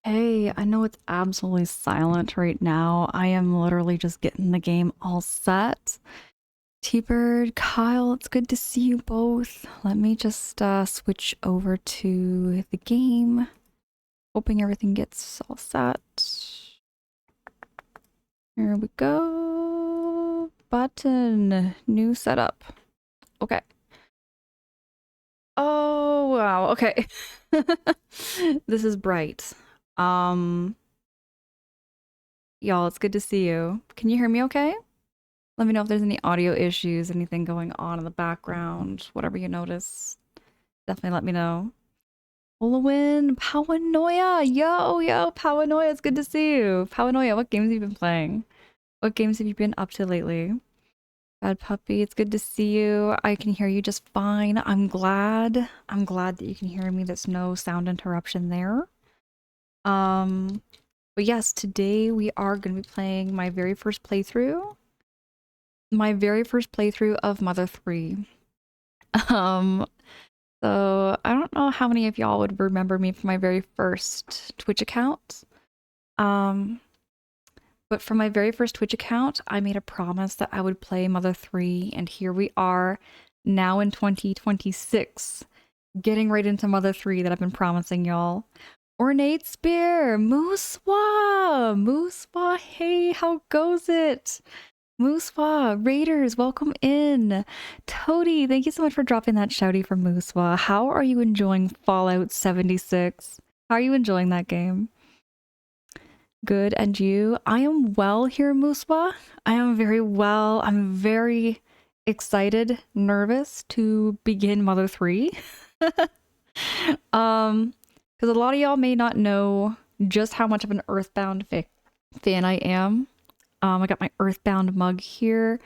Hey, I know it's absolutely silent right now. I am literally just getting the game all set. T-Bird, Kyle, it's good to see you both. Let me just switch over to the game. Hoping everything gets all set. Here we go. Button, new setup. Okay. Oh, wow. Okay. This is bright. Um, y'all, it's good to see you. Can you hear me okay? Let me know if there's any audio issues, anything going on in the background, whatever you notice. Definitely let me know. Olawin, Powanoia, yo, Powanoia, it's good to see you. Powanoia, what games have you been playing? What games have you been up to lately? Bad Puppy, it's good to see you. I can hear you just fine. I'm glad. I'm glad that you can hear me. There's no sound interruption there. Um, but yes, today we are going to be playing my very first playthrough. My very first playthrough of Mother 3. Um, so I don't know how many of y'all would remember me from my very first Twitch account. Um, but for my very first Twitch account, I made a promise that I would play Mother 3, and here we are now in 2026, getting right into Mother 3 that I've been promising y'all. Ornate Spear, Mooswa, Mooswa, hey, how goes it? Mooswa, Raiders, welcome in. Toady, thank you so much for dropping that shouty for Mooswa. How are you enjoying Fallout 76? How are you enjoying that game? Good, and you? I am well here, Mooswa. I am very well. I'm very excited, nervous to begin Mother 3. Because a lot of y'all may not know just how much of an Earthbound fan I am. I got my Earthbound mug here.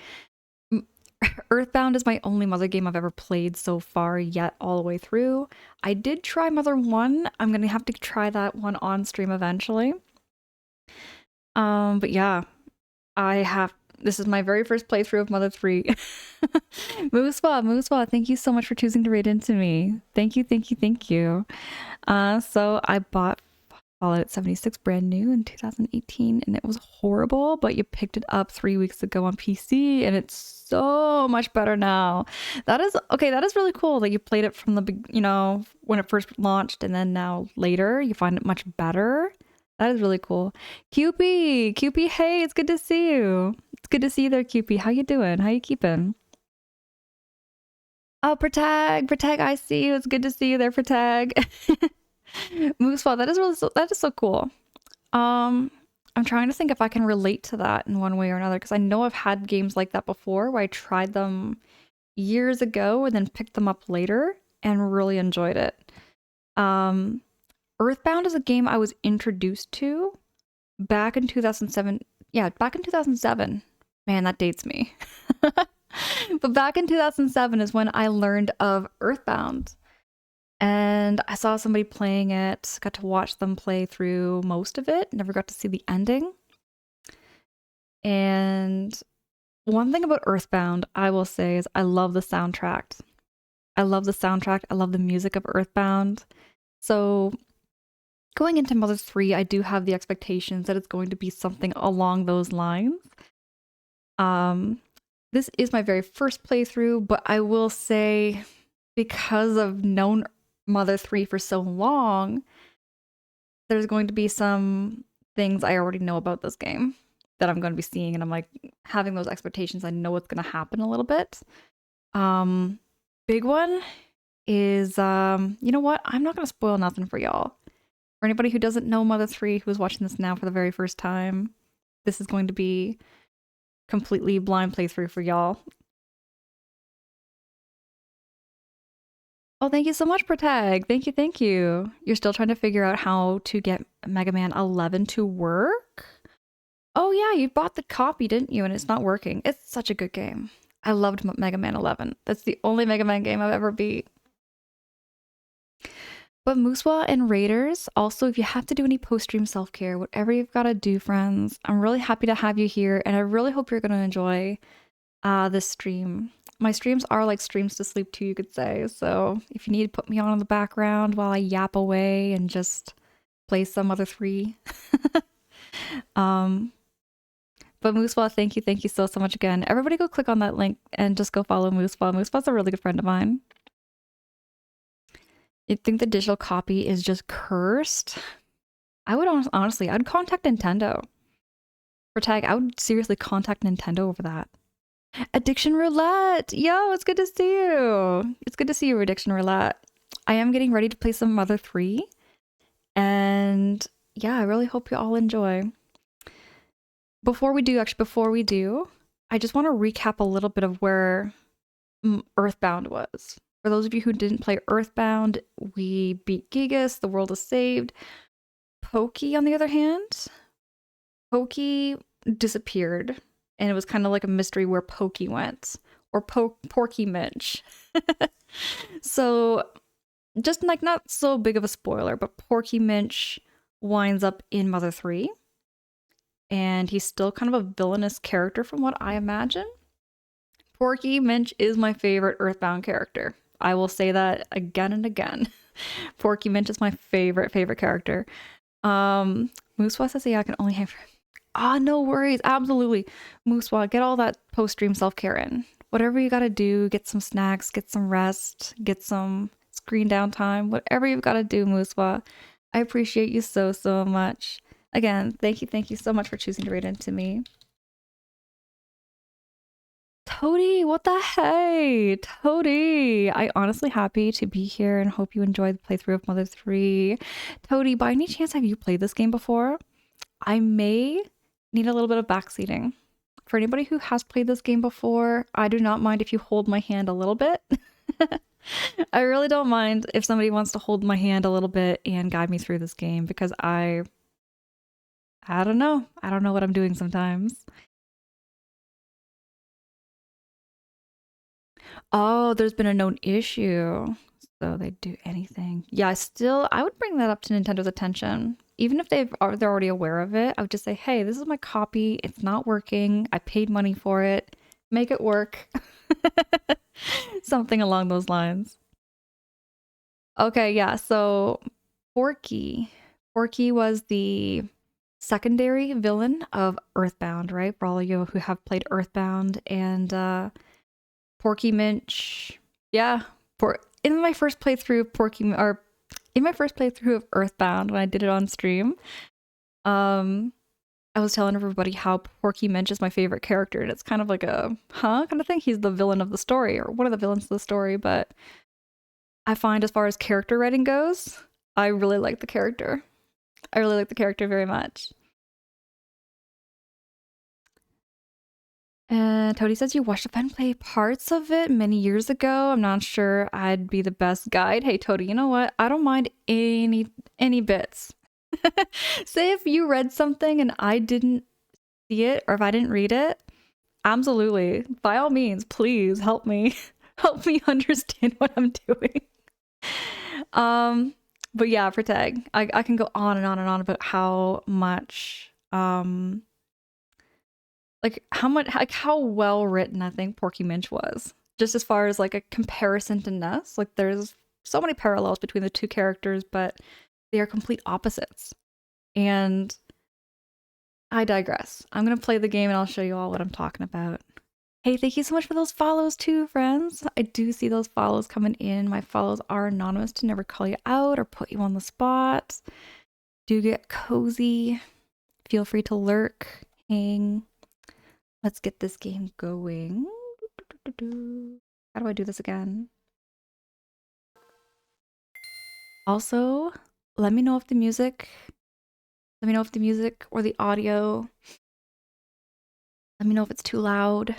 Earthbound is my only Mother game I've ever played so far yet all the way through. I did try Mother 1. I'm going to have to try that one on stream eventually. But yeah, this is my very first playthrough of Mother 3. Mooswa, thank you so much for choosing to raid into me. Thank you, thank you, thank you. So I bought Fallout 76 brand new in 2018 and it was horrible, but you picked it up 3 weeks ago on PC and it's so much better now. That is okay, that is really cool that you played it from when it first launched and then now later you find it much better. That is really cool. QP, hey, it's good to see you. It's good to see you there, QP. How you doing? How you keeping? Oh, Protag, I see you. It's good to see you there, Protag. Moosefall, that is so cool. I'm trying to think if I can relate to that in one way or another because I know I've had games like that before where I tried them years ago and then picked them up later and really enjoyed it. Um, Earthbound is a game I was introduced to back in 2007. Yeah, back in 2007. Man, that dates me. But back in 2007 is when I learned of Earthbound. And I saw somebody playing it, got to watch them play through most of it, never got to see the ending. And one thing about Earthbound, I will say, is I love the soundtrack. I love the soundtrack. I love the music of Earthbound. So going into Mother 3, I do have the expectations that it's going to be something along those lines. This is my very first playthrough, but I will say, because I've known Mother 3 for so long, there's going to be some things I already know about this game that I'm going to be seeing, and I'm like having those expectations. I know what's going to happen a little bit. Big one is you know what? I'm not going to spoil nothing for y'all. For anybody who doesn't know Mother 3, who is watching this now for the very first time, this is going to be completely blind playthrough for y'all. Oh, thank you so much, Protag. Thank you, thank you. You're still trying to figure out how to get Mega Man 11 to work? Oh yeah, you bought the copy, didn't you? And it's not working. It's such a good game. I loved Mega Man 11. That's the only Mega Man game I've ever beat. But Muswa and Raiders, also, if you have to do any post-stream self-care, whatever you've got to do, friends, I'm really happy to have you here, and I really hope you're going to enjoy this stream. My streams are like streams to sleep to, you could say. So if you need to put me on in the background while I yap away and just play some Mother 3. um, but Moosewa, thank you so much again. Everybody go click on that link and just go follow Moosewa. Moosewa's a really good friend of mine. You think the digital copy is just cursed? I would honestly, I'd contact Nintendo. For tag, I would seriously contact Nintendo over that. Addiction Roulette! Yo, it's good to see you! It's good to see you, Addiction Roulette. I am getting ready to play some Mother 3. And yeah, I really hope you all enjoy. Before we do, I just want to recap a little bit of where Earthbound was. For those of you who didn't play Earthbound, we beat Gigas, the world is saved. Pokey, on the other hand, Pokey disappeared, and it was kind of like a mystery where Pokey went, or Porky Minch. So, just like not so big of a spoiler, but Porky Minch winds up in Mother 3, and he's still kind of a villainous character from what I imagine. Porky Minch is my favorite Earthbound character. I will say that again and again. Porky Minch is my favorite character. Moosewa says, yeah, I can only have... no worries. Absolutely. Moosewa, get all that post-stream self-care in. Whatever you gotta do, get some snacks, get some rest, get some screen downtime, whatever you've gotta do, Moosewa. I appreciate you so much. Again, thank you so much for choosing to raid into me. Toady, what the hey? Toady! I honestly happy to be here and hope you enjoyed the playthrough of Mother 3. Toady, by any chance have you played this game before? I may need a little bit of backseating. For anybody who has played this game before, I do not mind if you hold my hand a little bit. I really don't mind if somebody wants to hold my hand a little bit and guide me through this game, because I don't know. I don't know what I'm doing sometimes. Oh, there's been a known issue. So they do anything. Yeah, I would bring that up to Nintendo's attention. Even if they're already aware of it, I would just say, hey, this is my copy. It's not working. I paid money for it. Make it work. Something along those lines. Okay, yeah, so Porky was the secondary villain of Earthbound, right? For all of you who have played Earthbound, and Porky Minch, yeah, in my first playthrough of Earthbound, when I did it on stream, I was telling everybody how Porky Minch is my favorite character, and it's kind of like a kind of thing. He's the villain of the story, or one of the villains of the story, but I find as far as character writing goes, I really like the character. I really like the character very much. And Toady says you watched a fan play parts of it many years ago. I'm not sure I'd be the best guide. Hey Toady, you know what? I don't mind any bits. Say if you read something and I didn't see it, or if I didn't read it, absolutely. By all means, please help me. Help me understand what I'm doing. But yeah, for tag, I can go on and on and on about how much how well written I think Porky Minch was. Just as far as like a comparison to Ness, like there's so many parallels between the two characters, but they are complete opposites. And I digress. I'm gonna play the game and I'll show you all what I'm talking about. Hey, thank you so much for those follows too, friends. I do see those follows coming in. My follows are anonymous to never call you out or put you on the spot. Do get cozy. Feel free to lurk, hang. Let's get this game going. How do I do this again? Also, let me know if the music or the audio, let me know if it's too loud.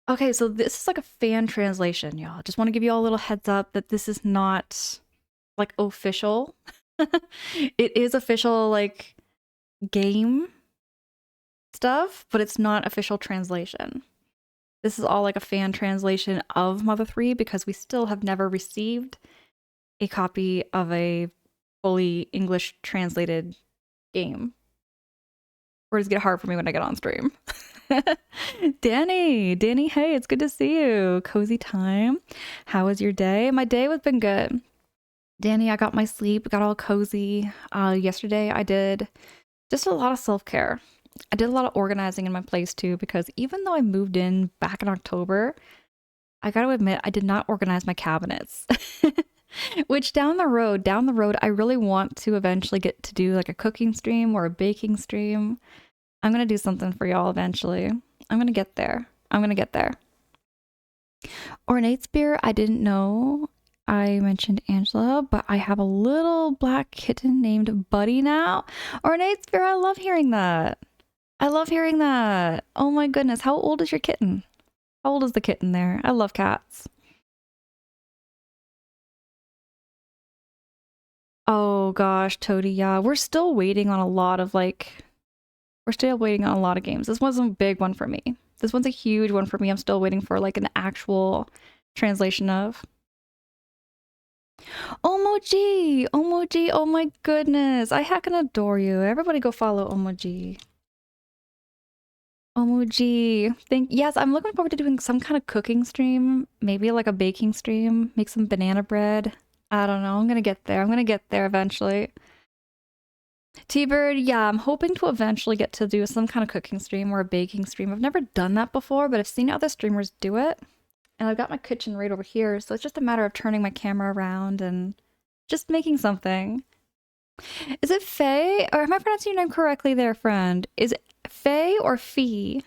Okay, so this is like a fan translation, y'all. Just want to give you all a little heads up that this is not like official. It is official like game stuff, but it's not official translation. This is all like a fan translation of Mother 3 because we still have never received a copy of a fully English translated game. Words get hard for me when I get on stream. Danny, hey, it's good to see you. Cozy time. How was your day? My day has been good. Danny, I got my sleep, got all cozy. Yesterday I did just a lot of self-care. I did a lot of organizing in my place too, because even though I moved in back in October, I gotta admit, I did not organize my cabinets. Which down the road, I really want to eventually get to do like a cooking stream or a baking stream. I'm gonna do something for y'all eventually. I'm gonna get there. Ornate Spear, I didn't know. I mentioned Angela, but I have a little black kitten named Buddy now. Ornate Spear, I love hearing that. Oh my goodness, how old is your kitten? How old is the kitten there? I love cats. Oh gosh, Toady, yeah. We're still waiting on a lot of games. This one's a big one for me. This one's a huge one for me. I'm still waiting for like an actual translation of. Omoji! Oh my goodness. I heckin' adore you. Everybody go follow Omoji. Yes, I'm looking forward to doing some kind of cooking stream. Maybe like a baking stream. Make some banana bread. I don't know. I'm gonna get there. Eventually. T-Bird, yeah, I'm hoping to eventually get to do some kind of cooking stream or a baking stream. I've never done that before, but I've seen other streamers do it. And I've got my kitchen right over here, so it's just a matter of turning my camera around and just making something. Is it Faye? Or am I pronouncing your name correctly there, friend? Is it Faye or Fee?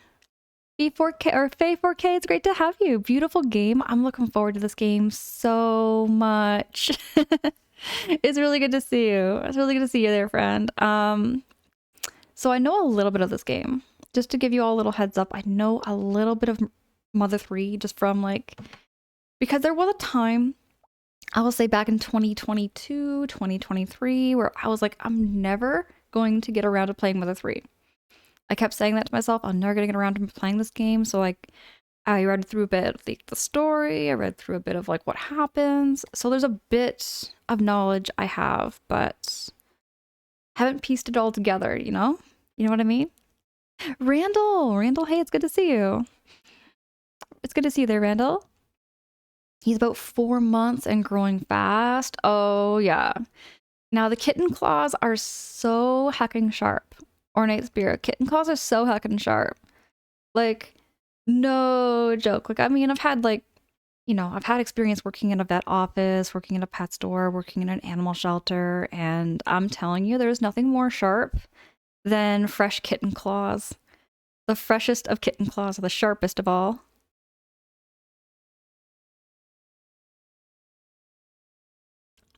Fee4K or Faye4K, it's great to have you. Beautiful game. I'm looking forward to this game so much. It's really good to see you. It's really good to see you there, friend. So I know a little bit of this game. Just to give you all a little heads up, I know a little bit of Mother 3 just from like, because there was a time, I will say back in 2022, 2023, where I was like, I'm never going to get around to playing Mother 3. I kept saying that to myself, I'm never gonna get around to playing this game, so like, I read through a bit of the story, I read through a bit of like what happens, so there's a bit of knowledge I have, but haven't pieced it all together, you know? You know what I mean? Randall, hey, it's good to see you. It's good to see you there, Randall. He's about 4 months and growing fast. Oh, yeah. Now, the kitten claws are so heckin' sharp. Ornate Spirit. Kitten claws are so heckin' sharp. Like, no joke. Like, I mean, I've had, like, you know, I've had experience working in a vet office, working in a pet store, working in an animal shelter, and I'm telling you, there's nothing more sharp than fresh kitten claws. The freshest of kitten claws are the sharpest of all.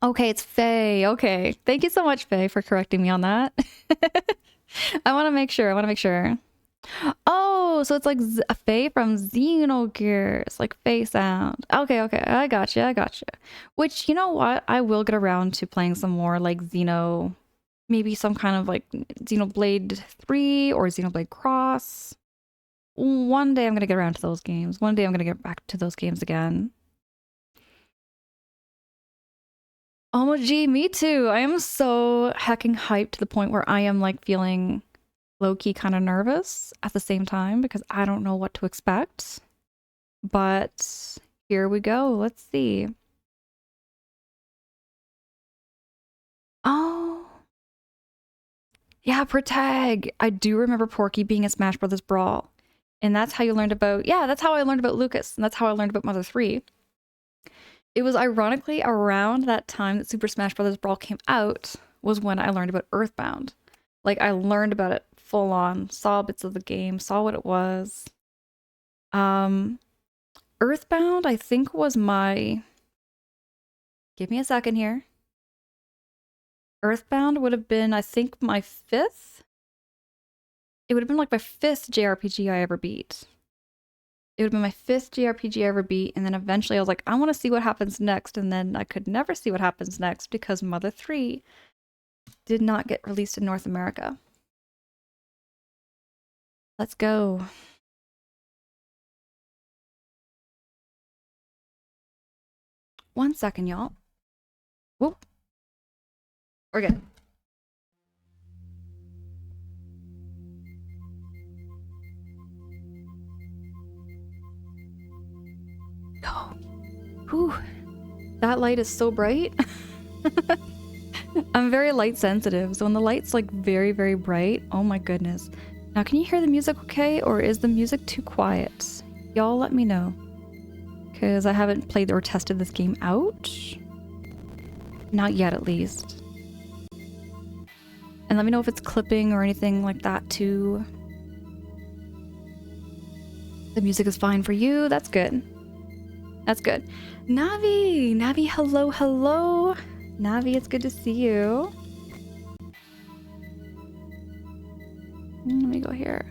Okay, it's Faye. Okay. Thank you so much, Faye, for correcting me on that. I want to make sure. Oh, so it's like a Faye from Xenogears, like Faye sound. Okay, I gotcha. Which, you know what? I will get around to playing some more like Xeno, maybe some kind of like Xenoblade 3 or Xenoblade Cross. One day I'm gonna get around to those games. One day I'm gonna get back to those games again. Oh, gee, me too. I am so hecking hyped to the point where I am like feeling low-key kind of nervous at the same time because I don't know what to expect. But here we go. Let's see. Oh. Yeah, Protag. I do remember Porky being in Smash Brothers Brawl. And that's how you learned about, yeah, that's how I learned about Lucas. And that's how I learned about Mother 3. It was ironically around that time that Super Smash Bros. Brawl came out was when I learned about Earthbound. Like, I learned about it full on, saw bits of the game, saw what it was. Earthbound, I think, was my... Give me a second here. Earthbound would have been, I think, my 5th? It would have been like my 5th JRPG I ever beat. It would have been my 5th JRPG I ever beat, and then eventually I was like, I want to see what happens next, and then I could never see what happens next because Mother 3 did not get released in North America. Let's go. One second, y'all. Whoop. We're good. go. Whew. That light is so bright. I'm very light sensitive, so when the light's like very, very bright, oh my goodness. Now, can you hear the music okay, or is the music too quiet? Y'all let me know. Because I haven't played or tested this game out. Not yet, at least. And let me know if it's clipping or anything like that, too. The music is fine for you. That's good. That's good. Navi! Navi, hello, hello! Navi, it's good to see you. Let me go here.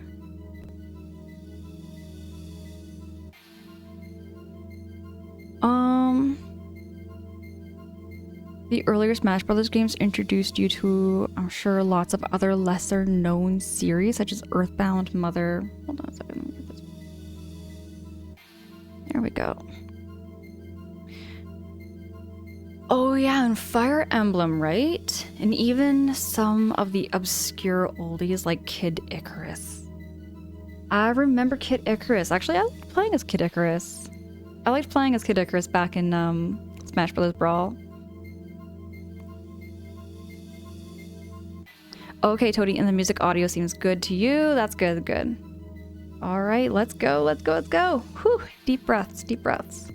The earlier Smash Brothers games introduced you to, I'm sure, lots of other lesser known series, such as Earthbound, Mother... Hold on a second, let me get this. There we go. Oh yeah, and Fire Emblem, right? And even some of the obscure oldies like Kid Icarus. I remember Kid Icarus. Actually, I liked playing as Kid Icarus. I liked playing as Kid Icarus back in Smash Bros. Brawl. Okay, Toady, and the music audio seems good to you. That's good, good. All right, let's go, let's go, let's go. Whew, deep breaths, deep breaths.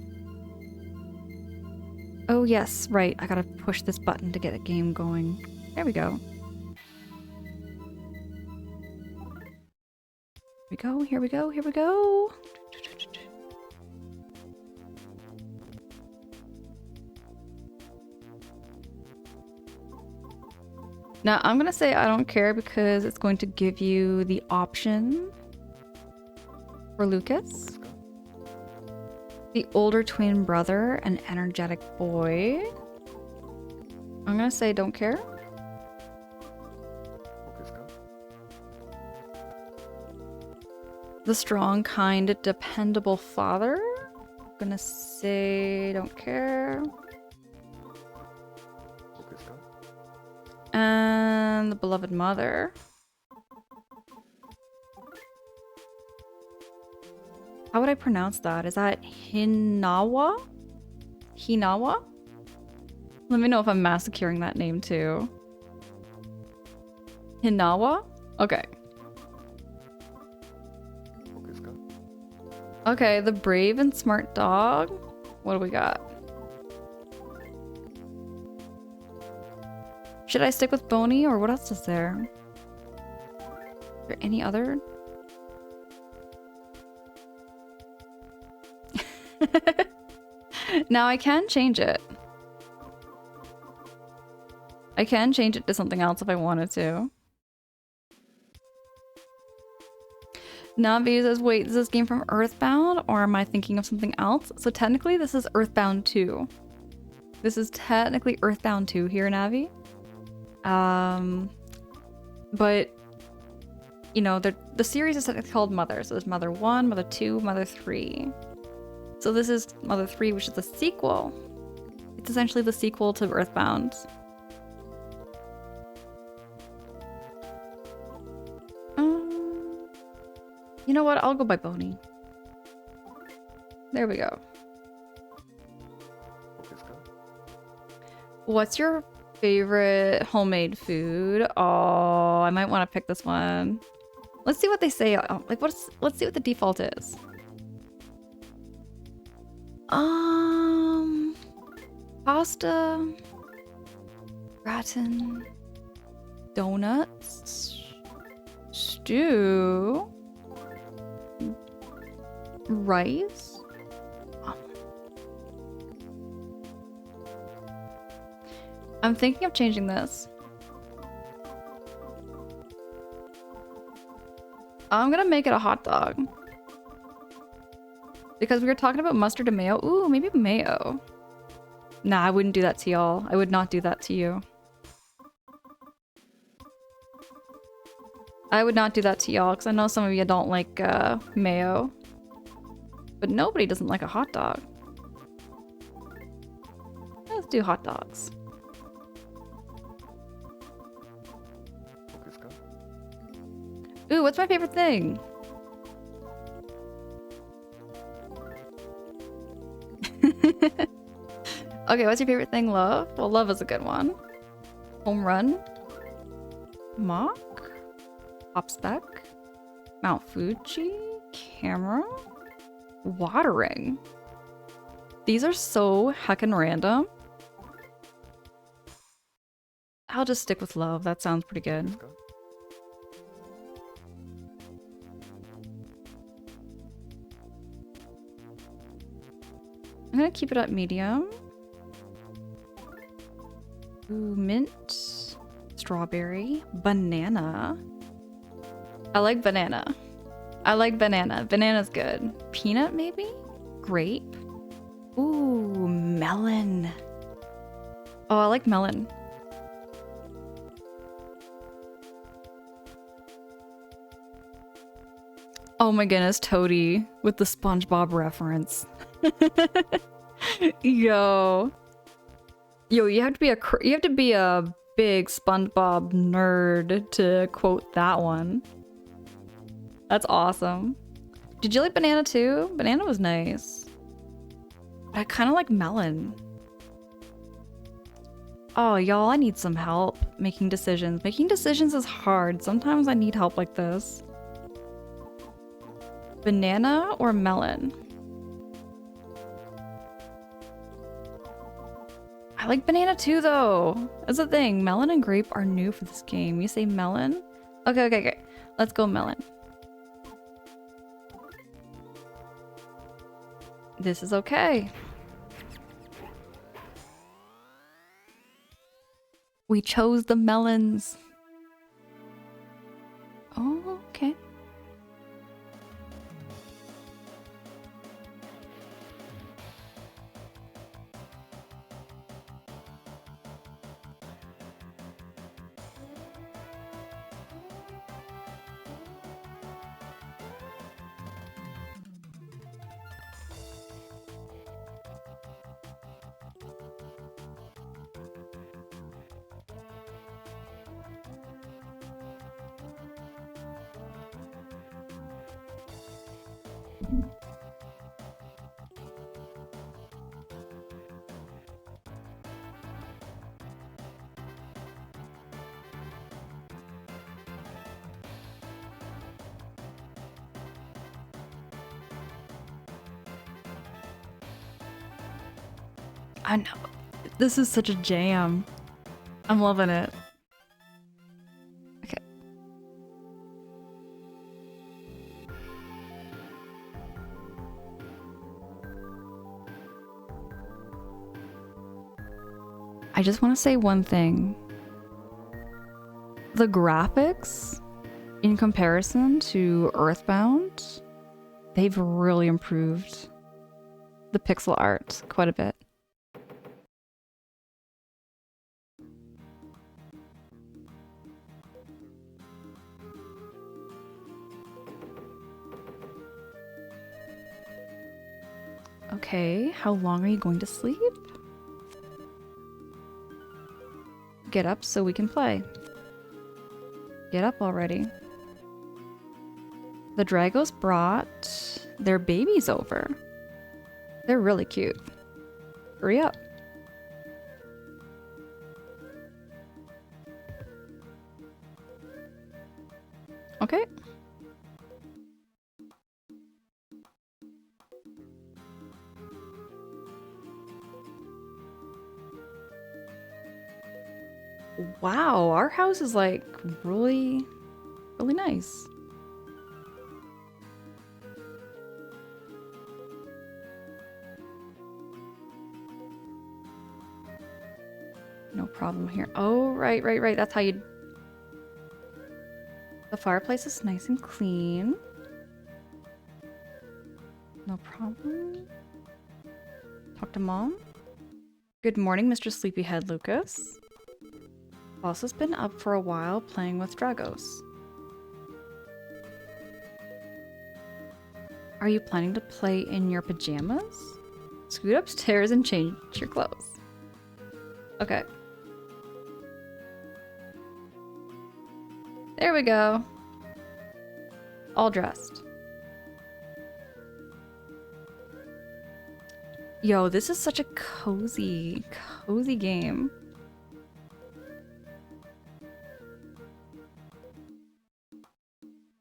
Oh yes, right, I gotta push this button to get a game going. There we go. Here we go, here we go, here we go. Now, I'm gonna say I don't care because it's going to give you the option for Lucas. The older twin brother, an energetic boy. I'm gonna say don't care. The strong, kind, dependable father. I'm gonna say don't care. And the beloved mother. How would I pronounce that? Is that Hinawa? Hinawa? Let me know if I'm massacring that name too. Hinawa? Okay. Okay, the brave and smart dog. What do we got? Should I stick with Boney, or what else is there? Is there any other? Now I can change it. I can change it to something else if I wanted to. Navi says, wait, is this game from Earthbound, or am I thinking of something else? So technically this is Earthbound 2. This is technically Earthbound 2 here, Navi. But you know, the series is called Mother. So there's Mother 1, Mother 2, Mother 3. So this is Mother 3, which is the sequel. It's essentially the sequel to Earthbound. You know what? I'll go by Boney. There we go. What's your favorite homemade food? Oh, I might want to pick this one. Let's see what they say. Like, let's see what the default is. Pasta, gratin, donuts, stew, rice. I'm thinking of changing this. I'm gonna make it a hot dog. Because we were talking about mustard and mayo. Ooh, maybe mayo. Nah, I wouldn't do that to y'all. I would not do that to you. I would not do that to y'all, because I know some of you don't like mayo. But nobody doesn't like a hot dog. Let's do hot dogs. Ooh, what's my favorite thing? Okay, what's your favorite thing, love? Well, love is a good one. Home run. Mock. Pop spec. Mount Fuji. Camera. Watering. These are so heckin' random. I'll just stick with love. That sounds pretty good. I'm gonna keep it at medium. Ooh, mint. Strawberry. Banana. I like banana. I like banana. Banana's good. Peanut, maybe? Grape. Ooh, melon. Oh, I like melon. Oh my goodness, Toady with the SpongeBob reference. Yo. Yo, you have to be a big SpongeBob nerd to quote that one. That's awesome. Did you like banana too? Banana was nice. I kind of like melon. Oh, y'all, I need some help making decisions. Making decisions is hard. Sometimes I need help like this. Banana or melon? I like banana too, though. That's the thing. Melon and grape are new for this game. You say melon? Okay. Let's go melon. This is okay. We chose the melons. Oh, okay. I know. This is such a jam. I'm loving it. Okay. I just want to say one thing. The graphics, in comparison to Earthbound, they've really improved the pixel art quite a bit. Okay, how long are you going to sleep? Get up so we can play. Get up already. The Dragos brought their babies over. They're really cute. Hurry up. Okay. Wow, our house is like really nice. No problem here. Oh, right. That's how you... The fireplace is nice and clean. No problem. Talk to Mom. Good morning, Mr. Sleepyhead Lucas. Boss has been up for a while playing with Dragos. Are you planning to play in your pajamas? Scoot upstairs and change your clothes. Okay. There we go. All dressed. Yo, this is such a cozy game.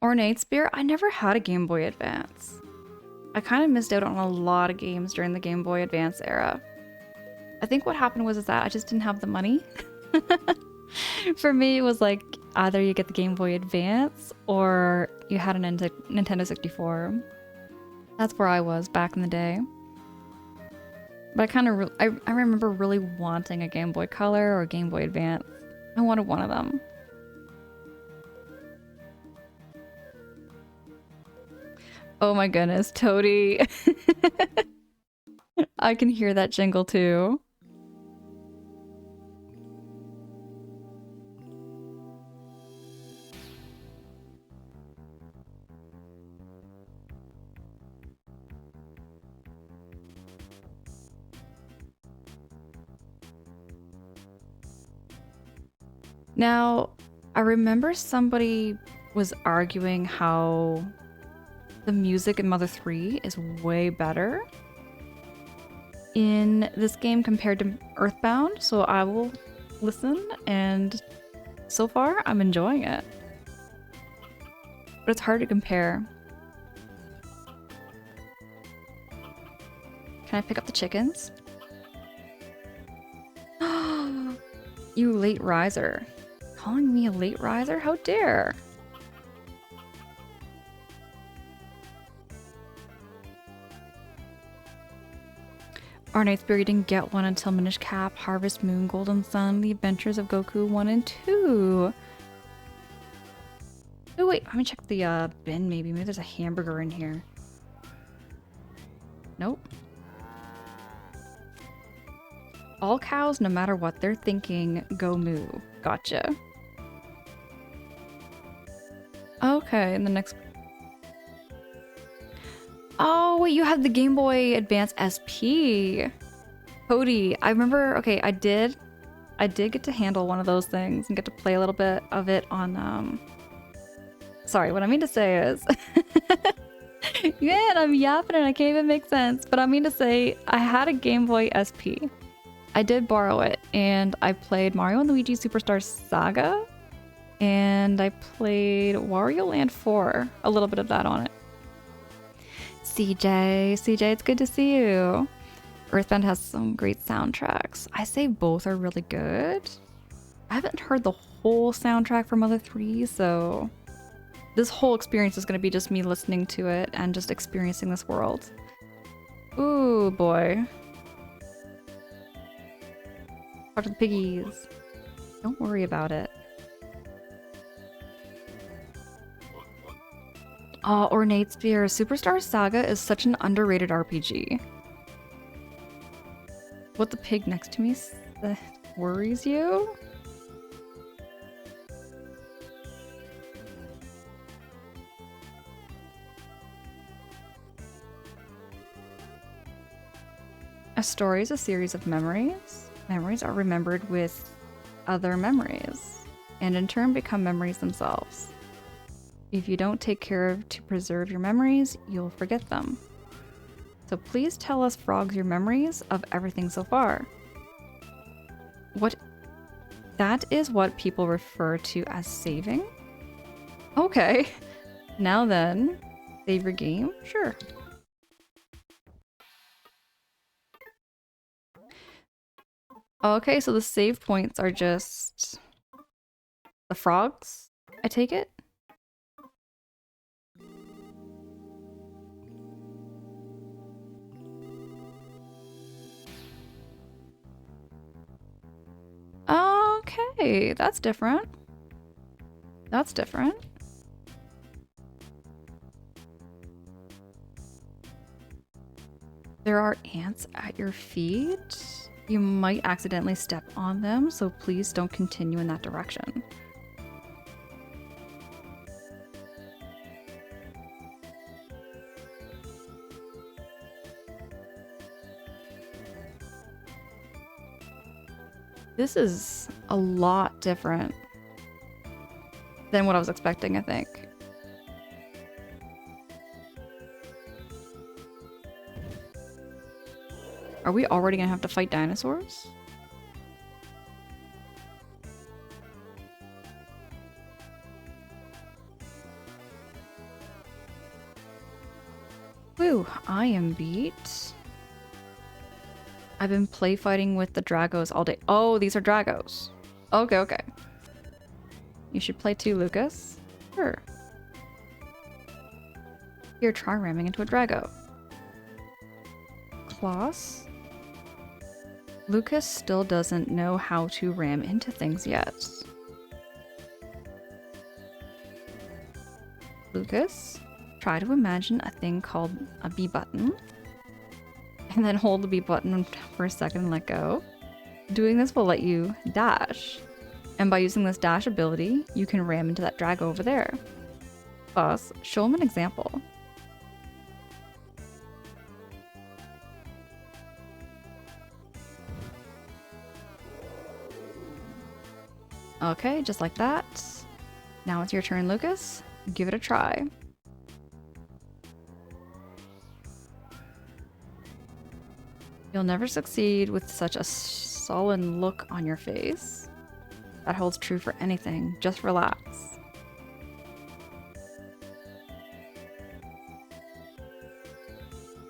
Ornate Spear? I never had a Game Boy Advance. I kind of missed out on a lot of games during the Game Boy Advance era. I think what happened was that I just didn't have the money. For me, it was like either you get the Game Boy Advance or you had a Nintendo 64. That's where I was back in the day. But I remember really wanting a Game Boy Color or a Game Boy Advance. I wanted one of them. Oh my goodness, Toady. I can hear that jingle too. Now, I remember somebody was arguing how the music in Mother 3 is way better in this game compared to Earthbound, so I will listen, and so far I'm enjoying it. But it's hard to compare. Can I pick up the chickens? You late riser. Calling me a late riser? How dare! Ornate Spear, you didn't get one until Minish Cap, Harvest Moon, Golden Sun, The Adventures of Goku 1 and 2. Oh wait, let me check the bin maybe. Maybe there's a hamburger in here. Nope. All cows, no matter what they're thinking, go moo. Gotcha. Okay, and the next... Oh, wait, you had the Game Boy Advance SP. Cody, I remember, okay, I did get to handle one of those things and get to play a little bit of it on, sorry, what I mean to say is... Man, I'm yapping and I can't even make sense, but I mean to say, I had a Game Boy SP. I did borrow it, and I played Mario and Luigi Superstar Saga, and I played Wario Land 4, a little bit of that on it. CJ, it's good to see you. Earthbound has some great soundtracks. I say both are really good. I haven't heard the whole soundtrack for Mother 3, so this whole experience is going to be just me listening to it and just experiencing this world. Ooh, boy. Talk to the piggies. Don't worry about it. Oh, Ornate Spear. Superstar Saga is such an underrated RPG. What the pig next to me worries you? A story is a series of memories. Memories are remembered with other memories, and in turn become memories themselves. If you don't take care to preserve your memories, you'll forget them. So please tell us, frogs, your memories of everything so far. What? That is what people refer to as saving? Okay. Now then, save your game? Sure. Okay, so the save points are just the frogs, I take it? Okay, that's different. That's different. There are ants at your feet. You might accidentally step on them, so please don't continue in that direction. This is a lot different than what I was expecting, I think. Are we already gonna have to fight dinosaurs? Whew, I am beat. I've been play fighting with the Dragos all day. Oh, these are Dragos. Okay, okay. You should play too, Lucas. Sure. Here, try ramming into a Drago. Klaus? Lucas still doesn't know how to ram into things yet. Lucas, try to imagine a thing called a B button. And then hold the B button for a second and let go. Doing this will let you dash. And by using this dash ability, you can ram into that Drago over there. Plus, show him an example. Okay, just like that. Now it's your turn, Lucas. Give it a try. You'll never succeed with such a sullen look on your face. That holds true for anything. Just relax.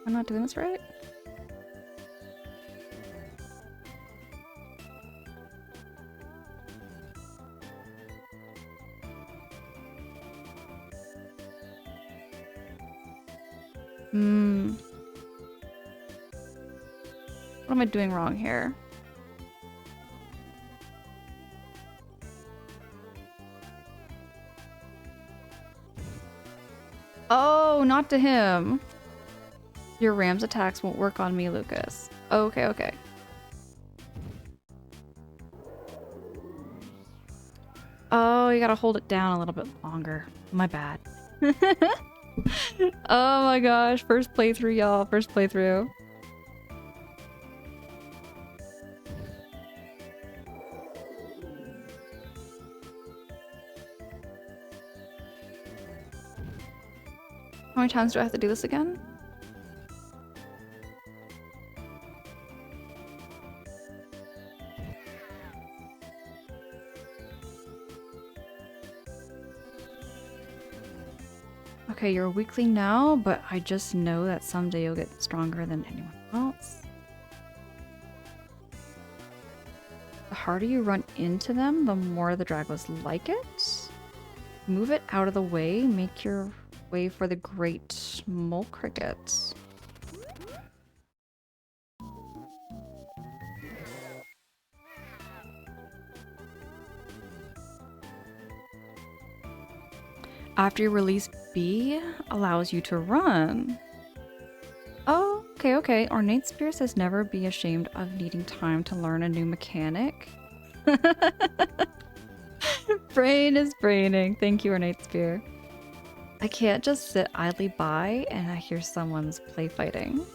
I'm not doing this right? What am I doing wrong here? Oh, not to him. Your ram's attacks won't work on me, Lucas. Okay, okay. Oh, you gotta hold it down a little bit longer. My bad. Oh my gosh, first playthrough, y'all. First playthrough. How many times do I have to do this again? Okay, you're weakling now, but I just know that someday you'll get stronger than anyone else. The harder you run into them, the more the Dragos like it. Move it out of the way, make your way for the great mole cricket. After you release B, allows you to run. Oh, okay, okay. Ornate Spear says never be ashamed of needing time to learn a new mechanic. Brain is braining. Thank you, Ornate Spear. I can't just sit idly by and I hear someone's play fighting.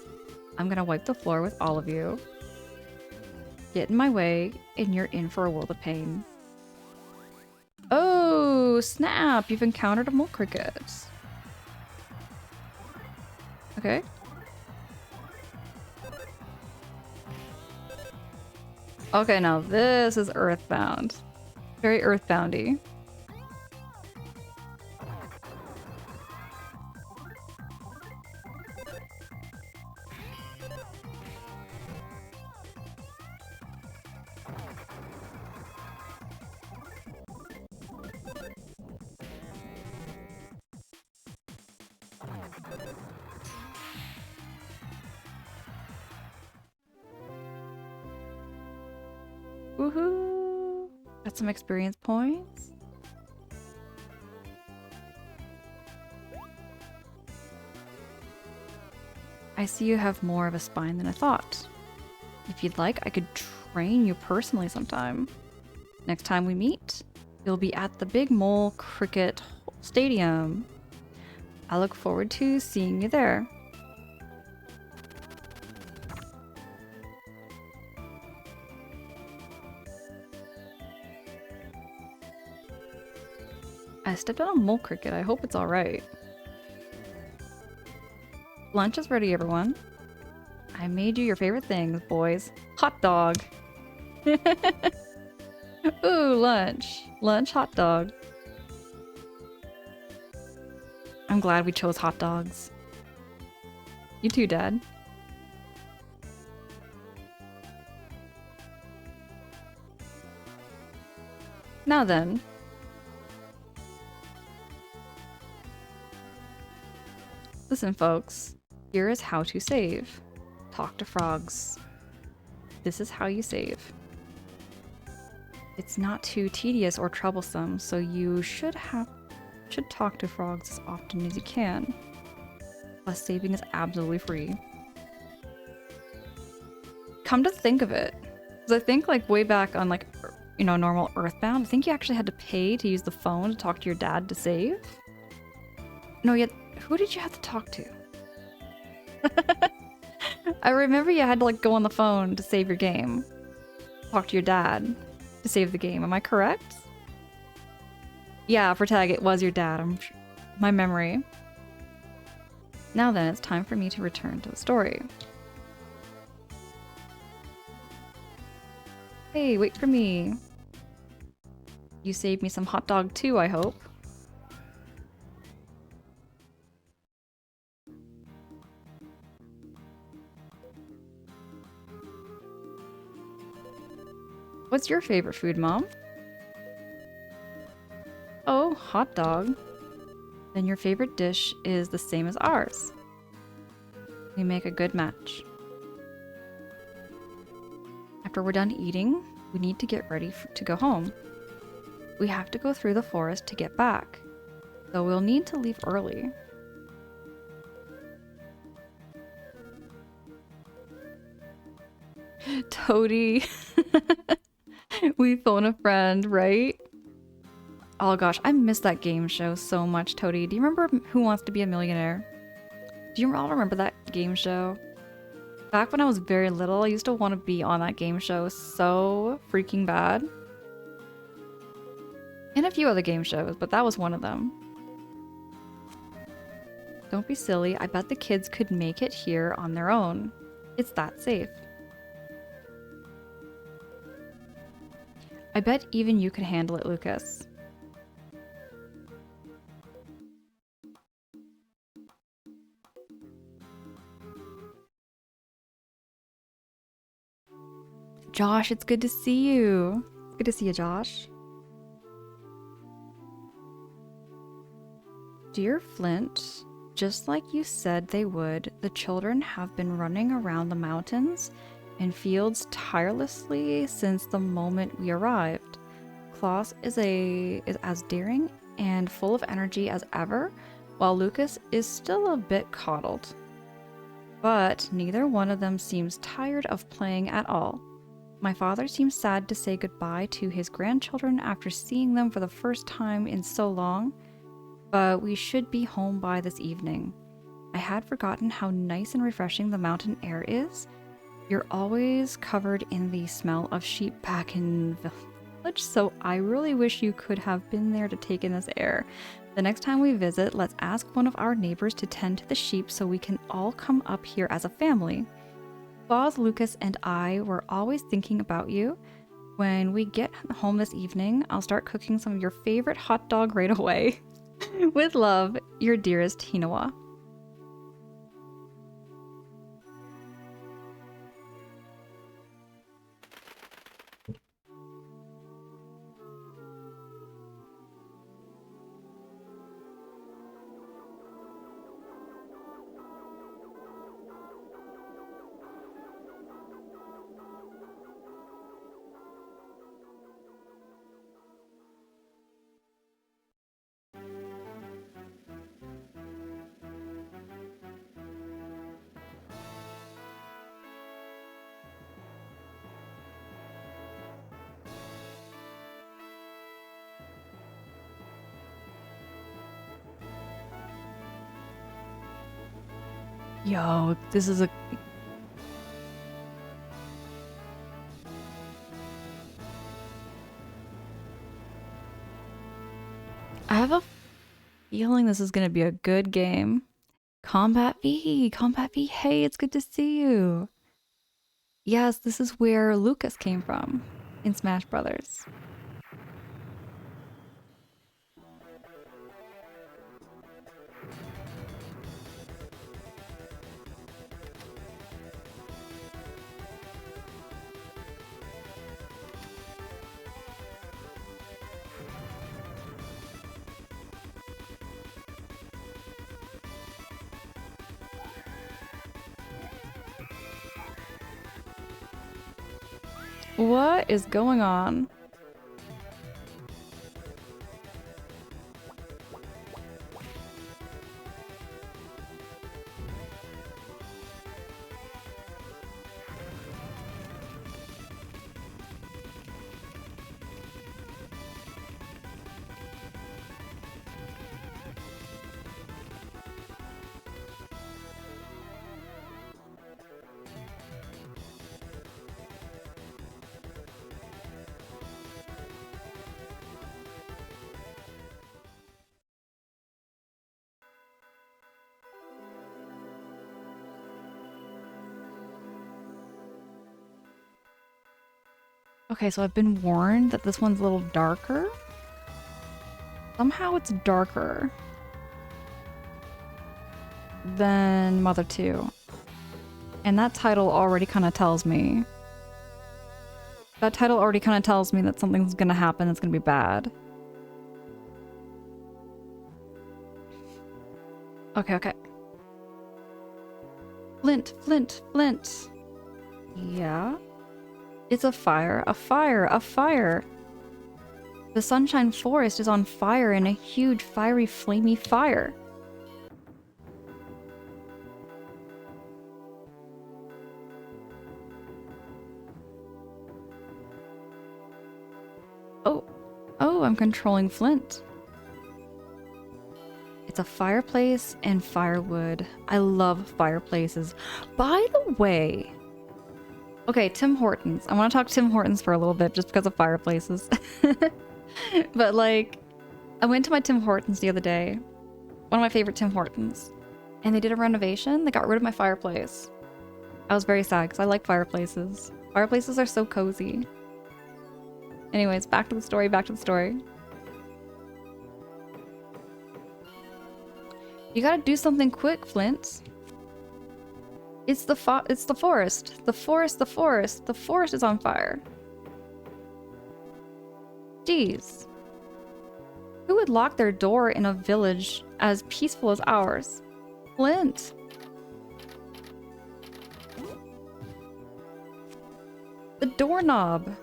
I'm gonna wipe the floor with all of you. Get in my way, and you're in for a world of pain. Oh, snap! You've encountered a mole cricket. Okay. Okay, now this is Earthbound. Very Earthboundy. Woohoo! Got some experience points. I see you have more of a spine than I thought. If you'd like, I could train you personally sometime. Next time we meet, you'll be at the Big Mole Cricket Stadium. I look forward to seeing you there. I stepped on a mole cricket. I hope it's alright. Lunch is ready, everyone. I made you your favorite things, boys. Hot dog. Ooh, lunch. Lunch, hot dog. I'm glad we chose hot dogs. You too, Dad. Now then. Listen, folks. Here is how to save. Talk to frogs. This is how you save. It's not too tedious or troublesome, so you should talk to frogs as often as you can. Plus, saving is absolutely free. Come to think of it, because I think like way back on like, you know, normal Earthbound, I think you actually had to pay to use the phone to talk to your dad to save. No, yet who did you have to talk to? I remember you had to like go on the phone to save your game. Talk to your dad to save the game. Am I correct? Yeah, for tag, it was your dad. My memory. Now then, it's time for me to return to the story. Hey, wait for me. You saved me some hot dog too, I hope. What's your favorite food, Mom? Oh, hot dog. Then your favorite dish is the same as ours. We make a good match. After we're done eating, we need to get ready to go home. We have to go through the forest to get back, so we'll need to leave early. Toady. We phone a friend, right? Oh gosh, I miss that game show so much, Toady. Do you remember Who Wants to Be a Millionaire? Do you all remember that game show? Back when I was very little, I used to want to be on that game show so freaking bad. And a few other game shows, but that was one of them. Don't be silly. I bet the kids could make it here on their own. It's that safe. I bet even you could handle it, Lucas. Josh, it's good to see you. It's good to see you, Josh. Dear Flint, just like you said they would, the children have been running around the mountains and fields tirelessly since the moment we arrived. Klaus is as daring and full of energy as ever, while Lucas is still a bit coddled. But neither one of them seems tired of playing at all. My father seems sad to say goodbye to his grandchildren after seeing them for the first time in so long, but we should be home by this evening. I had forgotten how nice and refreshing the mountain air is. You're always covered in the smell of sheep back in the village, so I really wish you could have been there to take in this air. The next time we visit, let's ask one of our neighbors to tend to the sheep so we can all come up here as a family. Claus, Lucas, and I were always thinking about you. When we get home this evening, I'll start cooking some of your favorite hot dog right away. With love, your dearest Hinawa. Yo, this is a... I have a feeling this is going to be a good game. Combat V! Combat V, hey, it's good to see you! Yes, this is where Lucas came from in Smash Brothers. What is going on? Okay, so I've been warned that this one's a little darker. Somehow it's darker than Mother 2. And that title already kind of tells me. That title already kind of tells me that something's gonna happen that's gonna be bad. Okay, okay. Flint, Flint, Flint. Yeah? It's a fire, a fire, a fire. The Sunshine Forest is on fire in a huge, fiery, flamey fire. Oh. Oh, I'm controlling Flint. It's a fireplace and firewood. I love fireplaces. By the way... Okay, Tim Hortons. I want to talk Tim Hortons for a little bit just because of fireplaces. But like, I went to my Tim Hortons the other day. One of my favorite Tim Hortons. And they did a renovation. They got rid of my fireplace. I was very sad because I like fireplaces. Fireplaces are so cozy. Anyways, back to the story, back to the story. You gotta do something quick, Flint. It's the forest. The forest, the forest. The forest is on fire. Jeez. Who would lock their door in a village as peaceful as ours? Flint. The doorknob.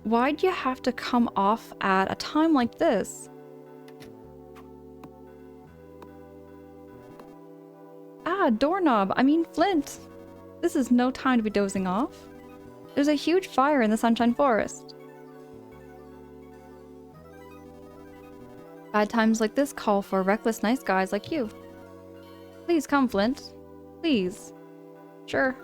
Why'd you have to come off at a time like this? Ah, doorknob. I mean, Flint. This is no time to be dozing off. There's a huge fire in the Sunshine Forest. Bad times like this call for reckless nice guys like you. Please come, Flint. Please. Sure.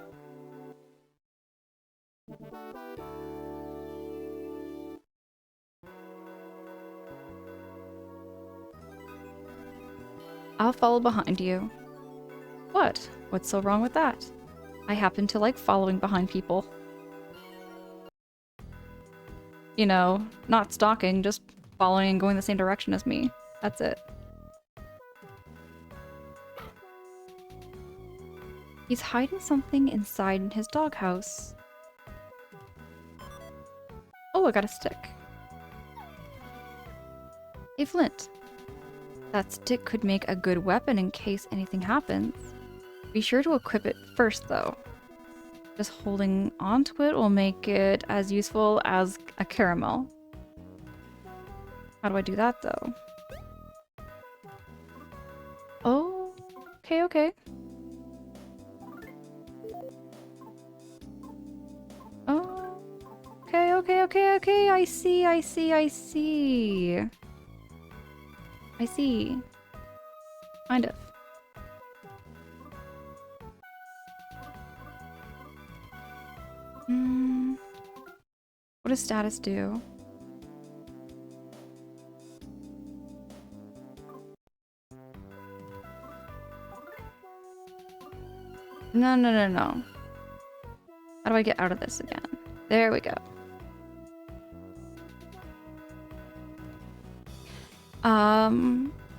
I'll follow behind you. What? What's so wrong with that? I happen to like following behind people. You know, not stalking, just following and going the same direction as me. That's it. He's hiding something inside his doghouse. Oh, I got a stick. Hey, Flint. That stick could make a good weapon in case anything happens. Be sure to equip it first, though. Just holding onto it will make it as useful as a caramel. How do I do that, though? Oh, okay, okay. Oh, okay, okay, okay, okay. I see, I see, I see. I see. Kind of. What does status do? No, no, no, no. How do I get out of this again? There we go.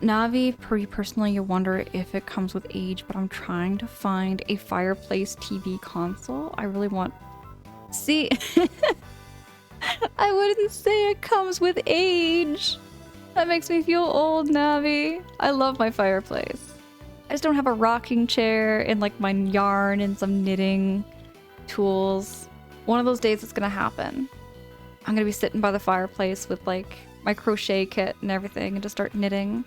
Navi, personally, you wonder if it comes with age, but I'm trying to find a fireplace TV console. I really want... See? I wouldn't say it comes with age. That makes me feel old, Navi. I love my fireplace. I just don't have a rocking chair and like my yarn and some knitting tools. One of those days it's gonna happen. I'm gonna be sitting by the fireplace with like my crochet kit and everything and just start knitting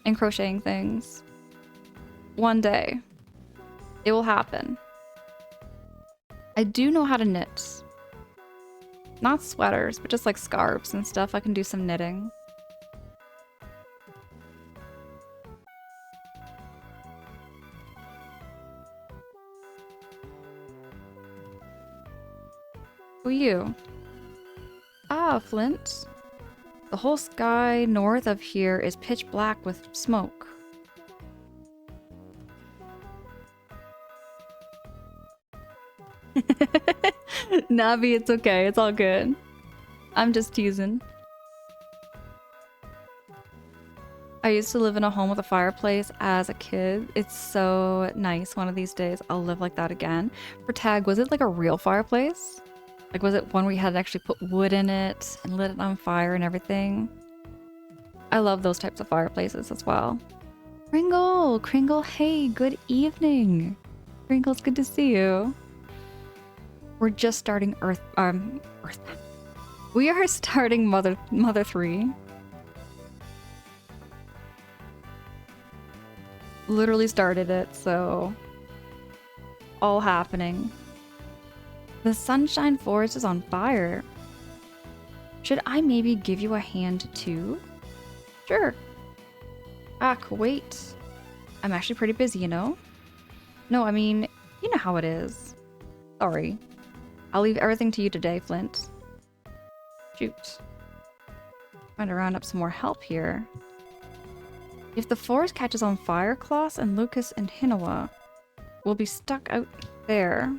and crocheting things. One day. It will happen. I do know how to knit. Not sweaters, but just like scarves and stuff. I can do some knitting. Who are you? Ah, Flint. The whole sky north of here is pitch black with smoke. Navi, it's okay. It's all good. I'm just teasing. I used to live in a home with a fireplace as a kid. It's so nice. One of these days, I'll live like that again. For Tag, was it like a real fireplace? Like, was it one where you had to actually put wood in it and lit it on fire and everything? I love those types of fireplaces as well. Kringle! Kringle, hey, good evening! Kringle, it's good to see you. We're just starting Earth. We are starting Mother 3. Literally started it, so... all happening. The Sunshine Forest is on fire. Should I maybe give you a hand too? Sure. Ah, wait. I'm actually pretty busy, you know? No, I mean, you know how it is. Sorry. I'll leave everything to you today, Flint. Shoot. Trying to round up some more help here. If the forest catches on fire, Klaus and Lucas and Hinawa will be stuck out there.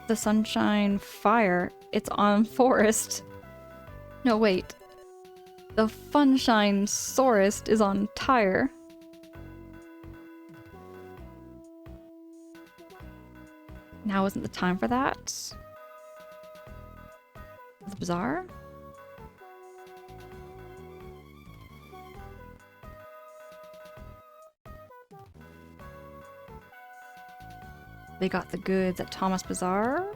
The Sunshine Fire, it's on forest. No, wait. The Funshine Sorest is on tire. Now isn't the time for that. The bazaar? They got the goods at Thomas Bazaar.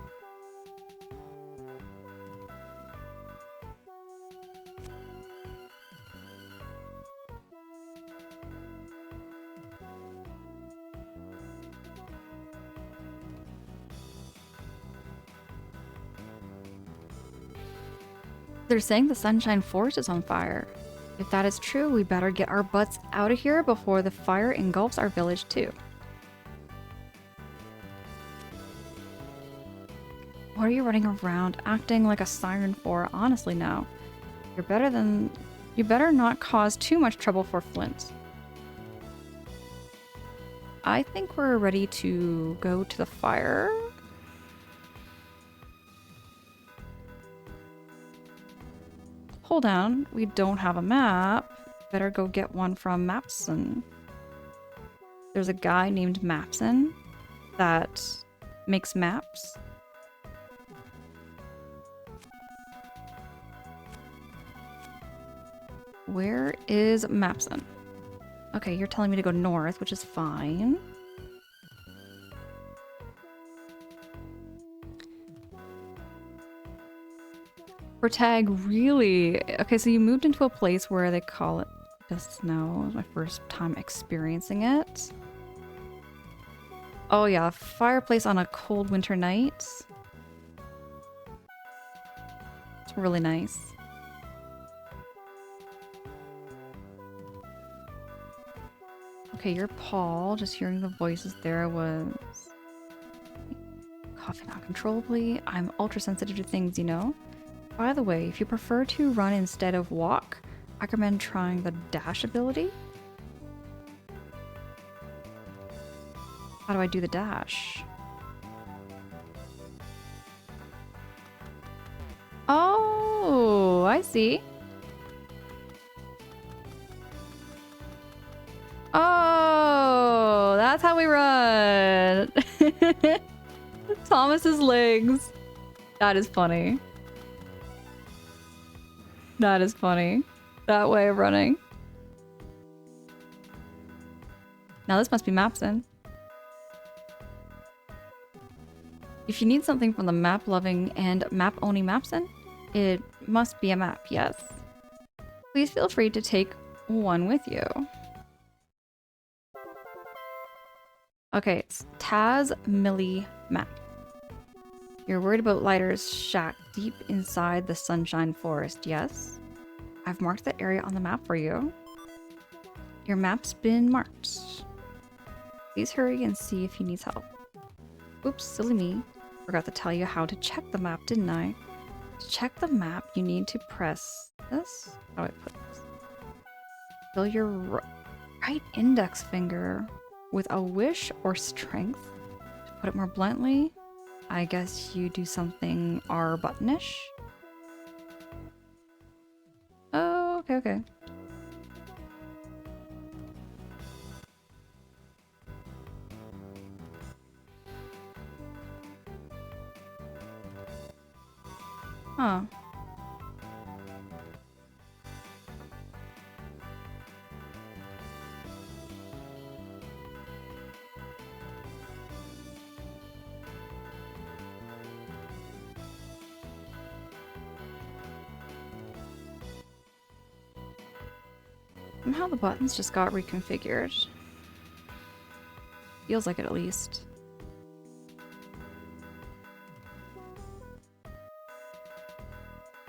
They're saying the Sunshine Forest is on fire. If that is true, we better get our butts out of here before the fire engulfs our village too. What are you running around acting like a siren for? Honestly now. You better not cause too much trouble for Flint. I think we're ready to go to the fire. Hold on, we don't have a map. Better go get one from Mapson. There's a guy named Mapson that makes maps. Where is Mapson? Okay, you're telling me to go north, which is fine. For Tag, really? Okay, so you moved into a place where they call it the snow. It was my first time experiencing it. Oh yeah, fireplace on a cold winter night. It's really nice. Okay, you're Paul. Just hearing the voices there was... coughing uncontrollably. I'm ultra sensitive to things, you know? By the way, if you prefer to run instead of walk, I recommend trying the dash ability. How do I do the dash? Oh, I see. Oh, that's how we run. Thomas's legs. That is funny. That is funny. That way of running. Now this must be Mapson. If you need something from the map-loving and map-owning Mapson, it must be a map, yes. Please feel free to take one with you. Okay, it's Taz Millie map. You're worried about Lighter's shack deep inside the Sunshine Forest, yes? I've marked the area on the map for you. Your map's been marked. Please hurry and see if he needs help. Oops, silly me. Forgot to tell you how to check the map, didn't I? To check the map, you need to press this. How do I put this? Fill your right index finger with a wish or strength. To put it more bluntly, I guess you do something R buttonish. Oh, okay, okay. Huh. Somehow the buttons just got reconfigured. Feels like it, at least.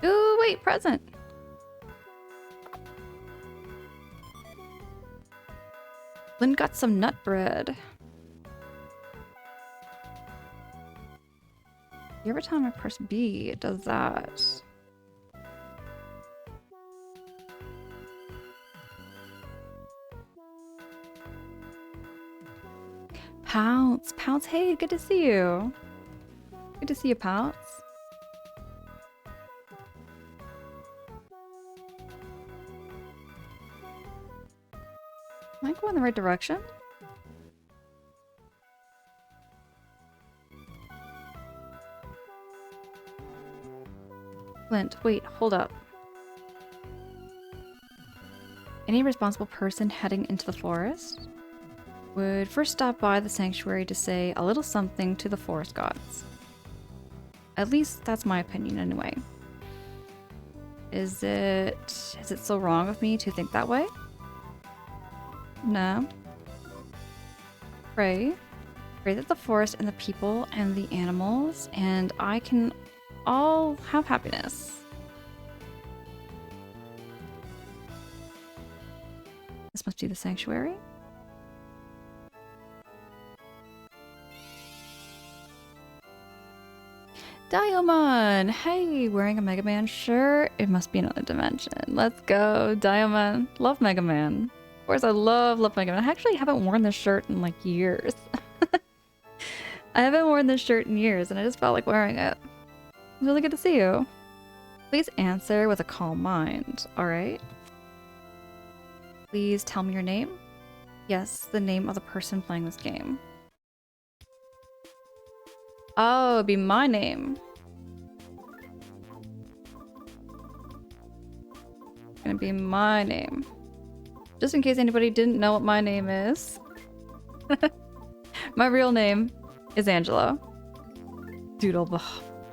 Ooh, wait, present! Lynn got some nut bread. Every time I press B, it does that. Pounce! Pounce, hey, good to see you. Good to see you, Pounce. Am I going in the right direction? Flint, wait, hold up. Any responsible person heading into the forest would first stop by the sanctuary to say a little something to the forest gods. At least that's my opinion anyway. Is it so wrong of me to think that way? No. Pray that the forest and the people and the animals and I can all have happiness. This must be the sanctuary. Diamond! Hey, wearing a Mega Man shirt? It must be another dimension. Let's go, Diamond. Love Mega Man. Of course, I love Mega Man. I actually haven't worn this shirt in like years. I haven't worn this shirt in years and I just felt like wearing it. It's really good to see you. Please answer with a calm mind, alright? Please tell me your name. Yes, the name of the person playing this game. Oh, it'd be my name. It's gonna be my name. Just in case anybody didn't know what my name is. My real name is Angela. Doodle, can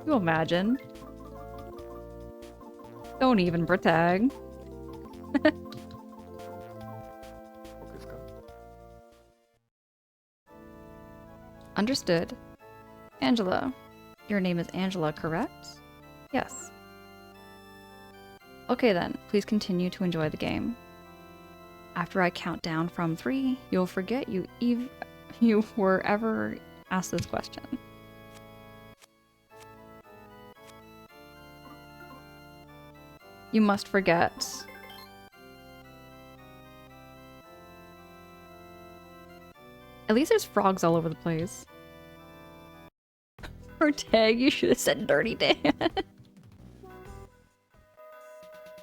you imagine? Don't even pretend. Understood. Angela. Your name is Angela, correct? Yes. Okay then, please continue to enjoy the game. After I count down from 3, you'll forget you were ever asked this question. You must forget. At least there's frogs all over the place. Or tag, you should have said Dirty Dan.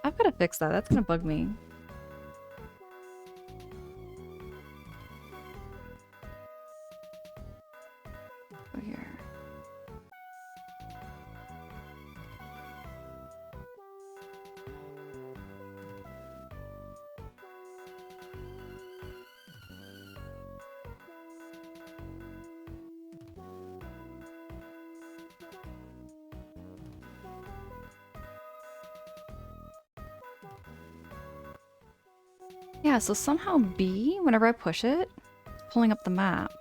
I've got to fix that. That's gonna bug me. Go here. Yeah, so somehow B, whenever I push it, it's pulling up the map.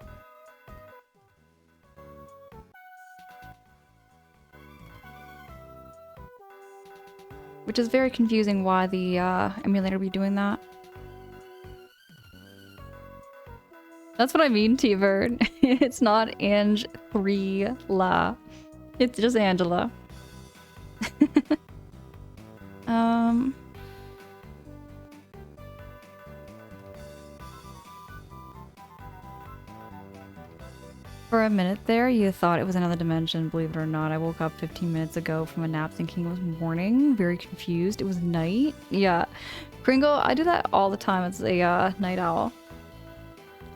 Which is very confusing why the emulator be doing that. That's what I mean, T-Bird. It's not Ange-3-la. It's just Angela. For a minute there, you thought it was another dimension, believe it or not. I woke up 15 minutes ago from a nap thinking it was morning, very confused. It was night. Yeah. Kringle, I do that all the time as a night owl.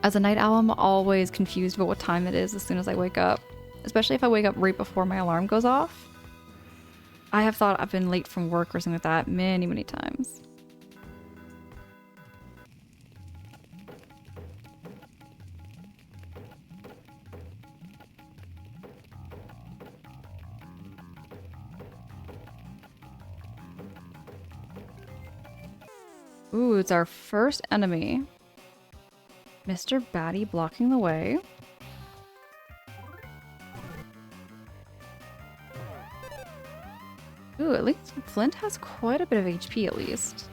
As a night owl, I'm always confused about what time it is as soon as I wake up. Especially if I wake up right before my alarm goes off. I have thought I've been late from work or something like that many, many times. Ooh, it's our first enemy. Mr. Batty blocking the way. Ooh, at least Flint has quite a bit of HP at least.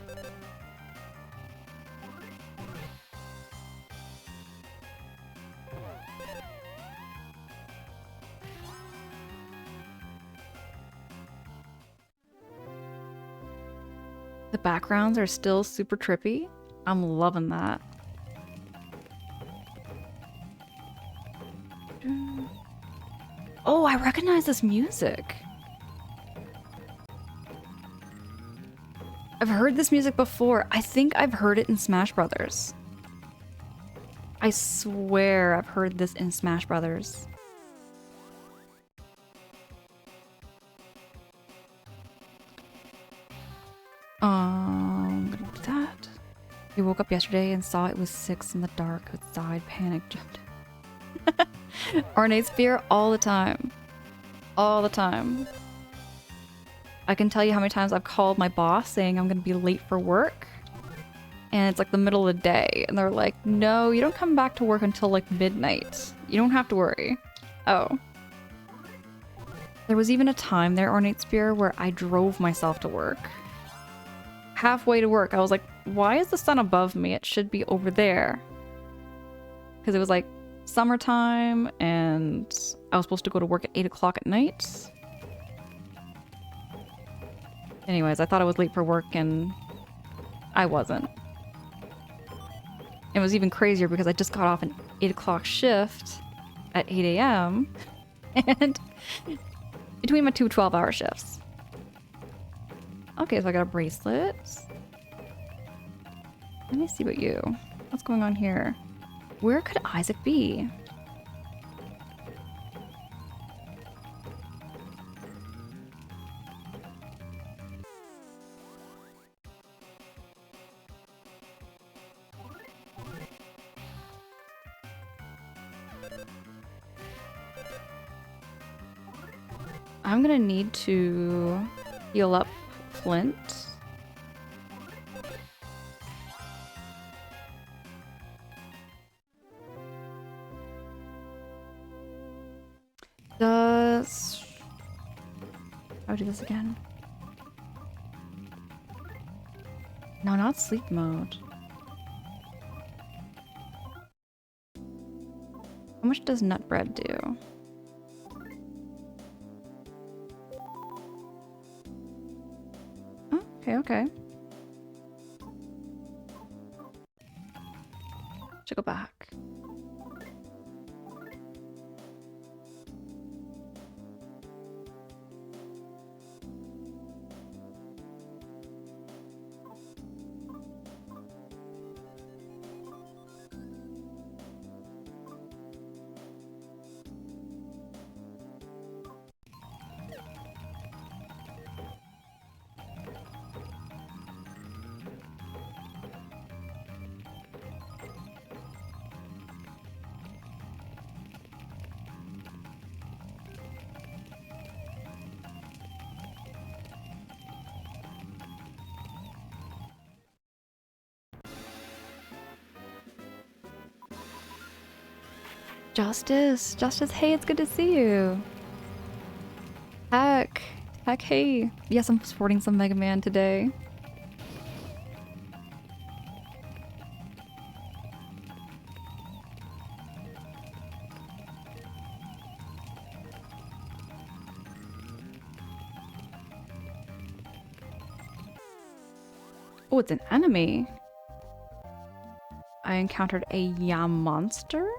The backgrounds are still super trippy. I'm loving that. Oh, I recognize this music. I've heard this music before. I think I've heard it in Smash Brothers. I swear I've heard this in Smash Brothers. I'm gonna do that. You woke up yesterday and saw it was 6 in the dark outside. Panic jumped. Ornate Spear all the time. All the time. I can tell you how many times I've called my boss saying I'm gonna be late for work. And it's like the middle of the day. And they're like, no, you don't come back to work until like midnight. You don't have to worry. Oh. There was even a time there, Ornate Spear, where I drove myself to work. Halfway to work, I was like, why is the sun above me? It should be over there. Because it was like summertime and I was supposed to go to work at 8 o'clock at night. Anyways, I thought I was late for work and I wasn't. It was even crazier because I just got off an 8 o'clock shift at 8 a.m. and between my two 12-hour shifts. Okay, so I got a bracelet. Let me see about you. What's going on here? Where could Isaac be? I'm gonna need to heal up Flint. I'll do this again. No, not sleep mode. How much does nut bread do? Oh, okay. Should go back. Justice, Justice, hey, it's good to see you. Heck, hey. Yes, I'm sporting some Mega Man today. Oh, it's an enemy. I encountered a Yam monster?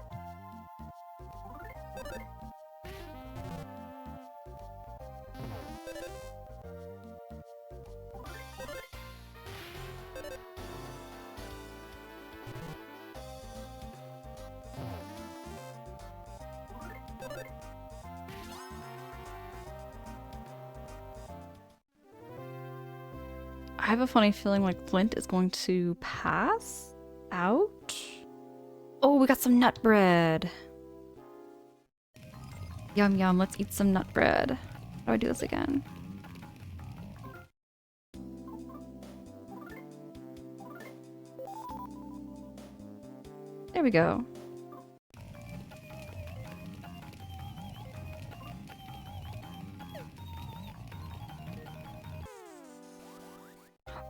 I have a funny feeling like Flint is going to pass out. Oh, we got some nut bread. Yum yum, let's eat some nut bread. How do I do this again? There we go.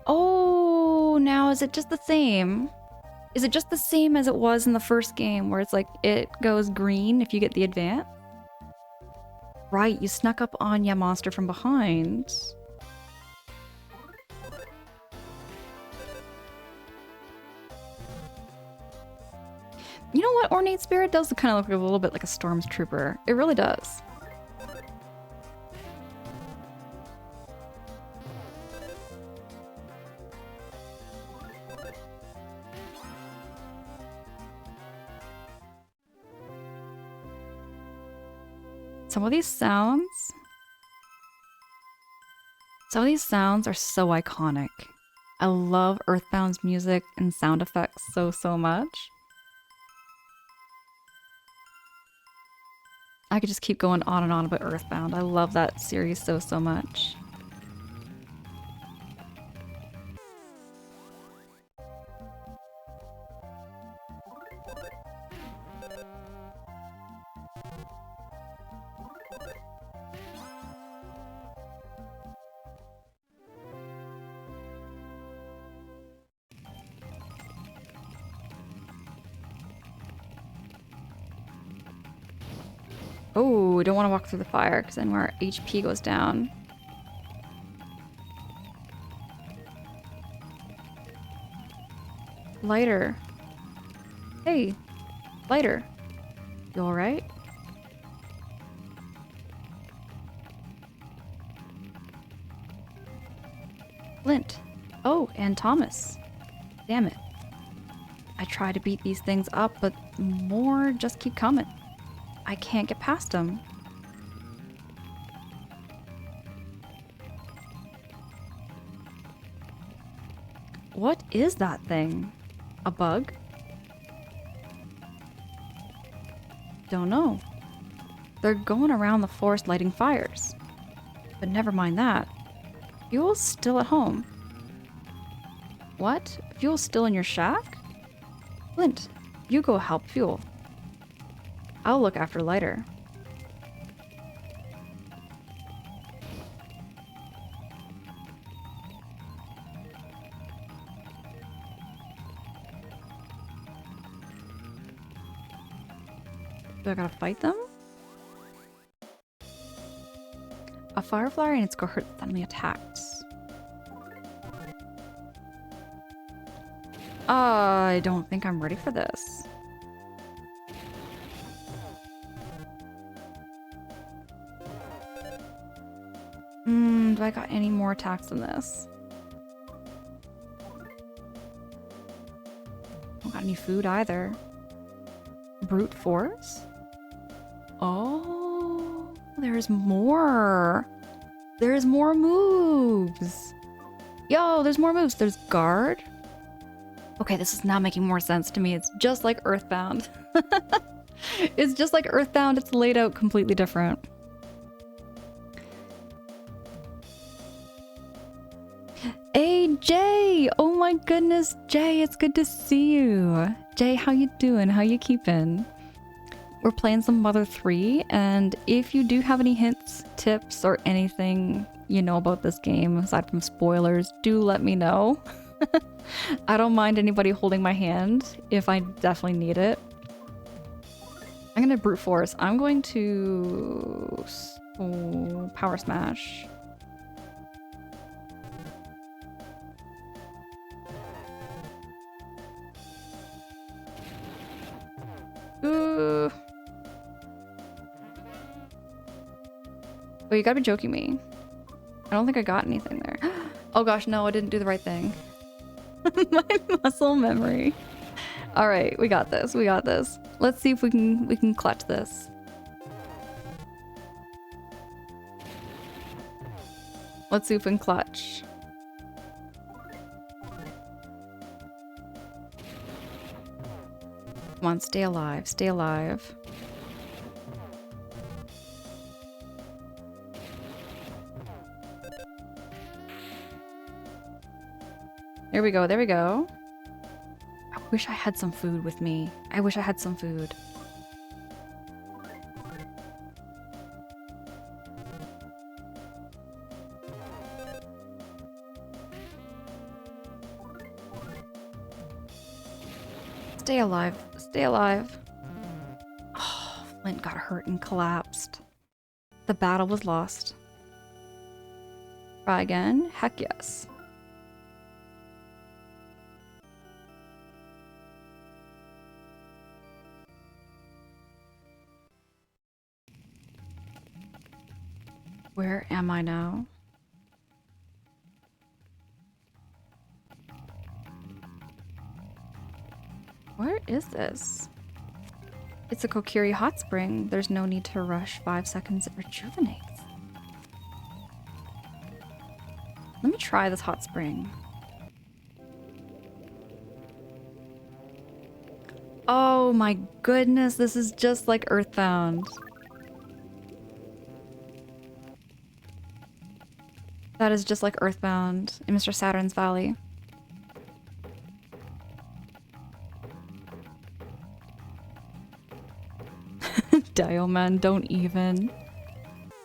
Oh, now is it just the same? Is it just the same as it was in the first game where it's like it goes green if you get the advance? Right, you snuck up on Ya Monster from behind. You know what? Ornate Spirit does kind of look a little bit like a Stormtrooper. It really does. Some of these sounds are so iconic. I love Earthbound's music and sound effects so much. I could just keep going on and on about Earthbound. I love that series so much. Oh, we don't want to walk through the fire because then our HP goes down. Lighter. Hey, Lighter. You alright? Flint. Oh, and Thomas. Damn it. I try to beat these things up, but more just keep coming. I can't get past them. What is that thing? A bug? Don't know. They're going around the forest lighting fires. But never mind that. Fuel's still at home. What? Fuel's still in your shack? Flint, you go help Fuel. I'll look after Lighter. Do I gotta fight them? A firefly and its cohort suddenly attacks. I don't think I'm ready for this. Do I got any more attacks than this? Don't got any food either. Brute force? Oh, there's more. There's more moves. Yo, there's more moves. There's guard. Okay, this is now making more sense to me. It's just like Earthbound. It's just like Earthbound. It's laid out completely different. Hey, Jay! Oh my goodness, Jay, it's good to see you. Jay, how you doing? How you keeping? We're playing some Mother 3, and if you do have any hints, tips, or anything you know about this game, aside from spoilers, do let me know. I don't mind anybody holding my hand if I definitely need it. I'm gonna brute force. I'm going to power smash. Ooh. Oh, you gotta be joking me. I don't think I got anything there. Oh gosh, no, I didn't do the right thing. My muscle memory. All right, we got this. We got this. Let's see if we can clutch this. Let's see if we can clutch. Come on, stay alive. Stay alive. There we go. There we go. I wish I had some food with me. I wish I had some food. Stay alive. Stay alive. Oh, Flint got hurt and collapsed. The battle was lost. Try again? Heck yes. Where am I now? Where is this? It's a Kokiri hot spring. There's no need to rush. 5 seconds, it rejuvenates. Let me try this hot spring. Oh my goodness, this is just like Earthbound. That is just like Earthbound in Mr. Saturn's Valley. Dioman, don't even.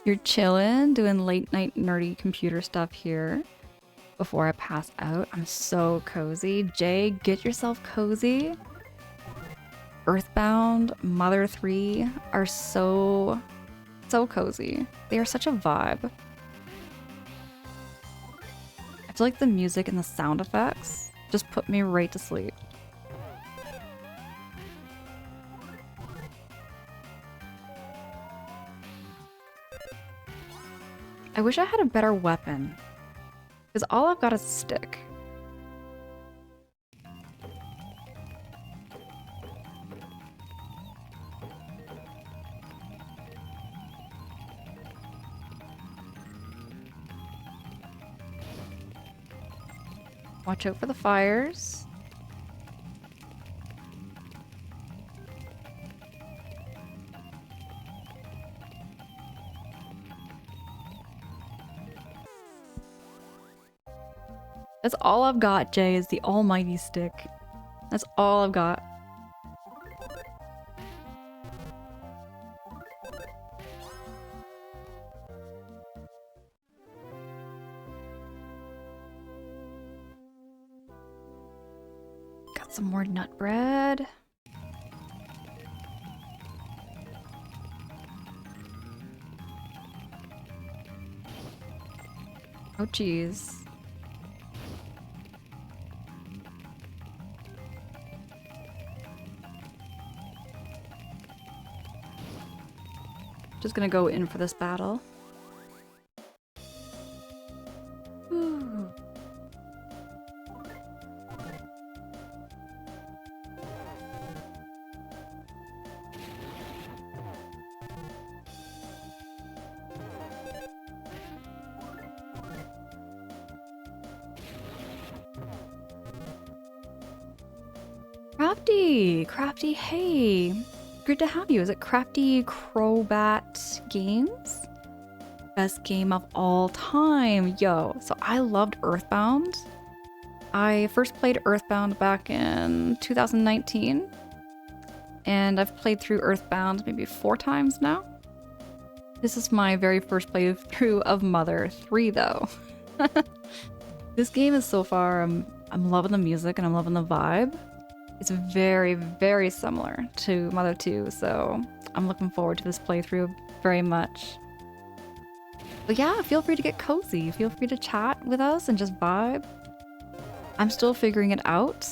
You're chilling, doing late night nerdy computer stuff here before I pass out. I'm so cozy. Jay, get yourself cozy. Earthbound, Mother 3 are so cozy. They are such a vibe. I feel like the music and the sound effects just put me right to sleep. I wish I had a better weapon, because all I've got is a stick. Watch out for the fires. That's all I've got, Jay, is the almighty stick. That's all I've got. Got some more nut bread. Oh, geez. Just gonna go in for this battle. Ooh. Crafty, hey. Good to have you. Is it Crafty Crobat Games? Best game of all time. Yo, so I loved Earthbound. I first played Earthbound back in 2019. and I've played through Earthbound maybe 4 times now. This is my very first playthrough of Mother 3 though. This game is so far, I'm loving the music and I'm loving the vibe. It's very, very similar to Mother 2, so I'm looking forward to this playthrough very much. But yeah, feel free to get cozy. Feel free to chat with us and just vibe. I'm still figuring it out.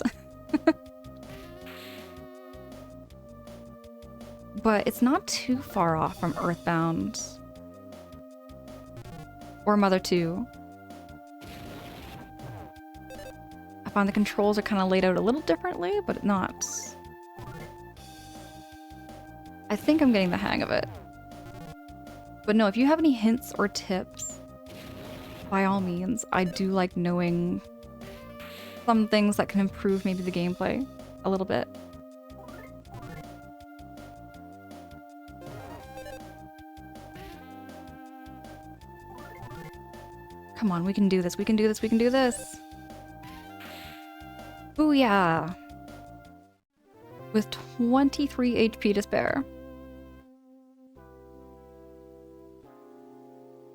But it's not too far off from Earthbound or Mother 2. I find the controls are kind of laid out a little differently, but not. I think I'm getting the hang of it. But no, if you have any hints or tips, by all means, I do like knowing some things that can improve maybe the gameplay a little bit. Come on, we can do this, we can do this, we can do this! Booyah! With 23 HP to spare.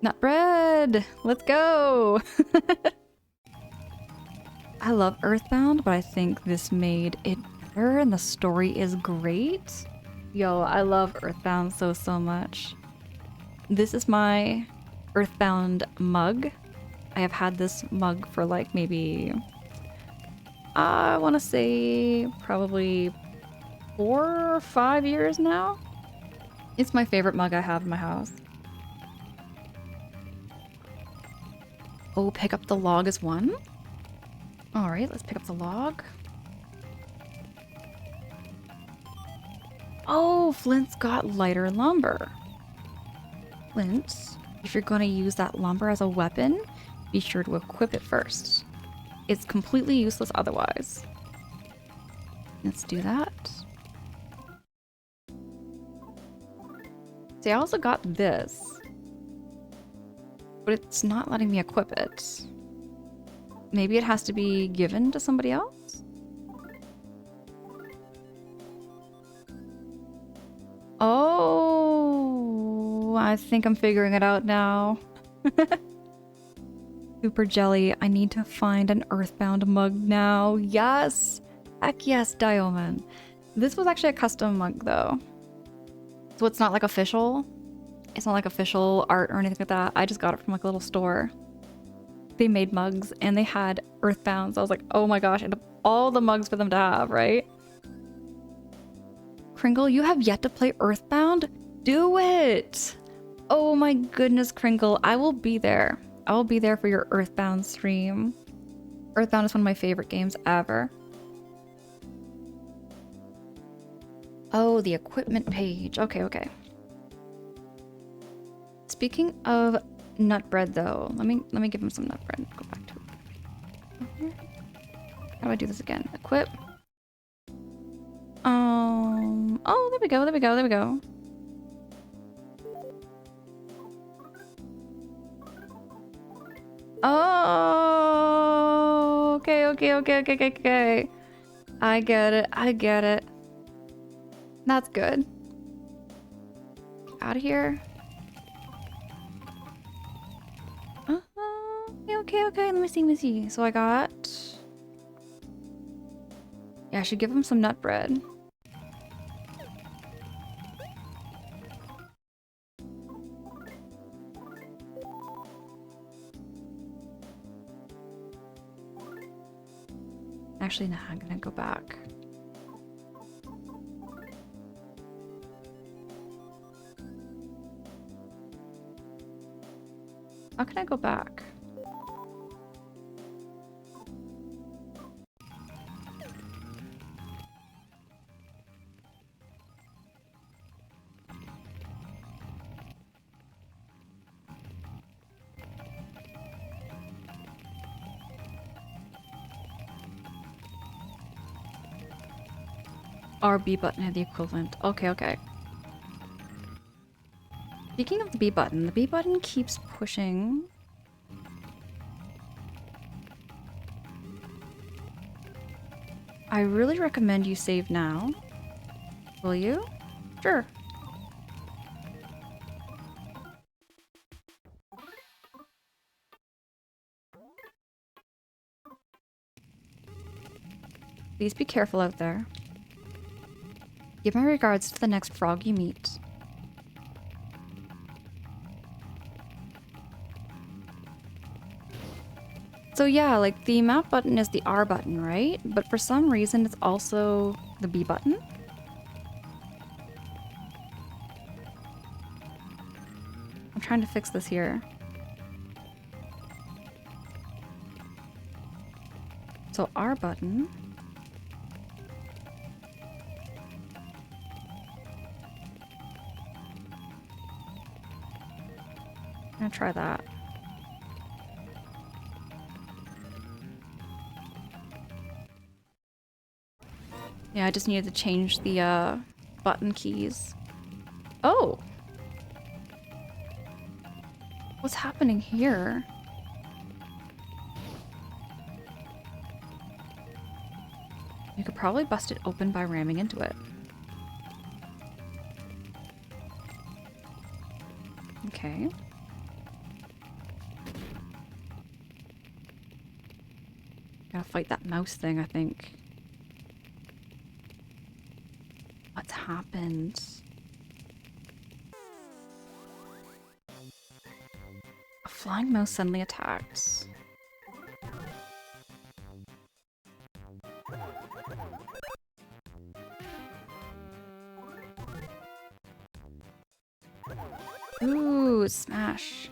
Nut bread! Let's go! I love Earthbound, but I think this made it better and the story is great. Yo, I love Earthbound so much. This is my Earthbound mug. I have had this mug for like maybe, I want to say probably 4 or 5 years now. It's my favorite mug I have in my house. Oh, pick up the log as one? Alright, let's pick up the log. Oh, Flint's got lighter lumber. Flint, if you're going to use that lumber as a weapon, be sure to equip it first. It's completely useless otherwise. Let's do that. See, I also got this, but it's not letting me equip it. Maybe it has to be given to somebody else? Oh, I think I'm figuring it out now. Super jelly, I need to find an Earthbound mug now. Yes! Heck yes, Dioman. This was actually a custom mug though. So it's not like official. It's not like official art or anything like that. I just got it from like a little store. They made mugs and they had Earthbounds. I was like, oh my gosh, and all the mugs for them to have, right? Kringle, you have yet to play Earthbound? Do it! Oh my goodness, Kringle, I will be there. I will be there for your Earthbound stream. Earthbound is one of my favorite games ever. Oh, the equipment page. Okay, okay. Speaking of nut bread though, let me give him some nut bread. Go back to it. How do I do this again? Equip. Oh, there we go, there we go, there we go. Oh, okay, okay, okay, okay, okay, okay. I get it, I get it. That's good. Out of here. Okay, okay, let me see. So I got... Yeah, I should give him some nut bread. Actually, no, I'm gonna go back. How can I go back? R, B button are the equivalent. Okay, okay. Speaking of the B button keeps pushing. I really recommend you save now. Will you? Sure. Please be careful out there. Give my regards to the next frog you meet. So yeah, like the map button is the R button, right? But for some reason it's also the B button. I'm trying to fix this here. So R button. I'm gonna try that. Yeah, I just needed to change the button keys. Oh! What's happening here? You could probably bust it open by ramming into it. Okay. Gotta fight that mouse thing, I think. What's happened? A flying mouse suddenly attacked. Ooh, smash.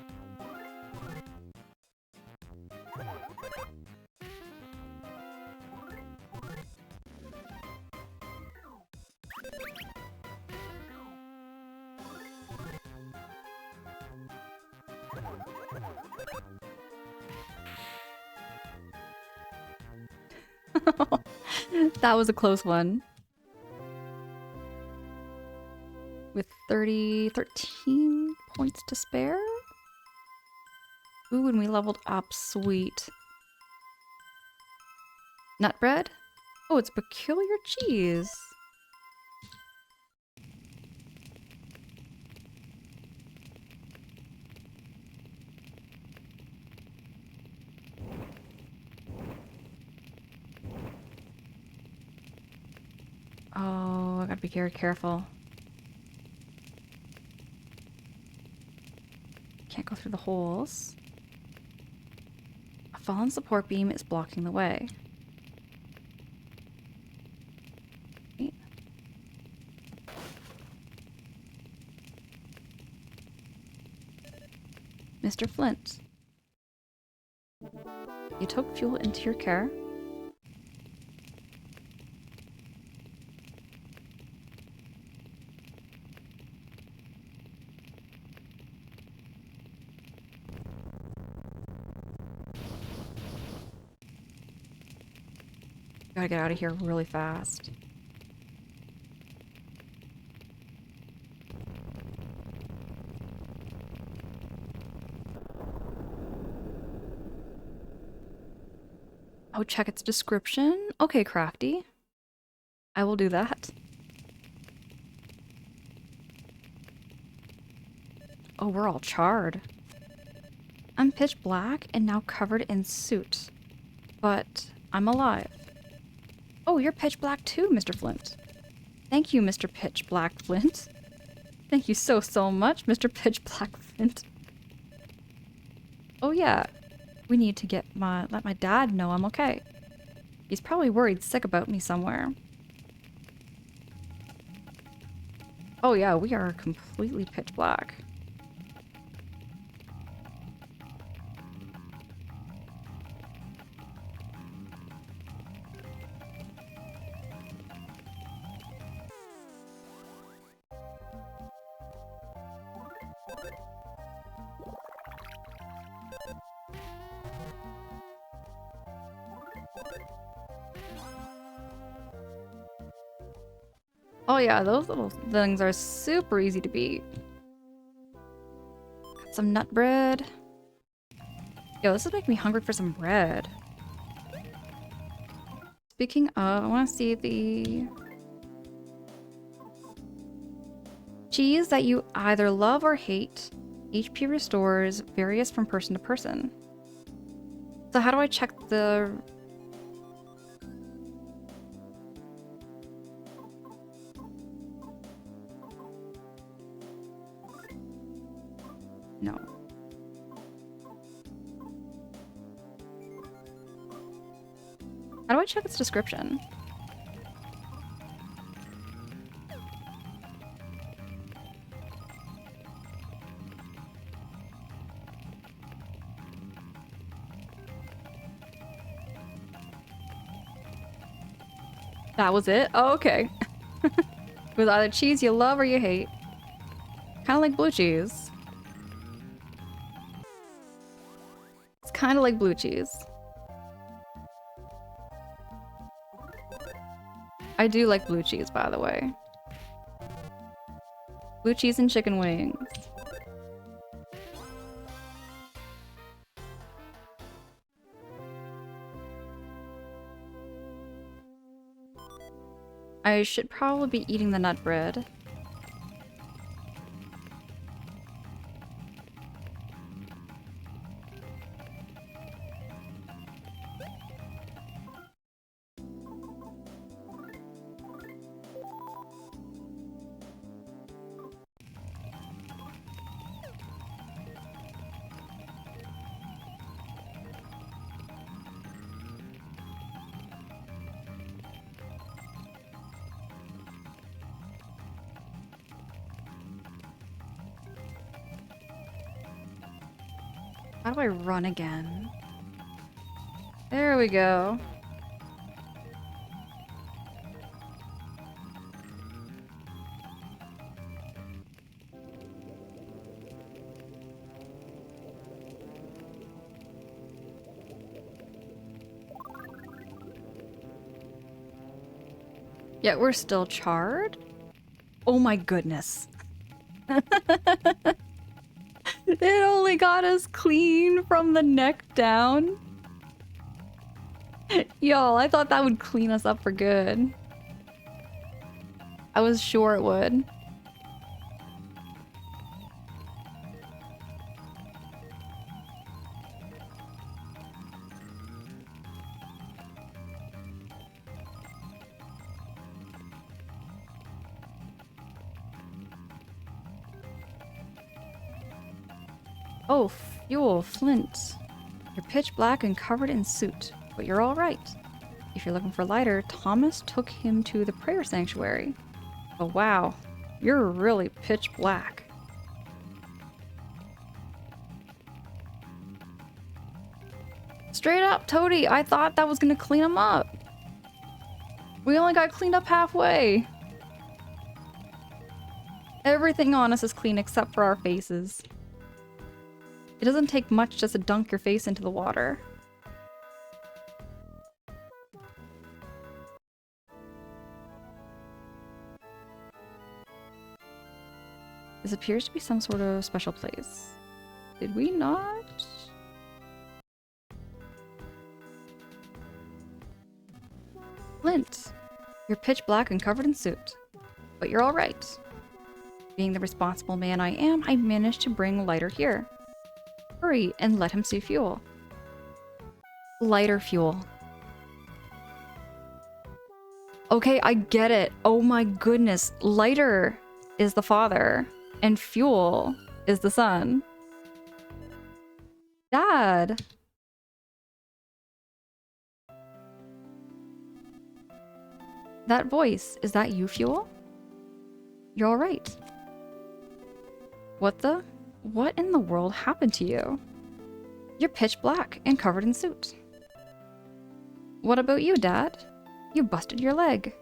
That was a close one. With 13 points to spare? Ooh, and we leveled up. Sweet. Nut bread? Oh, it's peculiar cheese. Oh, I gotta be very careful. Can't go through the holes. A fallen support beam is blocking the way. Wait. Mr. Flint. You took fuel into your care. Gotta get out of here really fast. Oh, check its description? Okay, Crafty. I will do that. Oh, we're all charred. I'm pitch black and now covered in soot. But I'm alive. Oh, you're pitch black too, Mr. Flint. Thank you, Mr. Pitch Black Flint. Thank you so much, Mr. Pitch Black Flint. Oh yeah, we need to let my dad know I'm okay. He's probably worried sick about me somewhere. Oh yeah, we are completely pitch black. Oh yeah, those little things are super easy to beat. Got some nut bread. Yo, this is making me hungry for some bread. Speaking of, I want to see the... Cheese that you either love or hate. HP restores varies from person to person. So how do I check the... No. How do I check its description? That was it? Oh, okay. It was either cheese you love or you hate. Kind of like blue cheese. It's kind of like blue cheese. I do like blue cheese, by the way. Blue cheese and chicken wings. I should probably be eating the nut bread. How do I run again? There we go. Yet we're still charred? Oh my goodness. It only got us clean from the neck down. Y'all, I thought that would clean us up for good. I was sure it would. Oh, fuel, Flint. You're pitch black and covered in soot, but you're all right. If you're looking for lighter, Thomas took him to the prayer sanctuary. Oh wow, you're really pitch black. Straight up, Toady, I thought that was gonna clean him up. We only got cleaned up halfway. Everything on us is clean except for our faces. It doesn't take much just to dunk your face into the water. This appears to be some sort of special place. Did we not? Flint, you're pitch black and covered in soot, but you're all right. Being the responsible man I am, I managed to bring Lighter here. Hurry and let him see fuel. Lighter fuel. Okay, I get it. Oh my goodness. Lighter is the father, and Fuel is the son. Dad. That voice, is that you, Fuel? You're all right. What in the world happened to you? You're pitch black and covered in soot. What about you, Dad? You busted your leg.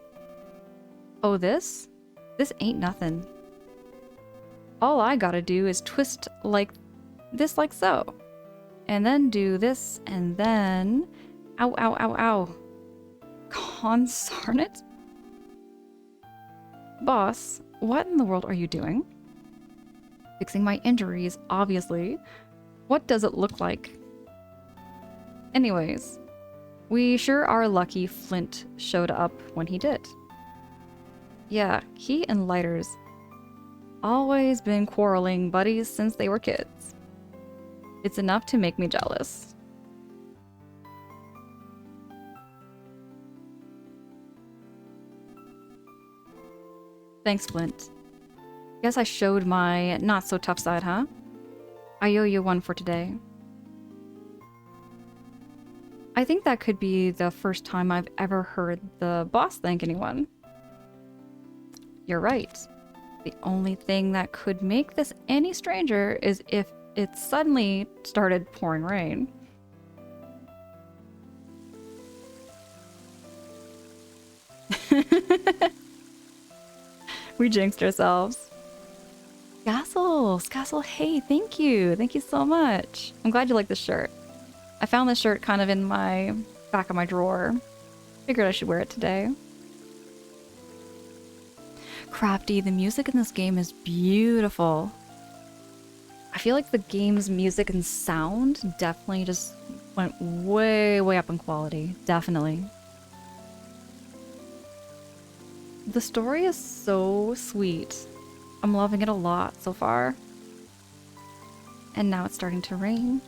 Oh, this? This ain't nothing. All I gotta do is twist like this, like so. And then do this, and then... Ow, ow, ow, ow. Consarn it? Boss, what in the world are you doing? Fixing my injuries, obviously. What does it look like? Anyways, we sure are lucky Flint showed up when he did. Yeah, he and Lighters. Always been quarreling buddies since they were kids. It's enough to make me jealous. Thanks, Flint. Guess I showed my not-so-tough side, huh? I owe you one for today. I think that could be the first time I've ever heard the boss thank anyone. You're right. The only thing that could make this any stranger is if it suddenly started pouring rain. We jinxed ourselves. Scassel, hey, thank you. Thank you so much. I'm glad you like this shirt. I found this shirt kind of in my back of my drawer. Figured I should wear it today. Crafty, the music in this game is beautiful. I feel like the game's music and sound definitely just went way, way up in quality. Definitely. The story is so sweet. I'm loving it a lot so far. And now it's starting to rain.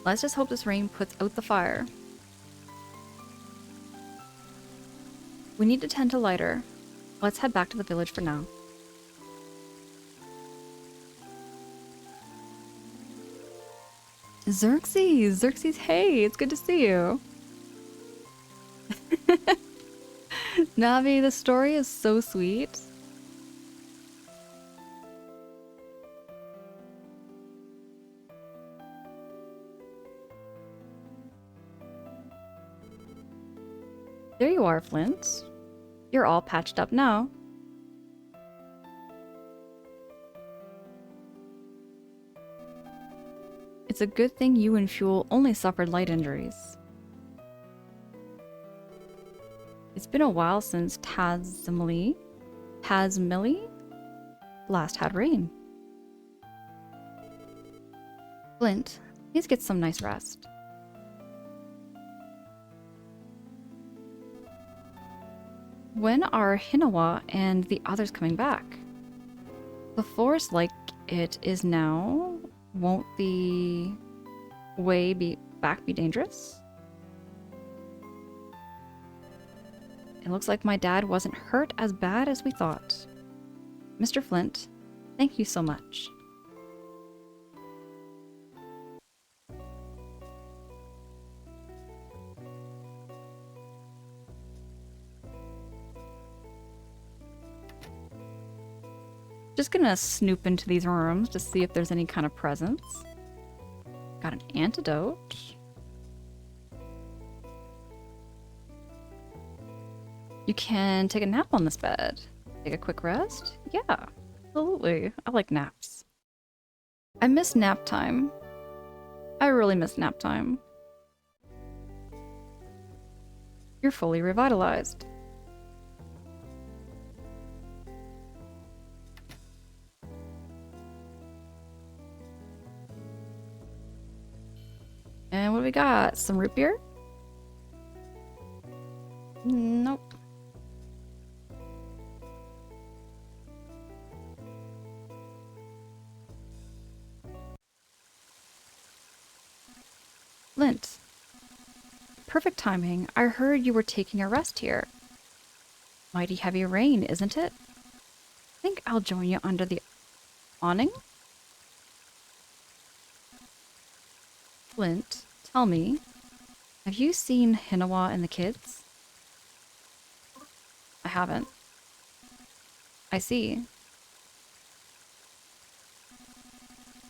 Let's just hope this rain puts out the fire. We need to tend to lighter. Let's head back to the village for now. Xerxes, hey, it's good to see you. Navi, the story is so sweet. There you are, Flint. You're all patched up now. It's a good thing you and Fuel only suffered light injuries. It's been a while since Tazmily last had rain. Flint, please get some nice rest. When are Hinawa and the others coming back? The forest like it is now, won't the way back be dangerous? It looks like my dad wasn't hurt as bad as we thought. Mr. Flint, thank you so much. Just gonna snoop into these rooms to see if there's any kind of presents. Got an antidote. You can take a nap on this bed. Take a quick rest? Yeah, absolutely. I like naps. I miss nap time. I really miss nap time. You're fully revitalized. And what do we got? Some root beer? Nope. Flint. Perfect timing. I heard you were taking a rest here. Mighty heavy rain, isn't it? I think I'll join you under the awning. Flint, tell me, have you seen Hinawa and the kids? I haven't. I see.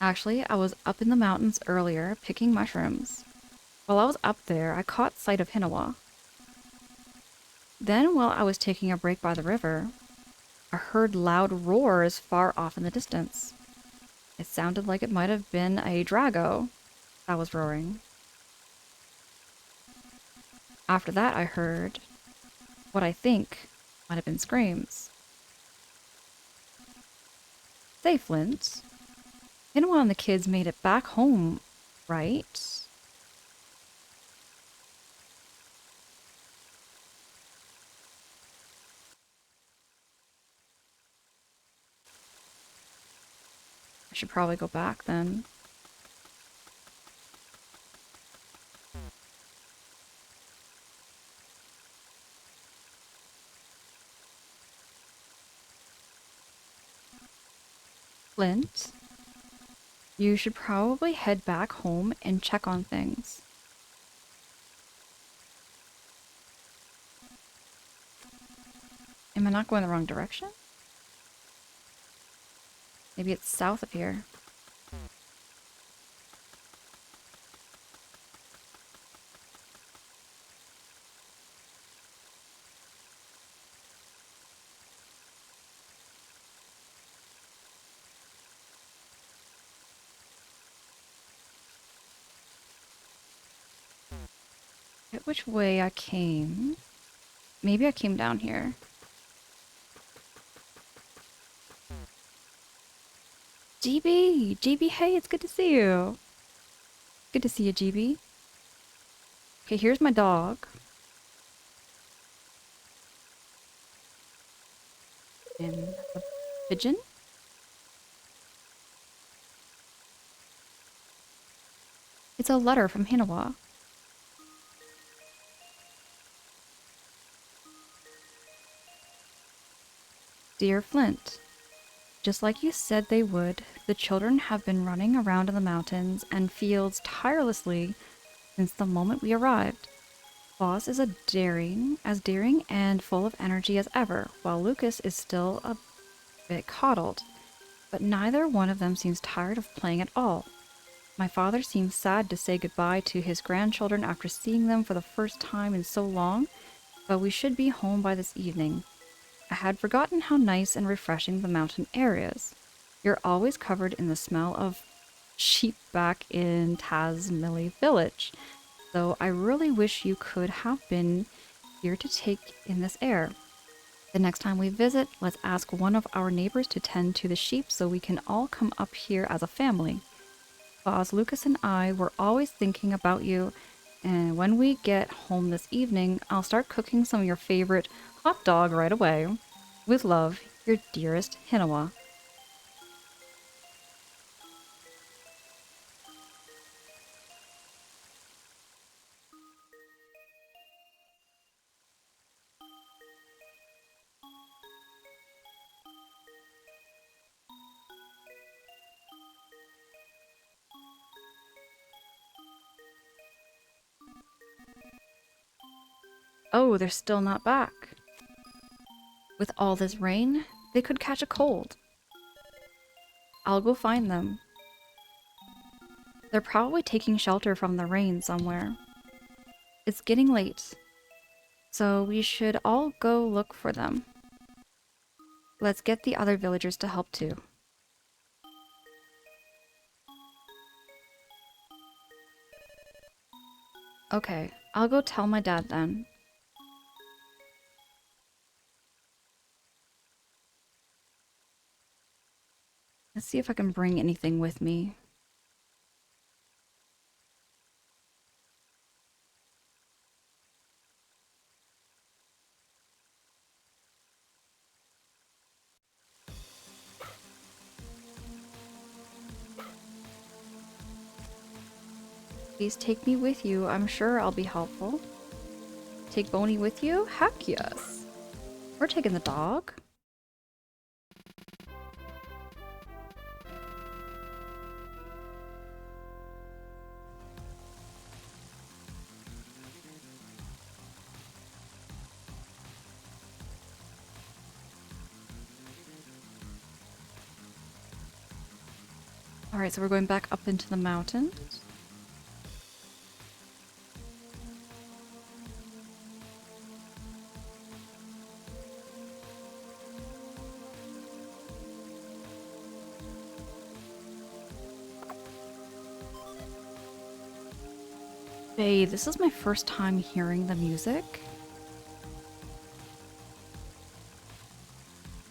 Actually, I was up in the mountains earlier picking mushrooms. While I was up there, I caught sight of Hinawa. Then, while I was taking a break by the river, I heard loud roars far off in the distance. It sounded like it might have been a Drago that was roaring. After that, I heard what I think might have been screams. Say, Flint, Hinawa and the kids made it back home, right? Should probably go back then. Flint, you should probably head back home and check on things. Am I not going the wrong direction? Maybe it's south of here. Which way I came? Maybe I came down here. GB! GB, hey, it's good to see you. Good to see you, GB. Okay, here's my dog. And a pigeon. It's a letter from Hinawa. Dear Flint, just like you said they would, the children have been running around in the mountains and fields tirelessly since the moment we arrived. Boss is as daring and full of energy as ever, while Lucas is still a bit coddled. But neither one of them seems tired of playing at all. My father seems sad to say goodbye to his grandchildren after seeing them for the first time in so long, but we should be home by this evening. I had forgotten how nice and refreshing the mountain air is. You're always covered in the smell of sheep back in Tazmily village, though I really wish you could have been here to take in this air. The next time we visit, let's ask one of our neighbors to tend to the sheep so we can all come up here as a family. Boz, Lucas, and I were always thinking about you, and when we get home this evening, I'll start cooking some of your favorite hot dog right away. With love, your dearest Hinawa. Oh, they're still not back. With all this rain, they could catch a cold. I'll go find them. They're probably taking shelter from the rain somewhere. It's getting late, so we should all go look for them. Let's get the other villagers to help too. Okay, I'll go tell my dad then. Let's see if I can bring anything with me. Please take me with you. I'm sure I'll be helpful. Take Boney with you? Heck yes. We're taking the dog. Alright, so we're going back up into the mountains. Hey, this is my first time hearing the music.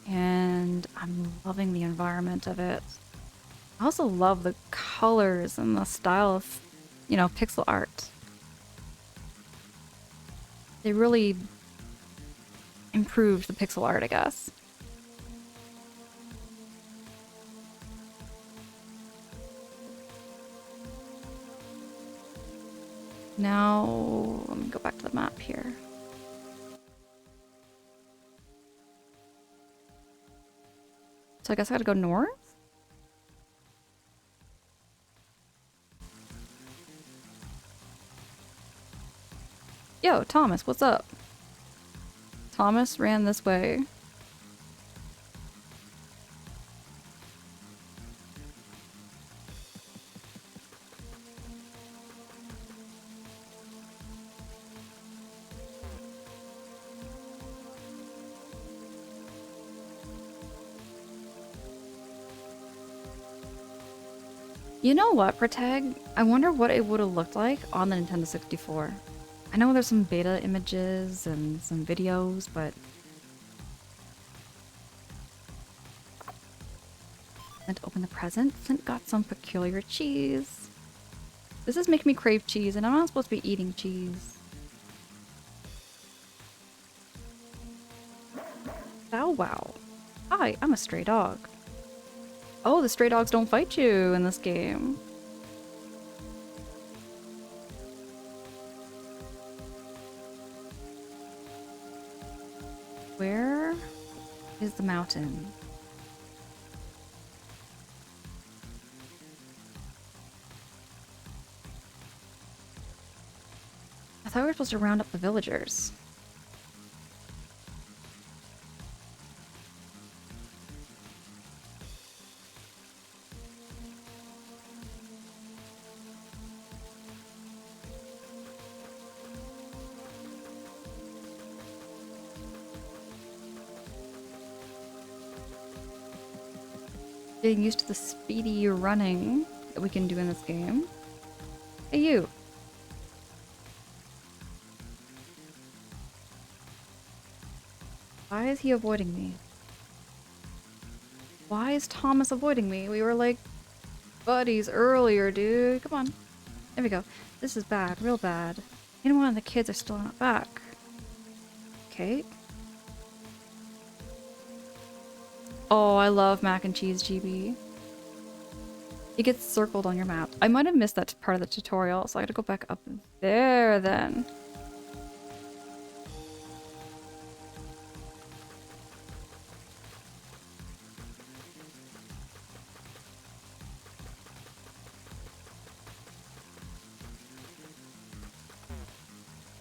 And I'm loving the environment of it. I also love the colors and the style of, pixel art. They really improved the pixel art, I guess. Now, let me go back to the map here. So I guess I gotta go north? Yo, Thomas, what's up? Thomas ran this way. You know what, Protag? I wonder what it would have looked like on the Nintendo 64. I know there's some beta images and some videos, but... Flint opened the present. Flint got some peculiar cheese. This is making me crave cheese, and I'm not supposed to be eating cheese. Bow wow. Hi, I'm a stray dog. Oh, the stray dogs don't fight you in this game. Where is the mountain? I thought we were supposed to round up the villagers. Getting used to the speedy running that we can do in this game. Hey, you. Why is he avoiding me? Why is Thomas avoiding me? We were like buddies earlier, dude. Come on. There we go. This is bad, real bad. Anyone and the kids are still not back. Okay. Oh, I love mac and cheese, GB. It gets circled on your map. I might have missed that part of the tutorial, so I gotta go back up there then.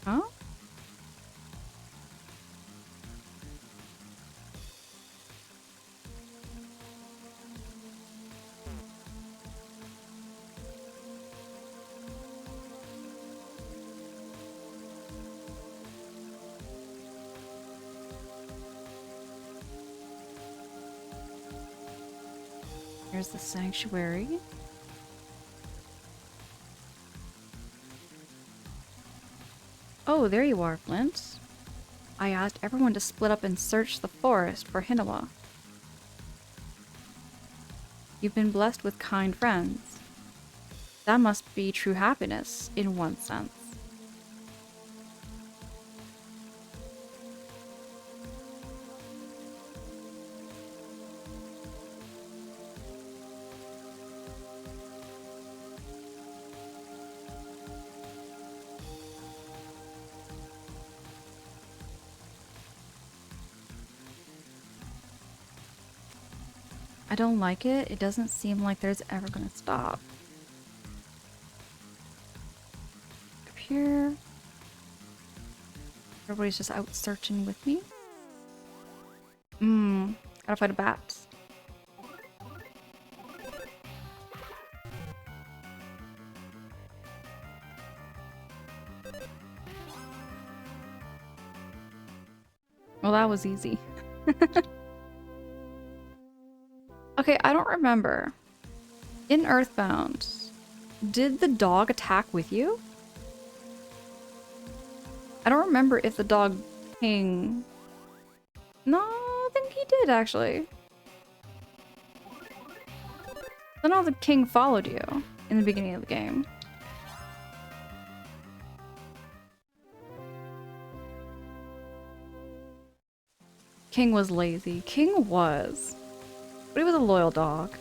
Huh? Here's the sanctuary. Oh, there you are, Flint. I asked everyone to split up and search the forest for Hinawa. You've been blessed with kind friends. That must be true happiness, in one sense. I don't like it. It doesn't seem like there's ever gonna stop. Up here. Everybody's just out searching with me. Gotta fight a bat. Well, that was easy. Okay, I don't remember. In Earthbound, did the dog attack with you? I don't remember if the dog King... No, I think he did, actually. I know the King followed you in the beginning of the game. King was lazy. King was. But he was a loyal dog.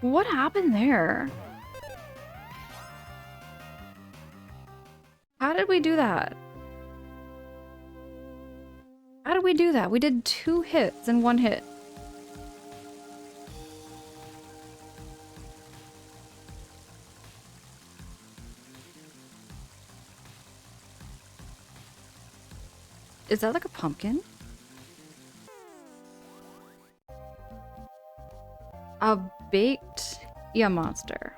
What happened there? How did we do that? How did we do that? We did 2 hits in 1 hit. Is that like a pumpkin? A baked monster.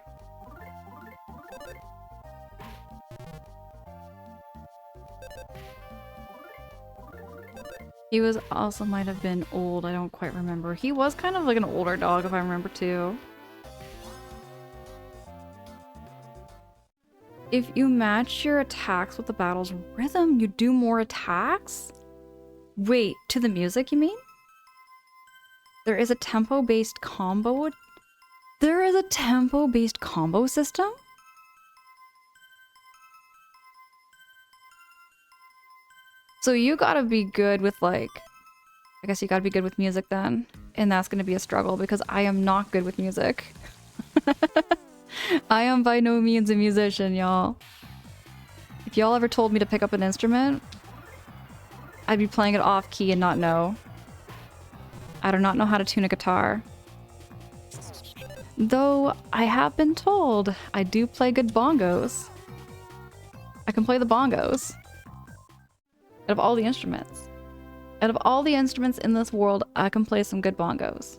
He was also might have been old, I don't quite remember. He was kind of like an older dog if I remember too. If you match your attacks with the battle's rhythm, you do more attacks? Wait, to the music you mean? There is a tempo-based combo? There is a tempo-based combo system? So you gotta be good with like... I guess you gotta be good with music then. And that's gonna be a struggle because I am not good with music. I am by no means a musician, y'all. If y'all ever told me to pick up an instrument, I'd be playing it off key and not know. I do not know how to tune a guitar. Though I have been told I do play good bongos. I can play the bongos. Out of all the instruments. Out of all the instruments in this world, I can play some good bongos.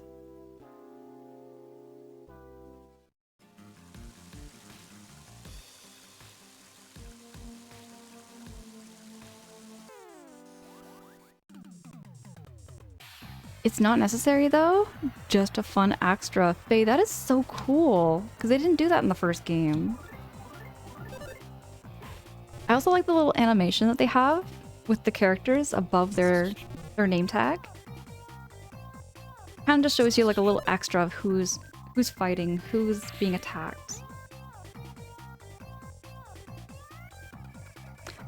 It's not necessary though, just a fun extra. Faye, that is so cool, because they didn't do that in the first game. I also like the little animation that they have with the characters above their name tag. Kind of just shows you like a little extra of who's fighting, who's being attacked.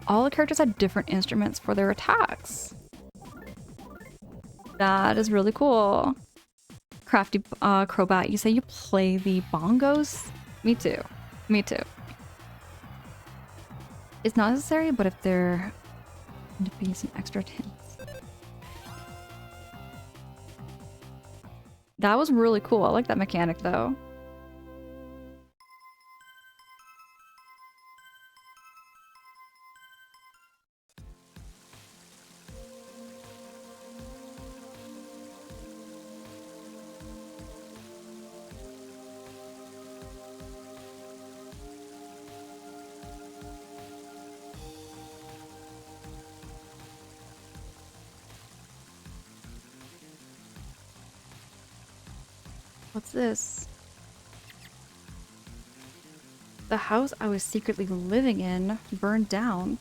All the characters had different instruments for their attacks. That is really cool. Crafty Crobat, you say you play the bongos? Me too. Me too. It's not necessary, but if there to be some extra hints. That was really cool. I like that mechanic though. What's this? The house I was secretly living in burned down.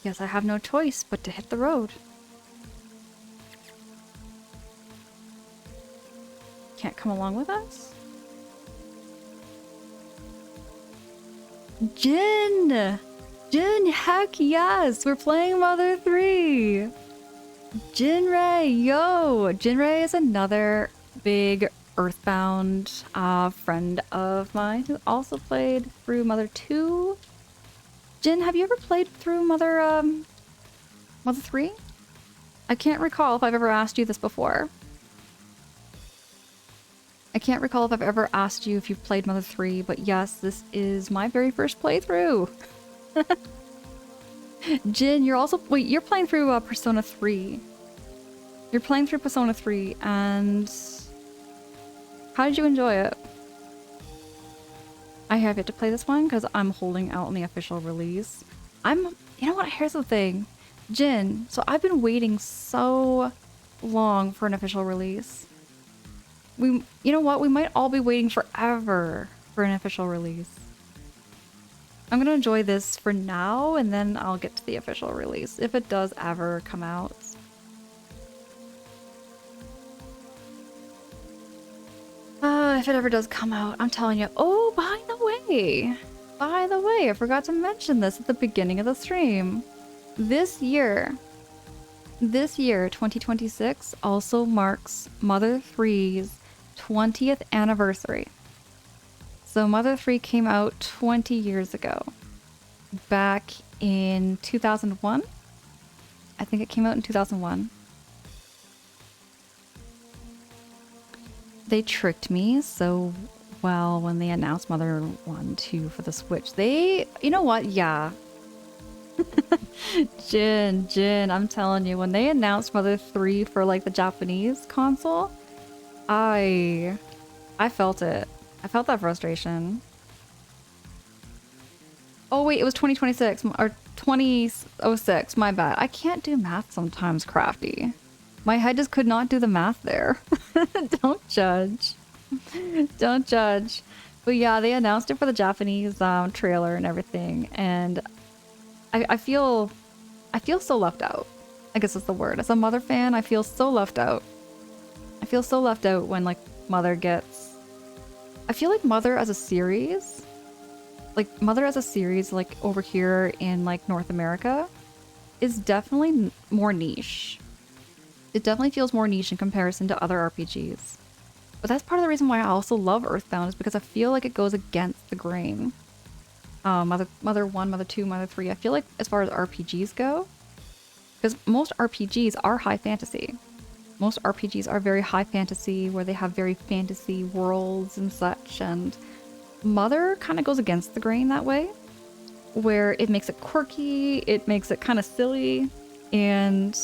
Guess I have no choice but to hit the road. Can't come along with us? Jin! Jin, heck yes! We're playing Mother 3! Jinrei, yo! Jinrei is another big Earthbound friend of mine who also played through Mother 2. Jin, have you ever played through Mother 3? I can't recall if I've ever asked you this before. I can't recall if I've ever asked you if you've played Mother 3, but yes, this is my very first playthrough. Jin, you're also... Wait, you're playing through Persona 3. You're playing through Persona 3, and... How did you enjoy it? I have yet to play this one, because I'm holding out on the official release. You know what? Here's the thing. Jin, so I've been waiting so long for an official release. You know what? We might all be waiting forever for an official release. I'm gonna enjoy this for now, and then I'll get to the official release, if it does ever come out. If it ever does come out, I'm telling you. Oh, by the way, I forgot to mention this at the beginning of the stream. This year, This year, 2026, also marks Mother 3's 20th anniversary. So Mother 3 came out 20 years ago, back in 2001. I think it came out in 2001. They tricked me so well when they announced Mother 1, 2 for the Switch. You know what? Yeah. Jin, I'm telling you, when they announced Mother 3 for like the Japanese console, I felt it. I felt that frustration. Oh wait, it was 2026 or 2006. My bad. I can't do math sometimes, Crafty. My head just could not do the math there. Don't judge. Don't judge. But yeah, they announced it for the Japanese trailer and everything, and I feel so left out. I guess that's the word. As a Mother fan, I feel so left out. I feel so left out when like Mother gets. I feel like Mother as a series, like over here in like North America, is definitely more niche. It definitely feels more niche in comparison to other RPGs. But that's part of the reason why I also love Earthbound, is because I feel like it goes against the grain. Mother 1, Mother 2, Mother 3, I feel like as far as RPGs go, because most RPGs are high fantasy. Most RPGs are very high fantasy, where they have very fantasy worlds and such, and Mother kind of goes against the grain that way, where it makes it quirky, it makes it kind of silly, and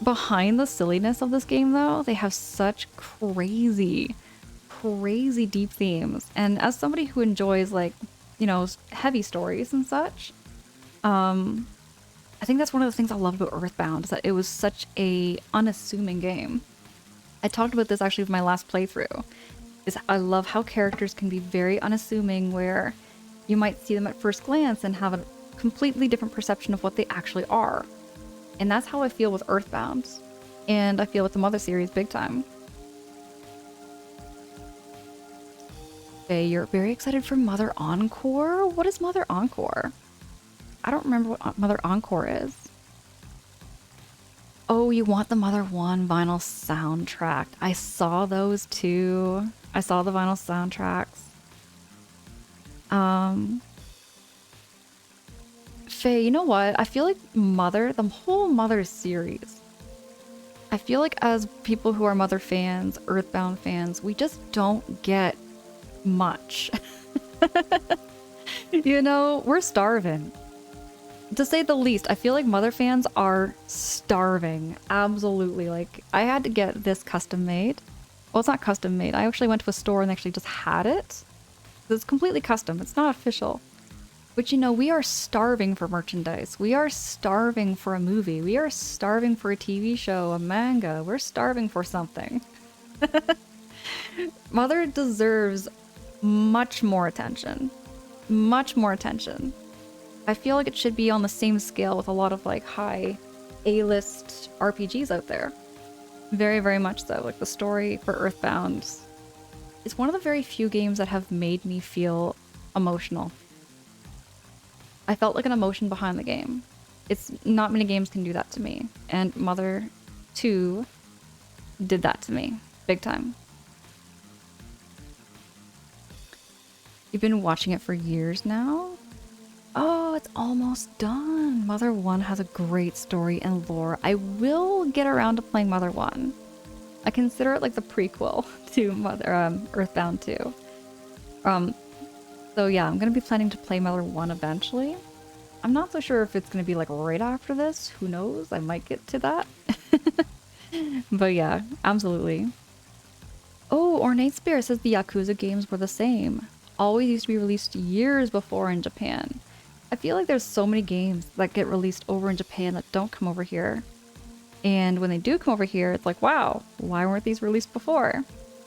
behind the silliness of this game though, they have such crazy deep themes. And as somebody who enjoys like, you know, heavy stories and such, I think that's one of the things I love about Earthbound, is that it was such a unassuming game. I talked about this actually with my last playthrough, is I love how characters can be very unassuming, where you might see them at first glance and have a completely different perception of what they actually are. And that's how I feel with Earthbound. And I feel with the Mother series big time. Okay, you're very excited for Mother Encore? What is Mother Encore? I don't remember what Mother Encore is. Oh, you want the Mother 1 vinyl soundtrack. I saw those too. I saw the vinyl soundtracks. Faye, you know what? I feel like Mother, the whole Mother series, I feel like as people who are Mother fans, Earthbound fans, we just don't get much. You know, we're starving. To say the least, I feel like Mother fans are starving. Absolutely. Like, I had to get this custom made. Well, it's not custom made. I actually went to a store and actually just had it. It's completely custom. It's not official. But you know, we are starving for merchandise. We are starving for a movie. We are starving for a TV show, a manga. We're starving for something. Mother deserves much more attention. Much more attention. I feel like it should be on the same scale with a lot of like high A-list RPGs out there. Very, very much so. Like the story for Earthbound is one of the very few games that have made me feel emotional. I felt like an emotion behind the game. It's not many games can do that to me. And Mother 2 did that to me. Big time. You've been watching it for years now? Oh, it's almost done. Mother 1 has a great story and lore. I will get around to playing Mother 1. I consider it like the prequel to Earthbound 2. So yeah, I'm gonna be planning to play Mother 1 eventually. I'm not so sure if it's gonna be like right after this. Who knows? I might get to that. But yeah, absolutely. Oh, Ornate Spirit says the Yakuza games were the same. Always used to be released years before in Japan. I feel like there's so many games that get released over in Japan that don't come over here. And when they do come over here, it's like, wow, why weren't these released before?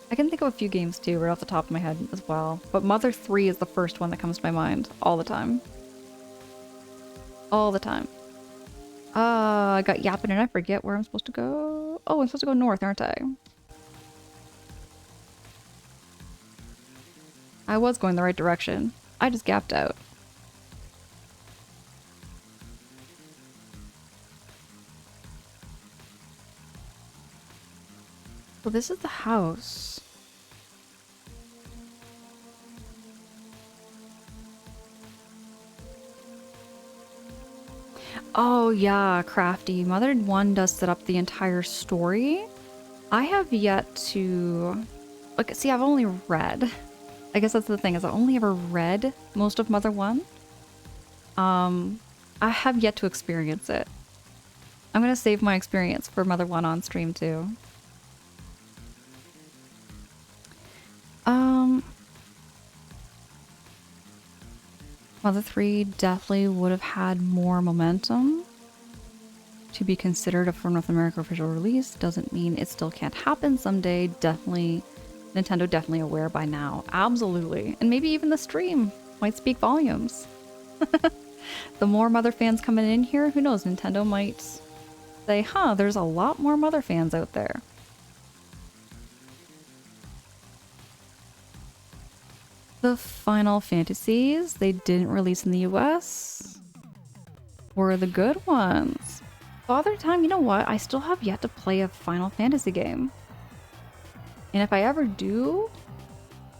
I can think of a few games too, right off the top of my head as well. But Mother 3 is the first one that comes to my mind all the time. All the time. I got yapping and I forget where I'm supposed to go. Oh, I'm supposed to go north, aren't I? I was going the right direction. I just gapped out. this is the house. Oh yeah, Crafty. Mother 1 does set up the entire story. I have yet to... Like, see, I've only read. I guess that's the thing, is I've only ever read most of Mother 1. I have yet to experience it. I'm gonna save my experience for Mother 1 on stream too. Mother 3 definitely would have had more momentum to be considered a for North America official release. Doesn't mean it still can't happen someday. Definitely, Nintendo definitely aware by now. Absolutely. And maybe even the stream might speak volumes. The more Mother fans coming in here, who knows, Nintendo might say, huh, there's a lot more Mother fans out there. The Final Fantasies they didn't release in the US were the good ones. Father Time, you know what? I still have yet to play a Final Fantasy game. And if I ever do...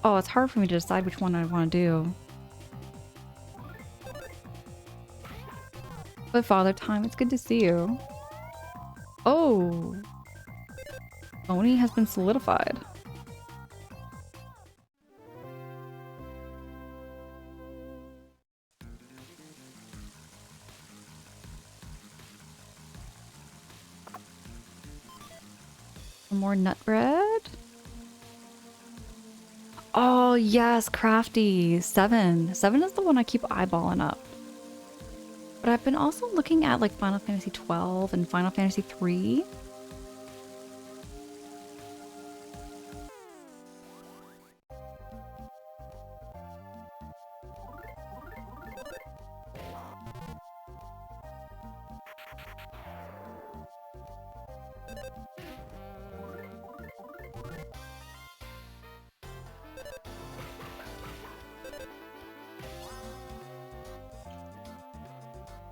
Oh, it's hard for me to decide which one I want to do. But Father Time, it's good to see you. Oh! Oni has been solidified. Some more nut bread. Oh yes, Crafty. 7. 7 is the one I keep eyeballing up. But I've been also looking at like Final Fantasy 12 and Final Fantasy 3.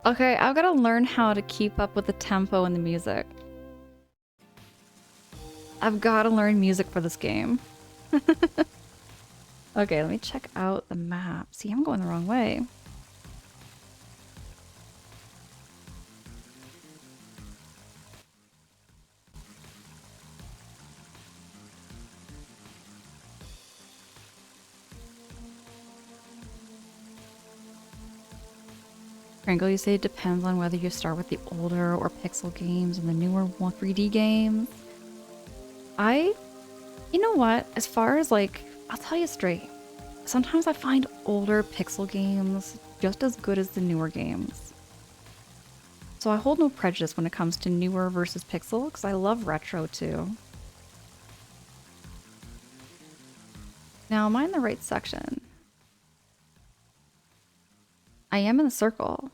Okay, I've got to learn how to keep up with the tempo and the music. I've got to learn music for this game. Okay, let me check out the map. See, I'm going the wrong way. Kringle, you say it depends on whether you start with the older or pixel games and the newer 3D games. You know what? As far as like, I'll tell you straight. Sometimes I find older pixel games just as good as the newer games. So I hold no prejudice when it comes to newer versus pixel, because I love retro too. Now, am I in the right section? I am in the circle.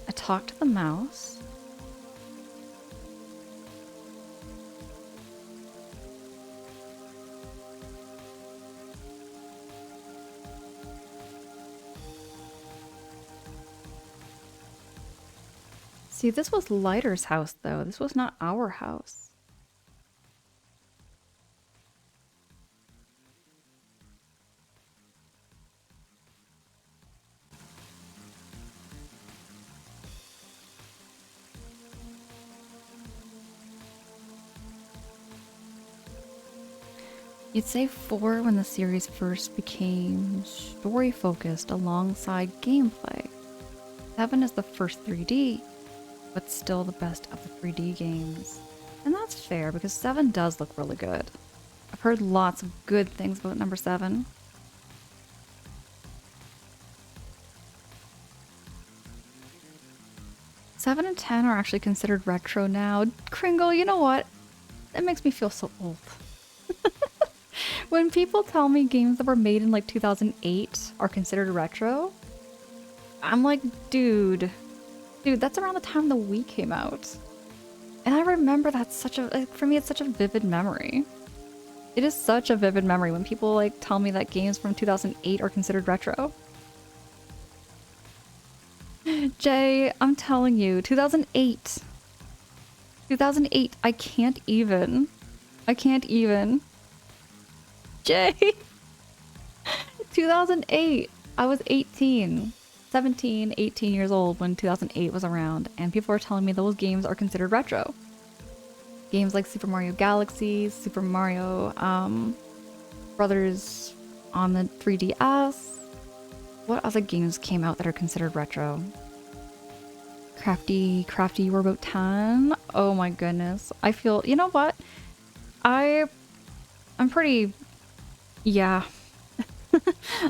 I talk to the mouse. See, this was Lighter's house, though. This was not our house. You'd say 4 when the series first became story-focused alongside gameplay. 7 is the first 3D, but still the best of the 3D games. And that's fair, because 7 does look really good. I've heard lots of good things about number 7. Seven and 10 are actually considered retro now. Kringle, you know what? That makes me feel so old. When people tell me games that were made in like 2008 are considered retro, I'm like, dude, that's around the time the Wii came out. And I remember that's such a, for me, it's such a vivid memory. It is such a vivid memory when people like tell me that games from 2008 are considered retro. Jay, I'm telling you, 2008. 2008, I can't even. I can't even. Jay! 2008, I was 18. 17, 18 years old when 2008 was around, and people were telling me those games are considered retro. Games like Super Mario Galaxy, Super Mario Brothers on the 3DS. What other games came out that are considered retro? Crafty, you were about 10? Oh my goodness. I feel, you know what? I'm pretty, yeah.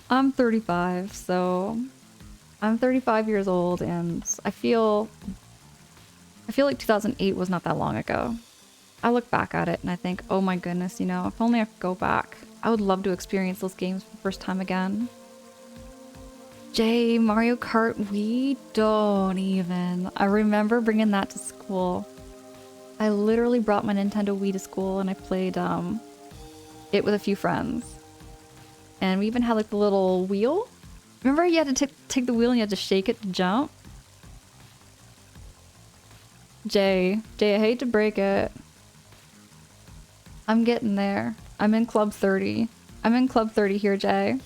I'm 35, so I'm 35 years old, and I feel like 2008 was not that long ago. I look back at it and I think, oh my goodness, you know, if only I could go back. I would love to experience those games for the first time again. Jay, Mario Kart, we don't even. I remember bringing that to school. I literally brought my Nintendo Wii to school and I played it with a few friends. And we even had like the little wheel. Remember you had to take the wheel and you had to shake it to jump? Jay, I hate to break it. I'm getting there. I'm in Club 30. I'm in Club 30 here, Jay.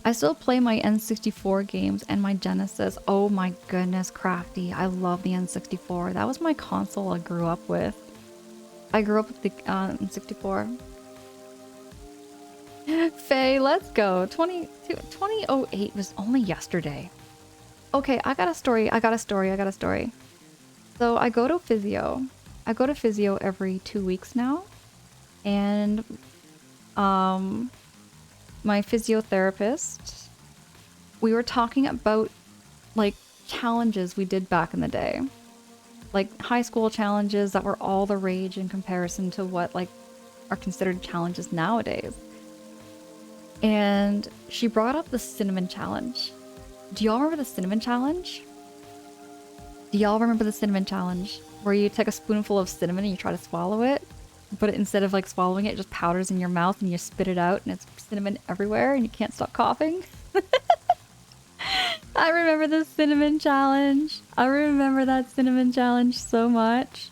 I still play my N64 games and my Genesis. Oh my goodness, Crafty. I love the N64. That was my console I grew up with. I grew up with the N64. Faye, let's go. 2008 was only yesterday. Okay, I got a story. So I go to physio. I go to physio every 2 weeks now. And my physiotherapist, we were talking about like challenges we did back in the day. Like high school challenges that were all the rage in comparison to what like are considered challenges nowadays. And she brought up the cinnamon challenge. Do y'all remember the cinnamon challenge? Where you take a spoonful of cinnamon and you try to swallow it, but instead of like swallowing it, it just powders in your mouth and you spit it out and it's cinnamon everywhere and you can't stop coughing? I remember the cinnamon challenge. I remember that cinnamon challenge so much.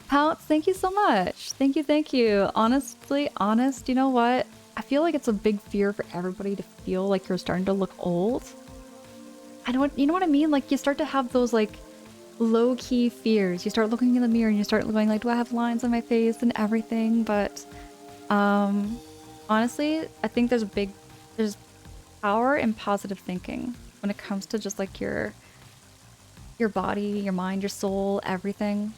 Pounce, thank you so much. Thank you. Honestly, you know what? I feel like it's a big fear for everybody to feel like you're starting to look old. You know what I mean? Like you start to have those like low-key fears. You start looking in the mirror and you start going like, do I have lines on my face and everything? But honestly, I think there's power in positive thinking when it comes to just like your body, your mind, your soul, everything.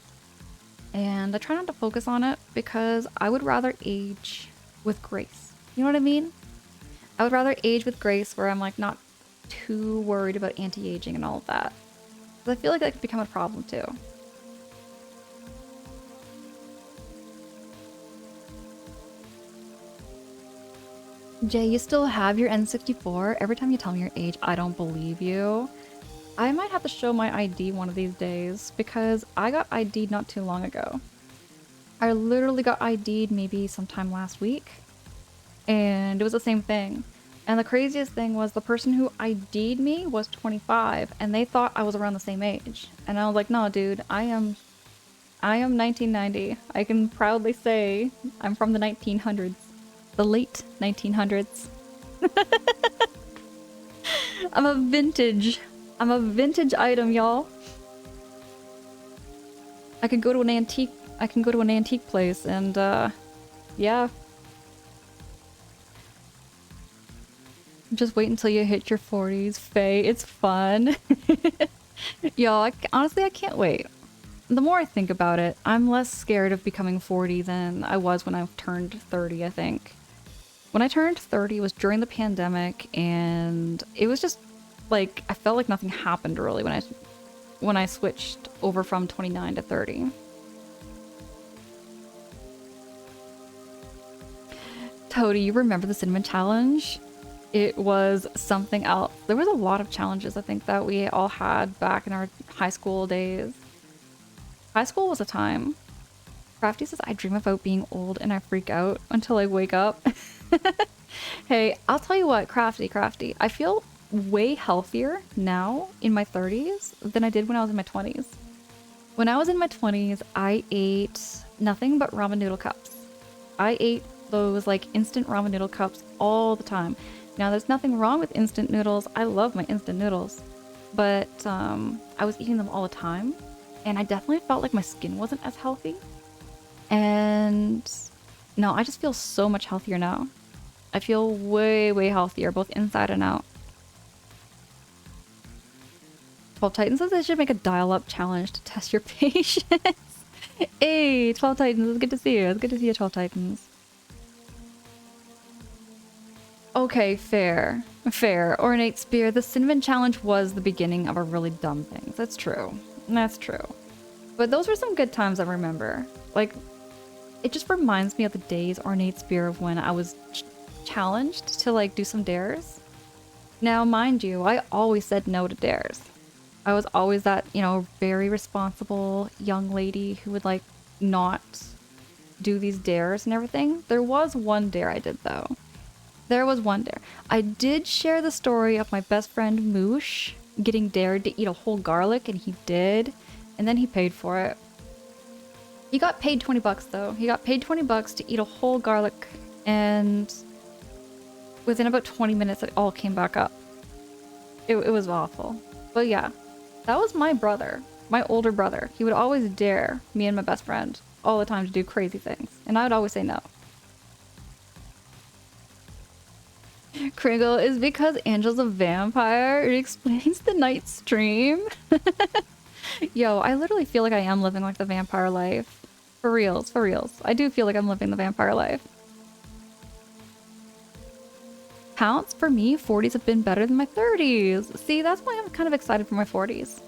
And I try not to focus on it because I would rather age with grace. You know what I mean? I would rather age with grace where I'm like not too worried about anti-aging and all of that. Because I feel like that could become a problem too. Jay, you still have your N64? Every time you tell me your age, I don't believe you. I might have to show my ID one of these days because I got ID'd not too long ago. I literally got ID'd maybe sometime last week. And it was the same thing. And the craziest thing was the person who ID'd me was 25 and they thought I was around the same age. And I was like, no, dude, I am 1990. I can proudly say I'm from the 1900s. The late 1900s. I'm a vintage item, y'all. I could go to an antique place and yeah. Just wait until you hit your 40s, Faye. It's fun. Y'all, honestly, I can't wait. The more I think about it, I'm less scared of becoming 40 than I was when I turned 30, I think. When I turned 30 was during the pandemic, and it was just like, I felt like nothing happened really when I switched over from 29 to 30. Toady, you remember the cinnamon challenge? It was something else. There was a lot of challenges, I think, that we all had back in our high school days. High school was a time. Crafty says, I dream about being old and I freak out until I wake up. Hey, I'll tell you what, Crafty. I feel way healthier now in my 30s than I did when I was in my 20s. When I was in my 20s, I ate nothing but ramen noodle cups. I ate those like instant ramen noodle cups all the time. Now, there's nothing wrong with instant noodles. I love my instant noodles. But I was eating them all the time. And I definitely felt like my skin wasn't as healthy. And no, I just feel so much healthier now. I feel way, way healthier, both inside and out. 12 Titans says I should make a dial-up challenge to test your patience. Hey, 12 Titans, it's good to see you. It's good to see you, 12 Titans. Okay, fair. Fair. Ornate Spear. The Cinnamon Challenge was the beginning of a really dumb thing. That's true. That's true. But those were some good times I remember. Like, it just reminds me of the days, Ornate Spear, of when I was challenged to, like, do some dares. Now, mind you, I always said no to dares. I was always that, you know, very responsible young lady who would, like, not do these dares and everything. There was one dare I did, though. There was one dare. I did share the story of my best friend Moosh getting dared to eat a whole garlic, and he did. And then he paid for it. He got paid 20 bucks, though. He got paid 20 bucks to eat a whole garlic, and within about 20 minutes, it all came back up. It was awful. But yeah, that was my brother, my older brother. He would always dare me and my best friend all the time to do crazy things, and I would always say no. Kringle is because Angel's a vampire. It explains the night stream. Yo, I literally feel like I am living like the vampire life. For reals, for reals. I do feel like I'm living the vampire life. Counts for me, 40s have been better than my 30s. See, that's why I'm kind of excited for my 40s.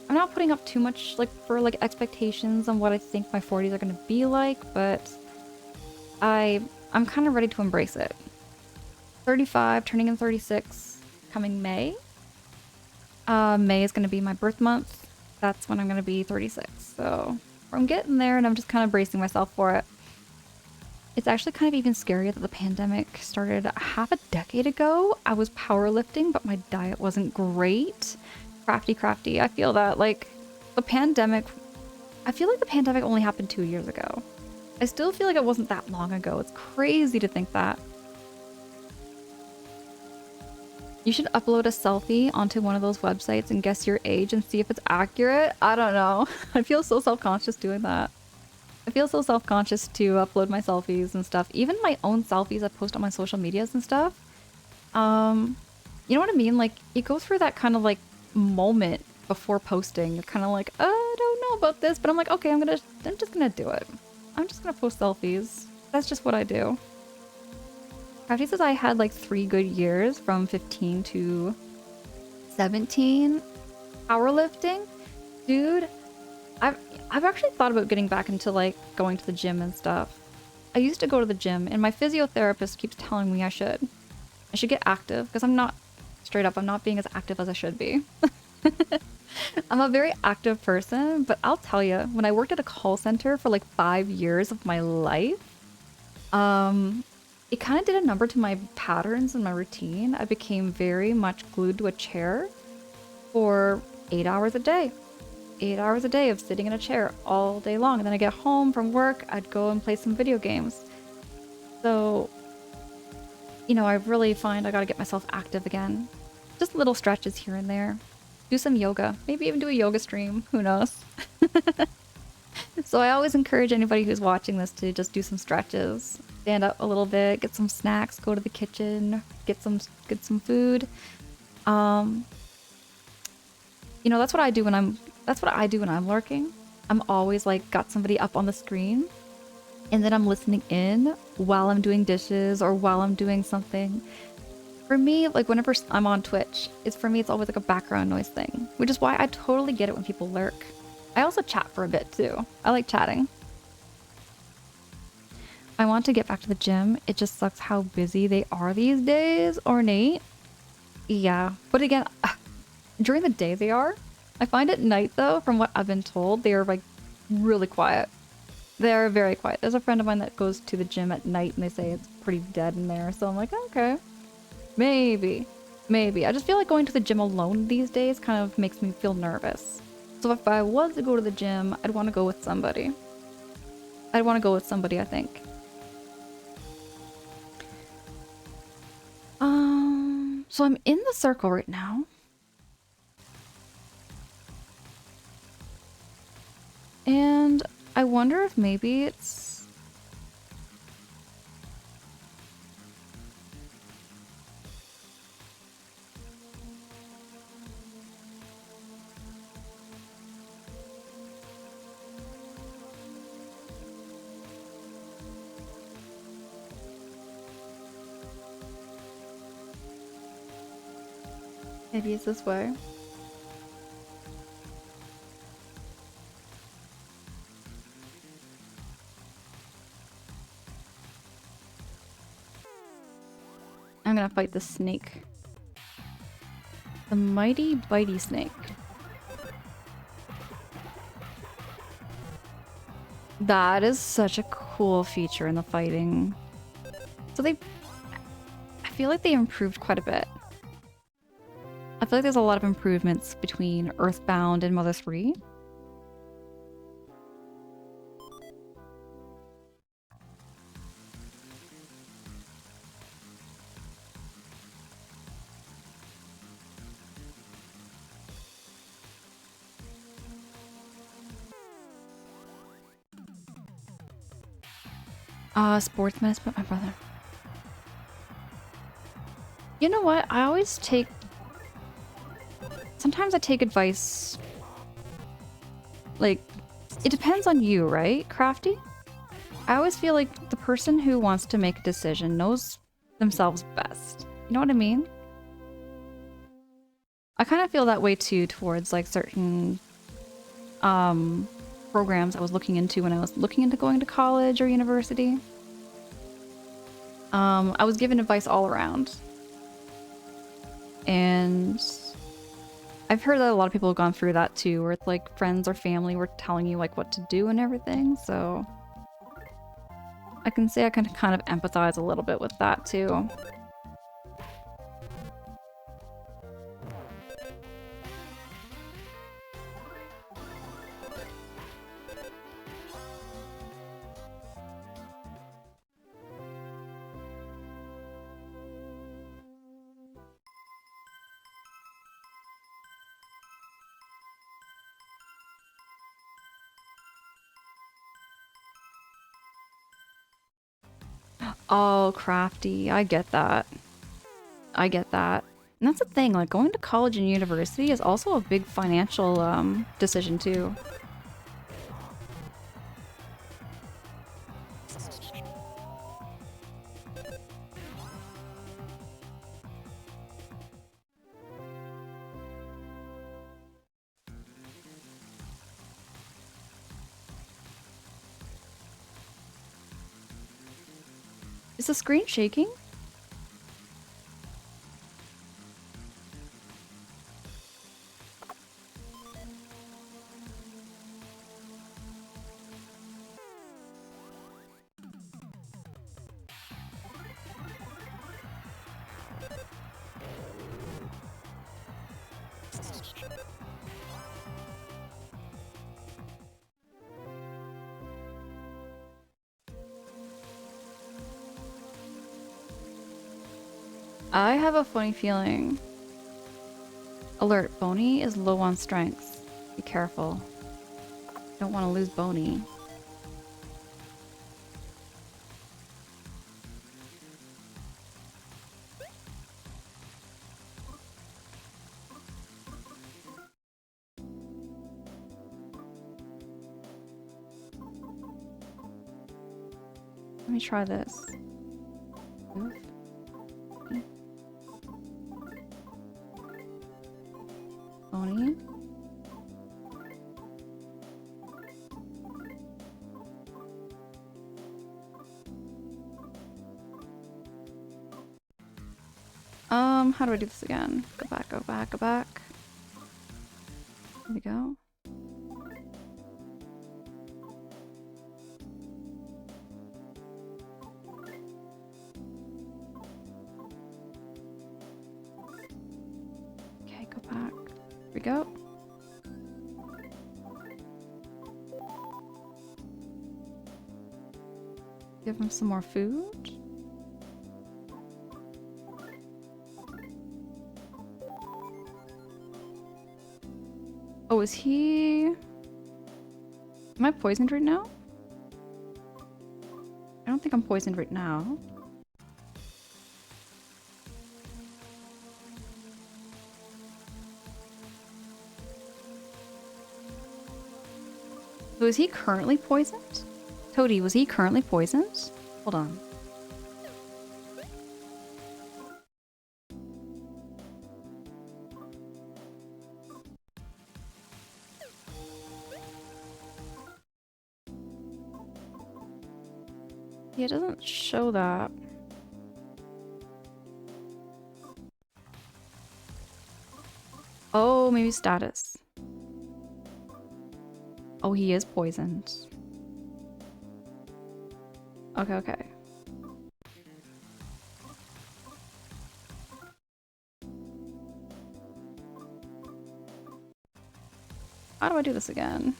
I'm not putting up too much for expectations on what I think my 40s are gonna be like, but I'm kind of ready to embrace it. 35, turning in 36, coming May. May is gonna be my birth month. That's when I'm gonna be 36. So I'm getting there, and I'm just kind of bracing myself for it. It's actually kind of even scarier that the pandemic started half a decade ago. I was powerlifting, but my diet wasn't great. Crafty. I feel that, like, the pandemic... I feel like the pandemic only happened 2 years ago. I still feel like it wasn't that long ago. It's crazy to think that. You should upload a selfie onto one of those websites and guess your age and see if it's accurate. I don't know. I feel so self-conscious doing that. I feel so self-conscious to upload my selfies and stuff. Even my own selfies I post on my social medias and stuff. You know what I mean? Like, you go through that kind of, like, moment before posting. You're kind of like, I don't know about this, but I'm like, okay, I'm just gonna do it. I'm just gonna post selfies. That's just what I do. Crafty says I had like 3 good years from 15 to 17 powerlifting. Dude, I've actually thought about getting back into like going to the gym and stuff. I used to go to the gym, and my physiotherapist keeps telling me I should get active, because I'm not being as active as I should be. I'm a very active person, but I'll tell you, when I worked at a call center for like 5 years of my life, it kind of did a number to my patterns and my routine. I became very much glued to a chair for 8 hours a day. 8 hours a day of sitting in a chair all day long. And then I get home from work, I'd go and play some video games. So, you know, I really find I gotta get myself active again. Just little stretches here and there. Do some yoga. Maybe even do a yoga stream. Who knows? So I always encourage anybody who's watching this to just do some stretches. Stand up a little bit, get some snacks, go to the kitchen, get some food. You know, that's what I do when I'm lurking. I'm always like got somebody up on the screen, and then I'm listening in while I'm doing dishes or while I'm doing something. For me, like whenever I'm on Twitch, it's always like a background noise thing, which is why I totally get it when people lurk. I also chat for a bit too. I like chatting. I want to get back to the gym. It just sucks how busy they are these days, Ornate. Yeah, but again, during the day they are. I find at night though, from what I've been told, they are like really quiet. They're very quiet. There's a friend of mine that goes to the gym at night and they say it's pretty dead in there. So I'm like, okay, maybe. Maybe. I just feel like going to the gym alone these days kind of makes me feel nervous. So if I was to go to the gym, I'd want to go with somebody. I'd want to go with somebody, I think. So I'm in the circle right now. And I wonder if maybe it's... Maybe it's this way. I'm gonna fight the snake. The mighty bitey snake. That is such a cool feature in the fighting. So I feel like they improved quite a bit. I feel like there's a lot of improvements between Earthbound and Mother 3. Sportsman, but my brother. You know what? I always take... Sometimes I take advice... Like, it depends on you, right, Crafty? I always feel like the person who wants to make a decision knows themselves best. You know what I mean? I kind of feel that way too towards like certain programs I was looking into when I was looking into going to college or university. I was given advice all around. And I've heard that a lot of people have gone through that too, where it's like friends or family were telling you like what to do and everything, so I can say I can kind of empathize a little bit with that too. Oh, Crafty, I get that. I get that. And that's the thing, like going to college and university is also a big financial decision too. Is the screen shaking? I have a funny feeling. Alert, Boney is low on strength. Be careful. Don't want to lose Boney. Let me try this. Move. Boney. How do I do this again? Go back, go back, go back. There we go. go. Give him some more food. Oh, is he... Am I poisoned right now? I don't think I'm poisoned right now. So is he currently poisoned? Toady, was he currently poisoned? Hold on. Yeah, it doesn't show that. Oh, maybe status. Oh, he is poisoned. Okay, okay. How do I do this again?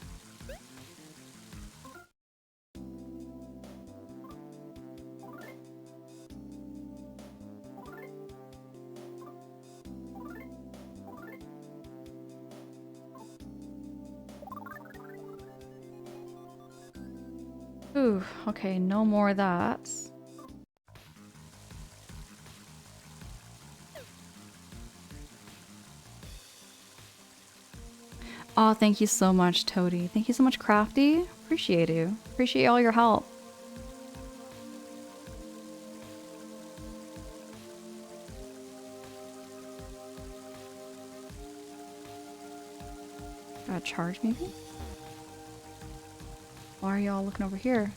Ooh, okay, no more of that. Oh, thank you so much, Toady. Thank you so much, Crafty. Appreciate you. Appreciate all your help. Got a charge, maybe? Why are y'all looking over here?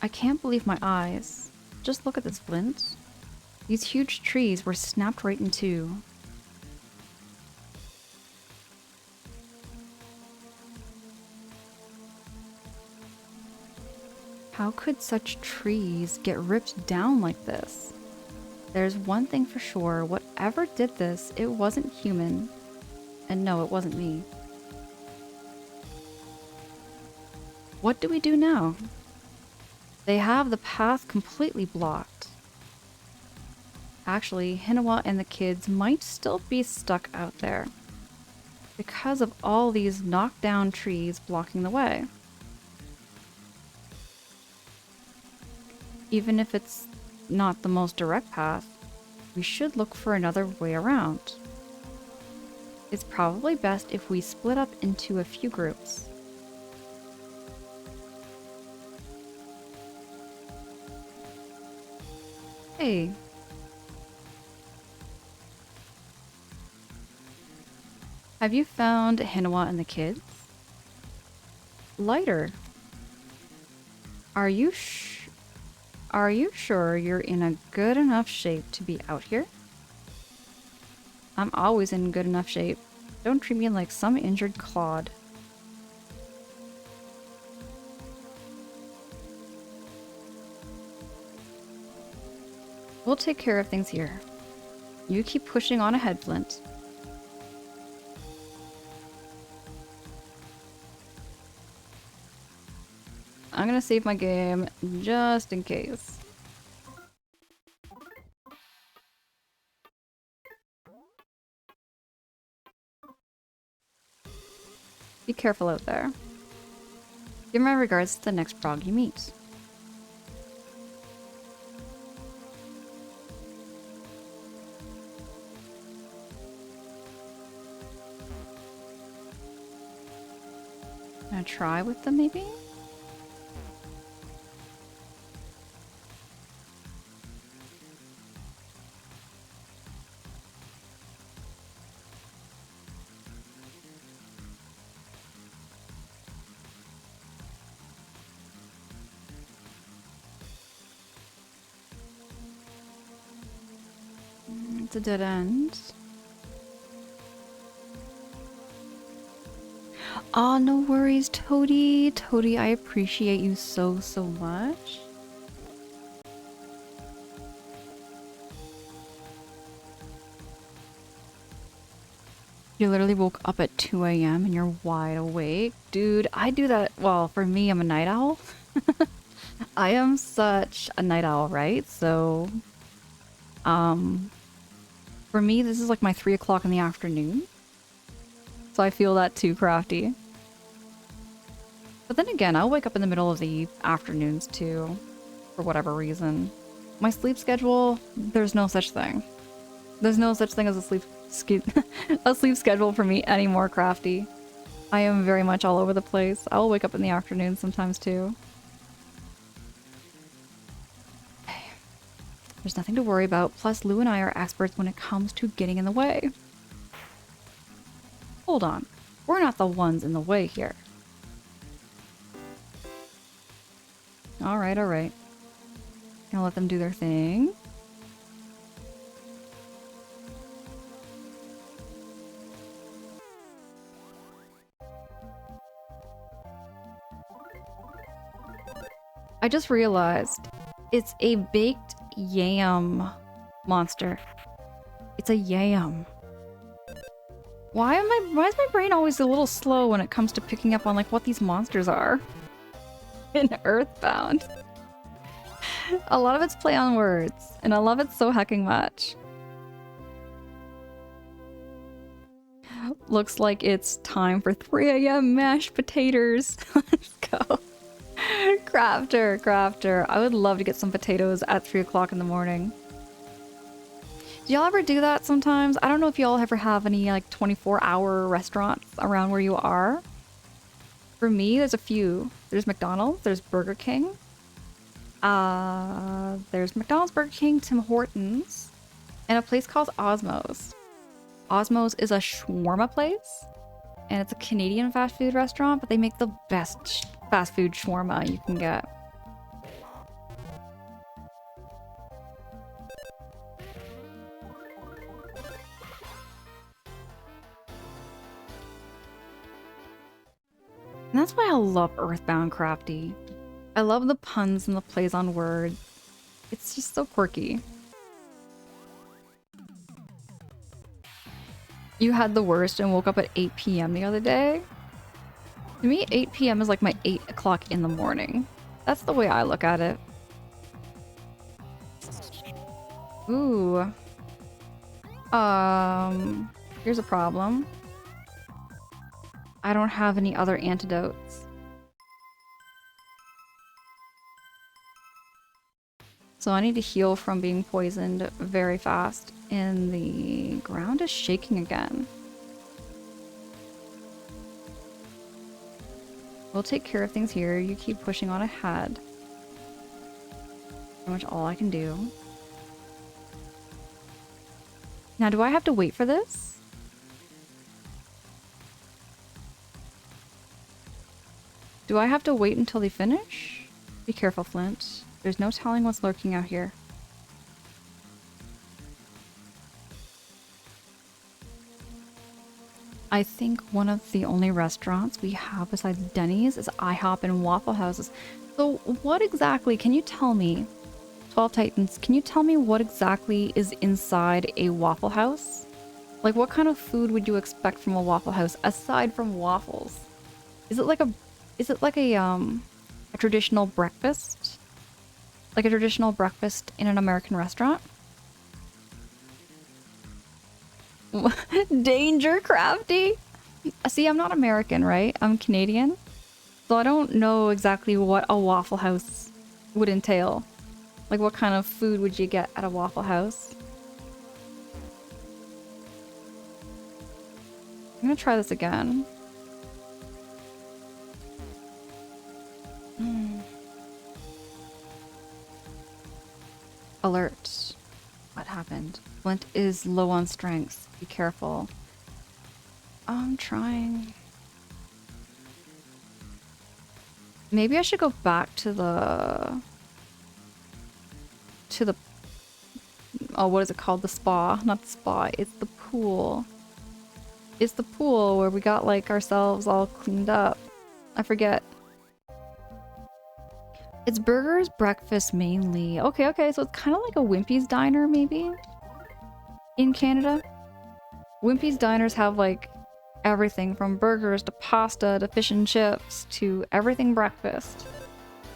I can't believe my eyes. Just look at this flint. These huge trees were snapped right in two. How could such trees get ripped down like this? There's one thing for sure, whatever did this, it wasn't human. And no, it wasn't me. What do we do now? They have the path completely blocked. Actually, Hinawa and the kids might still be stuck out there because of all these knocked down trees blocking the way. Even if it's not the most direct path, we should look for another way around. It's probably best if we split up into a few groups. Hey. Have you found Hinawa and the kids? Lighter. Are you sure you're in a good enough shape to be out here? I'm always in good enough shape. Don't treat me like some injured clod. We'll take care of things here. You keep pushing on ahead, Flint. I'm gonna save my game just in case. Be careful out there. Give my regards to the next prog you meet. Gonna try with them, maybe? It's a dead end. Aw, no worries, Toady. Toady, I appreciate you so much. You literally woke up at 2 a.m. and you're wide awake? Dude, I do that. Well, for me, I'm a night owl. I am such a night owl, right? So, for me, this is like my 3 o'clock in the afternoon. So I feel that too, Crafty. But then again, I'll wake up in the middle of the afternoons too, for whatever reason. My sleep schedule, there's no such thing. There's no such thing as a a sleep schedule for me anymore, Crafty. I am very much all over the place. I'll wake up in the afternoon sometimes too. Okay. There's nothing to worry about. Plus, Lou and I are experts when it comes to getting in the way. Hold on. We're not the ones in the way here. Alright, alright. Gonna let them do their thing. I just realized it's a baked yam monster. It's a yam. Why is my brain always a little slow when it comes to picking up on like what these monsters are in Earthbound? A lot of it's play on words, and I love it so hecking much. Looks like it's time for 3 a.m. mashed potatoes. Let's go. Crafter. I would love to get some potatoes at 3 o'clock in the morning. Do y'all ever do that sometimes? I don't know if y'all ever have any like 24-hour restaurants around where you are. For me, there's a few. There's McDonald's, there's Burger King. There's McDonald's, Burger King, Tim Hortons, and a place called Osmos. Osmos is a shawarma place, and it's a Canadian fast food restaurant, but they make the best fast food shawarma you can get. And that's why I love Earthbound, Crafty. I love the puns and the plays on words. It's just so quirky. You had the worst and woke up at 8 p.m. the other day? To me, 8 p.m. is like my 8 o'clock in the morning. That's the way I look at it. Ooh. Here's a problem. I don't have any other antidotes. So I need to heal from being poisoned very fast. And the ground is shaking again. We'll take care of things here. You keep pushing on ahead. Pretty much all I can do. Now, do I have to wait for this? Do I have to wait until they finish? Be careful, Flint. There's no telling what's lurking out here. I think one of the only restaurants we have besides Denny's is IHOP and Waffle Houses. So what exactly, can you tell me, 12 Titans, can you tell me what exactly is inside a Waffle House? Like what kind of food would you expect from a Waffle House aside from waffles? Is it like a traditional breakfast? Like a traditional breakfast in an American restaurant? Danger, Crafty! See, I'm not American, right? I'm Canadian. So I don't know exactly what a Waffle House would entail. Like what kind of food would you get at a Waffle House? I'm gonna try this again. Alert. What happened? Flint is low on strength. Be careful. I'm trying. Maybe I should go back to the... Oh, what is it called? The spa. Not the spa. It's the pool. It's the pool where we got, like, ourselves all cleaned up. I forget. It's burgers, breakfast mainly. Okay, so it's kind of like a Wimpy's Diner, maybe? In Canada? Wimpy's diners have like everything from burgers to pasta to fish and chips to everything breakfast.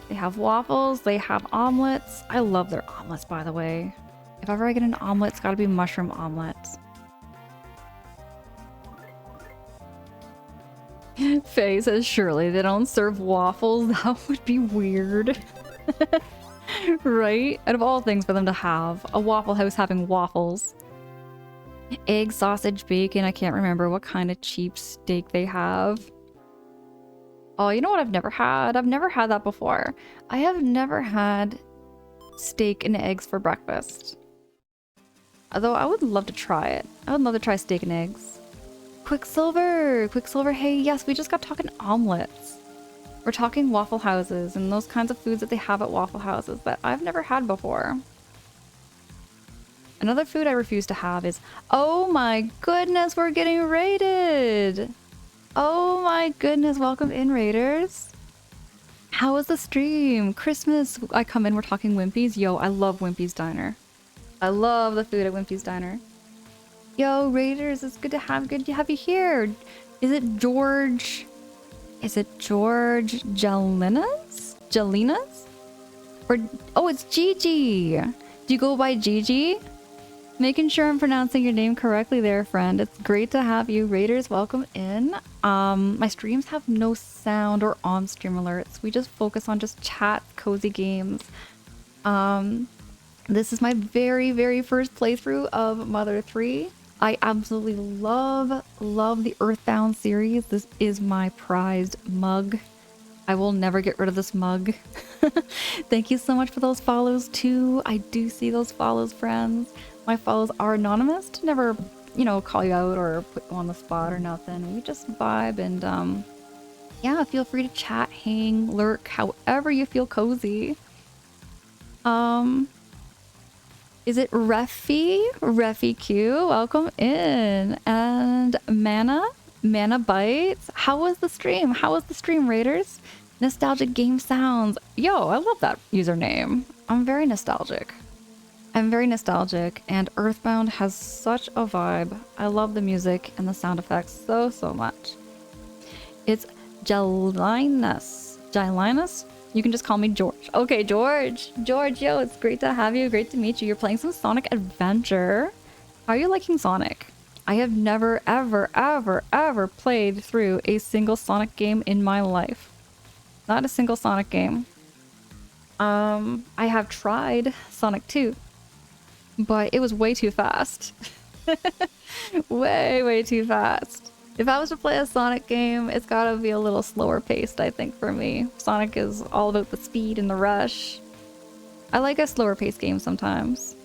They have waffles, they have omelets. I love their omelets, by the way. If ever I get an omelet, it's gotta be mushroom omelets. Faye says, surely they don't serve waffles. That would be weird. Right? Out of all things for them to have. A Waffle House having waffles. Egg, sausage, bacon. I can't remember what kind of cheap steak they have. Oh, you know what I've never had? I've never had that before. I have never had steak and eggs for breakfast. Although I would love to try it. I would love to try steak and eggs. Quicksilver! Quicksilver, hey, yes, we just got talking omelets. We're talking Waffle Houses and those kinds of foods that they have at Waffle Houses that I've never had before. Another food I refuse to have is... Oh my goodness, we're getting raided! Oh my goodness, welcome in, raiders. How was the stream? Christmas, I come in, we're talking Wimpy's. Yo, I love Wimpy's Diner. I love the food at Wimpy's Diner. Yo, raiders, it's good to have you here. Is it George... Is it George Jalinas? Jalinas? Or... Oh, it's Gigi! Do you go by Gigi? Making sure I'm pronouncing your name correctly there, friend. It's great to have you. Raiders, welcome in. My streams have no sound or on-stream alerts. We just focus on just chat, cozy games. This is my very, very first playthrough of Mother 3. I absolutely love the Earthbound series. This is my prized mug. I will never get rid of this mug. Thank you so much for those follows too. I do see those follows, friends. My follows are anonymous to never, you know, call you out or put you on the spot or nothing. We just vibe and yeah, feel free to chat, hang, lurk, however you feel cozy. Is it Refi? Refi Q, welcome in. And Mana Bites. How was the stream? How was the stream, raiders? Nostalgic game sounds. Yo, I love that username. I'm very nostalgic. I'm very nostalgic, and Earthbound has such a vibe. I love the music and the sound effects so much. It's Jalinus. Jalinus? You can just call me George. Okay, George. George, yo, it's great to have you. Great to meet you. You're playing some Sonic Adventure. How are you liking Sonic? I have never, ever played through a single Sonic game in my life. Not a single Sonic game. I have tried Sonic 2. But it was way too fast. way too fast. If I was to play a Sonic game, it's gotta be a little slower paced, I think, for me. Sonic is all about the speed and the rush. I like a slower paced game sometimes.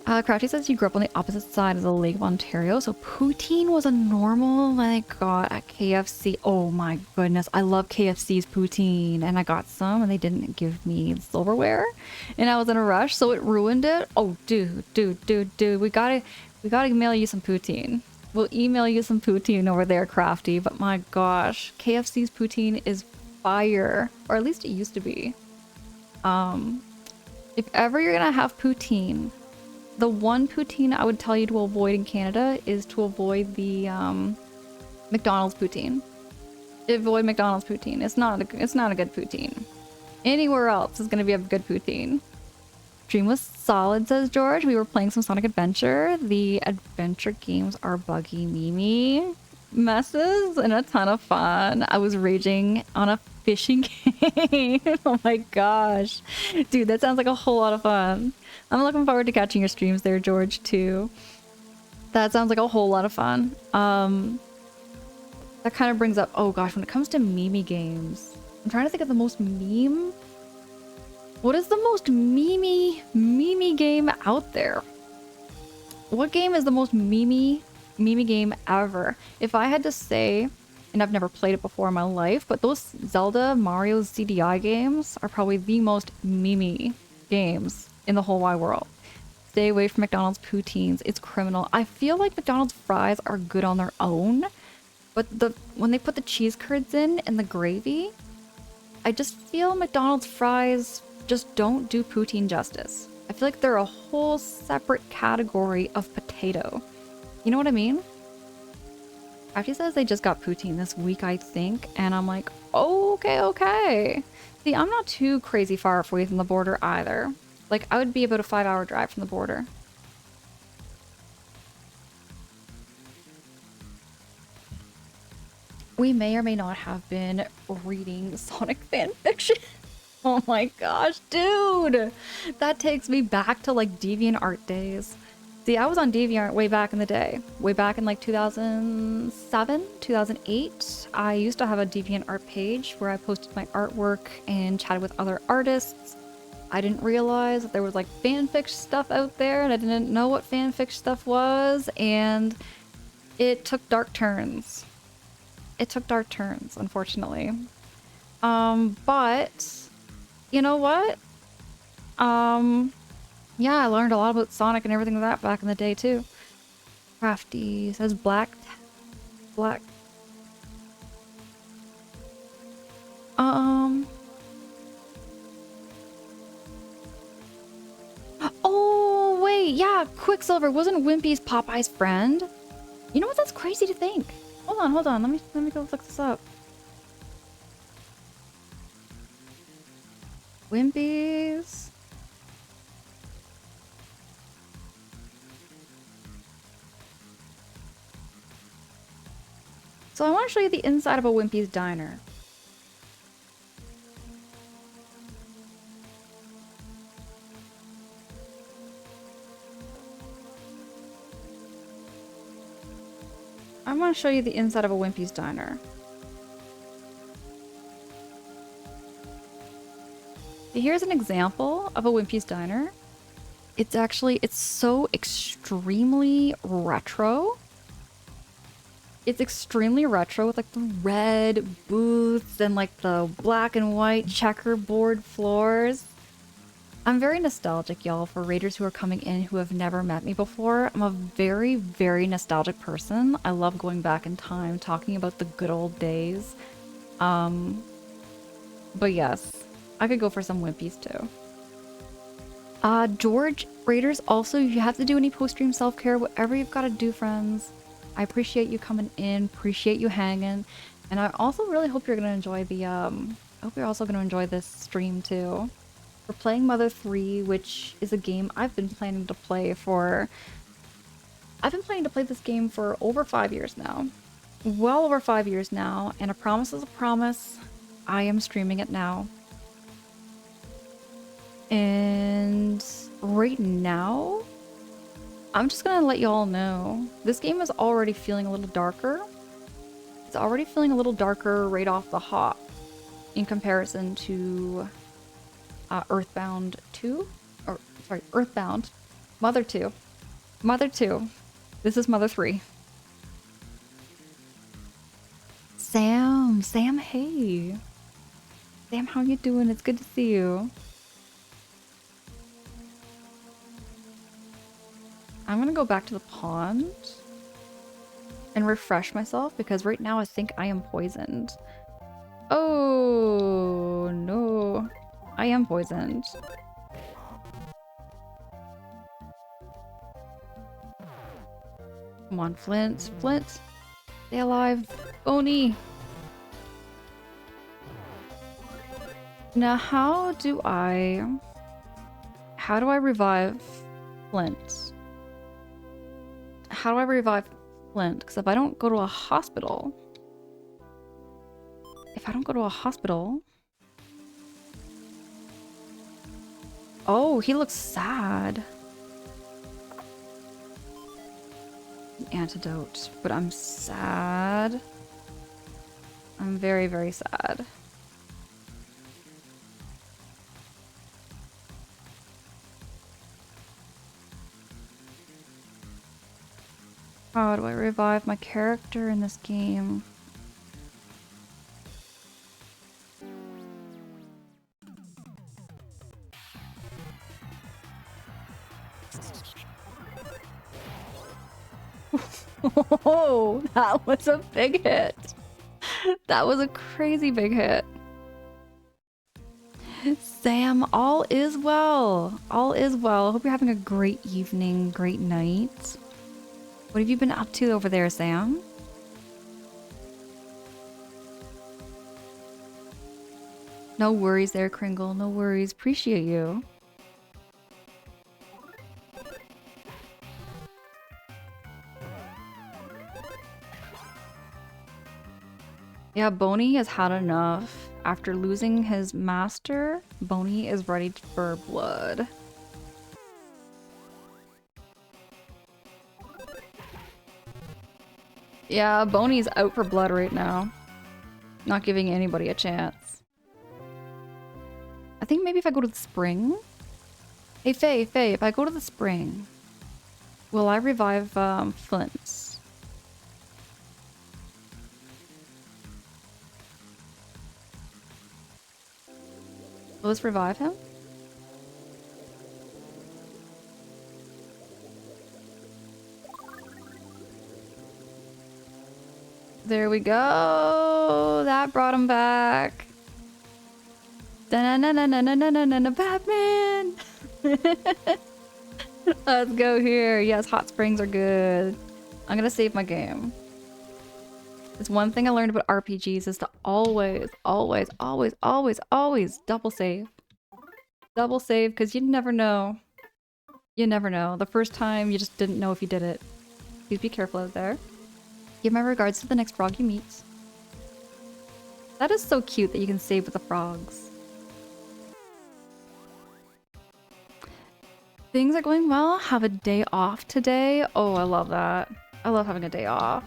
Crouchy says you grew up on the opposite side of the Lake of Ontario, so poutine was a normal I got at KFC. Oh my goodness, I love KFC's poutine, and I got some, and they didn't give me silverware, and I was in a rush, so it ruined it. Oh, dude, we gotta email you some poutine. We'll email you some poutine over there, Crafty. But my gosh, KFC's poutine is fire, or at least it used to be. If ever you're gonna have poutine. The one poutine I would tell you to avoid in Canada is to avoid the McDonald's poutine. Avoid McDonald's poutine. It's not a good poutine. Anywhere else is gonna be a good poutine. Stream was solid, says George. We were playing some Sonic Adventure. The adventure games are buggy Mimi messes and a ton of fun. I was raging on a fishing game. Oh my gosh. Dude, that sounds like a whole lot of fun. I'm looking forward to catching your streams there, George, too. That sounds like a whole lot of fun. That kind of brings up, oh gosh, when it comes to Mimi games, I'm trying to think of the most meme. What is the most meme game out there? What game is the most meme game ever? If I had to say, and I've never played it before in my life, but those Zelda, Mario, CDI games are probably the most meme games in the whole wide world. Stay away from McDonald's poutines. It's criminal. I feel like McDonald's fries are good on their own, but when they put the cheese curds in and the gravy, I just feel McDonald's fries just don't do poutine justice. I I feel like they're a whole separate category of potato. You know what I mean? Crafty says they just got poutine this week, I think, and I'm like, okay, okay. See, I'm not too crazy far away from the border either. Like, I would be about a 5-hour drive from the border. We may or may not have been reading Sonic fanfiction. Oh my gosh, dude! That takes me back to like DeviantArt days. See, I was on DeviantArt way back in the day. Way back in like 2007, 2008. I used to have a DeviantArt page where I posted my artwork and chatted with other artists. I didn't realize that there was like fanfic stuff out there and I didn't know what fanfic stuff was, and it took dark turns. It took dark turns, unfortunately. But you know what? Yeah, I learned a lot about Sonic and everything like that back in the day too. Crafty says black. Oh wait, yeah, Quicksilver wasn't Wimpy's Popeye's friend. You know what? That's crazy to think. Hold on. Let me go look this up. Wimpy's. So I want to show you the inside of a Wimpy's diner. I want to show you the inside of a Wimpy's diner. Here's an example of a Wimpy's diner. It's so extremely retro. It's extremely retro with like the red booths and like the black and white checkerboard floors. I'm very nostalgic, y'all, for raiders who are coming in who have never met me before. I'm a very, very nostalgic person. I love going back in time, talking about the good old days. But yes, I could go for some Wimpies too. George, raiders, also, if you have to do any post-stream self-care, whatever you've got to do, friends. I appreciate you coming in, appreciate you hanging, and I also really hope you're gonna enjoy the, I hope you're also gonna enjoy this stream too. We're playing Mother 3, which is a game I've been planning to play for... I've been planning to play this game for over 5 years now. Well over 5 years now, and a promise is a promise. I am streaming it now. And right now, I'm just gonna let you all know, this game is already feeling a little darker. It's already feeling a little darker right off the hop in comparison to Earthbound 2? Or, sorry, Earthbound. Mother 2. Mother 2. This is Mother 3. Sam, hey. Sam, how you doing? It's good to see you. I'm gonna go back to the pond and refresh myself because right now I think I am poisoned. Oh no, I am poisoned. Come on, Flint, stay alive, Boney. Now how do I revive Flint? How do I revive Flint? Because if I don't go to a hospital... Oh, he looks sad. An antidote. But I'm sad. I'm very, very sad. How do I revive my character in this game? Oh, that was a big hit. That was a crazy big hit. Sam, all is well. All is well. Hope you're having a great evening, great night. What have you been up to over there, Sam? No worries there, Kringle. No worries. Appreciate you. Yeah, Boney has had enough. After losing his master, Boney is ready for blood. Yeah, Boney's out for blood right now. Not giving anybody a chance. I think maybe if I go to the spring? Hey, Faye, if I go to the spring, will I revive Flint? Will this revive him? There we go. That brought him back. Da-na-na-na-na-na-na-na-na, Batman! Let's go here. Yes, hot springs are good. I'm gonna save my game. It's one thing I learned about RPGs is to always, always, always, always, always double save. Double save, because you never know. You never know. The first time, you just didn't know if you did it. Please be careful out there. Give my regards to the next frog you meet. That is so cute that you can save with the frogs. Things are going well. Have a day off today. Oh, I love that. I love having a day off.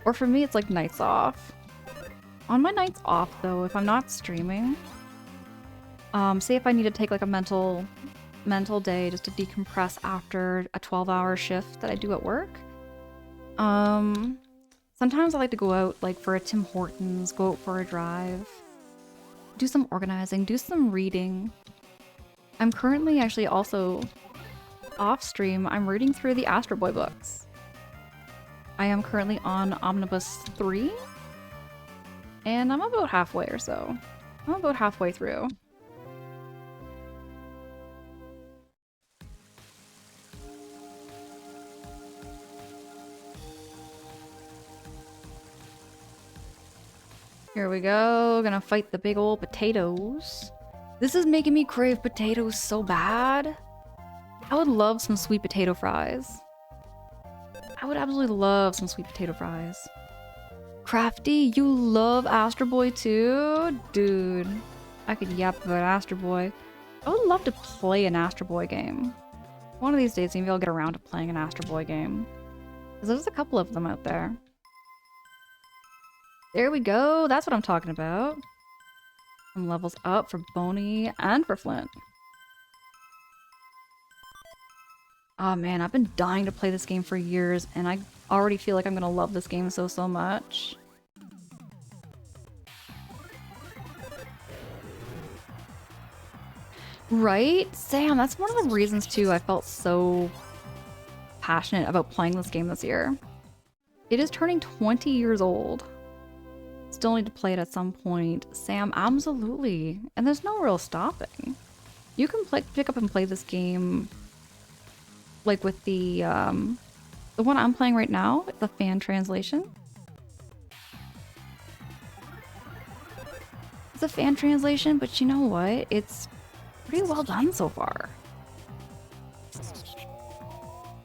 Or for me, it's like nights off. On my nights off, though, if I'm not streaming, say if I need to take like a mental day just to decompress after a 12-hour shift that I do at work. Sometimes I like to go out like for a Tim Hortons, go out for a drive, do some organizing, do some reading. I'm currently actually also off stream. I'm reading through the Astro Boy books. I am currently on Omnibus 3, and I'm about halfway or so. I'm about halfway through. Here we go, gonna fight the big old potatoes. This is making me crave potatoes so bad. I would love some sweet potato fries. I would absolutely love some sweet potato fries. Crafty, you love Astro Boy too? Dude, I could yap about Astro Boy. I would love to play an Astro Boy game. One of these days, maybe I'll get around to playing an Astro Boy game. Because there's a couple of them out there. There we go, that's what I'm talking about. Some levels up for Boney and for Flint. Oh man, I've been dying to play this game for years, and I already feel like I'm gonna love this game so much. Right? Sam, that's one of the reasons too I felt so passionate about playing this game this year. It is turning 20 years old. Still need to play it at some point. Sam, absolutely. And there's no real stopping. You can pick up and play this game like with the one I'm playing right now, the fan translation. It's a fan translation, but you know what? It's pretty well done so far.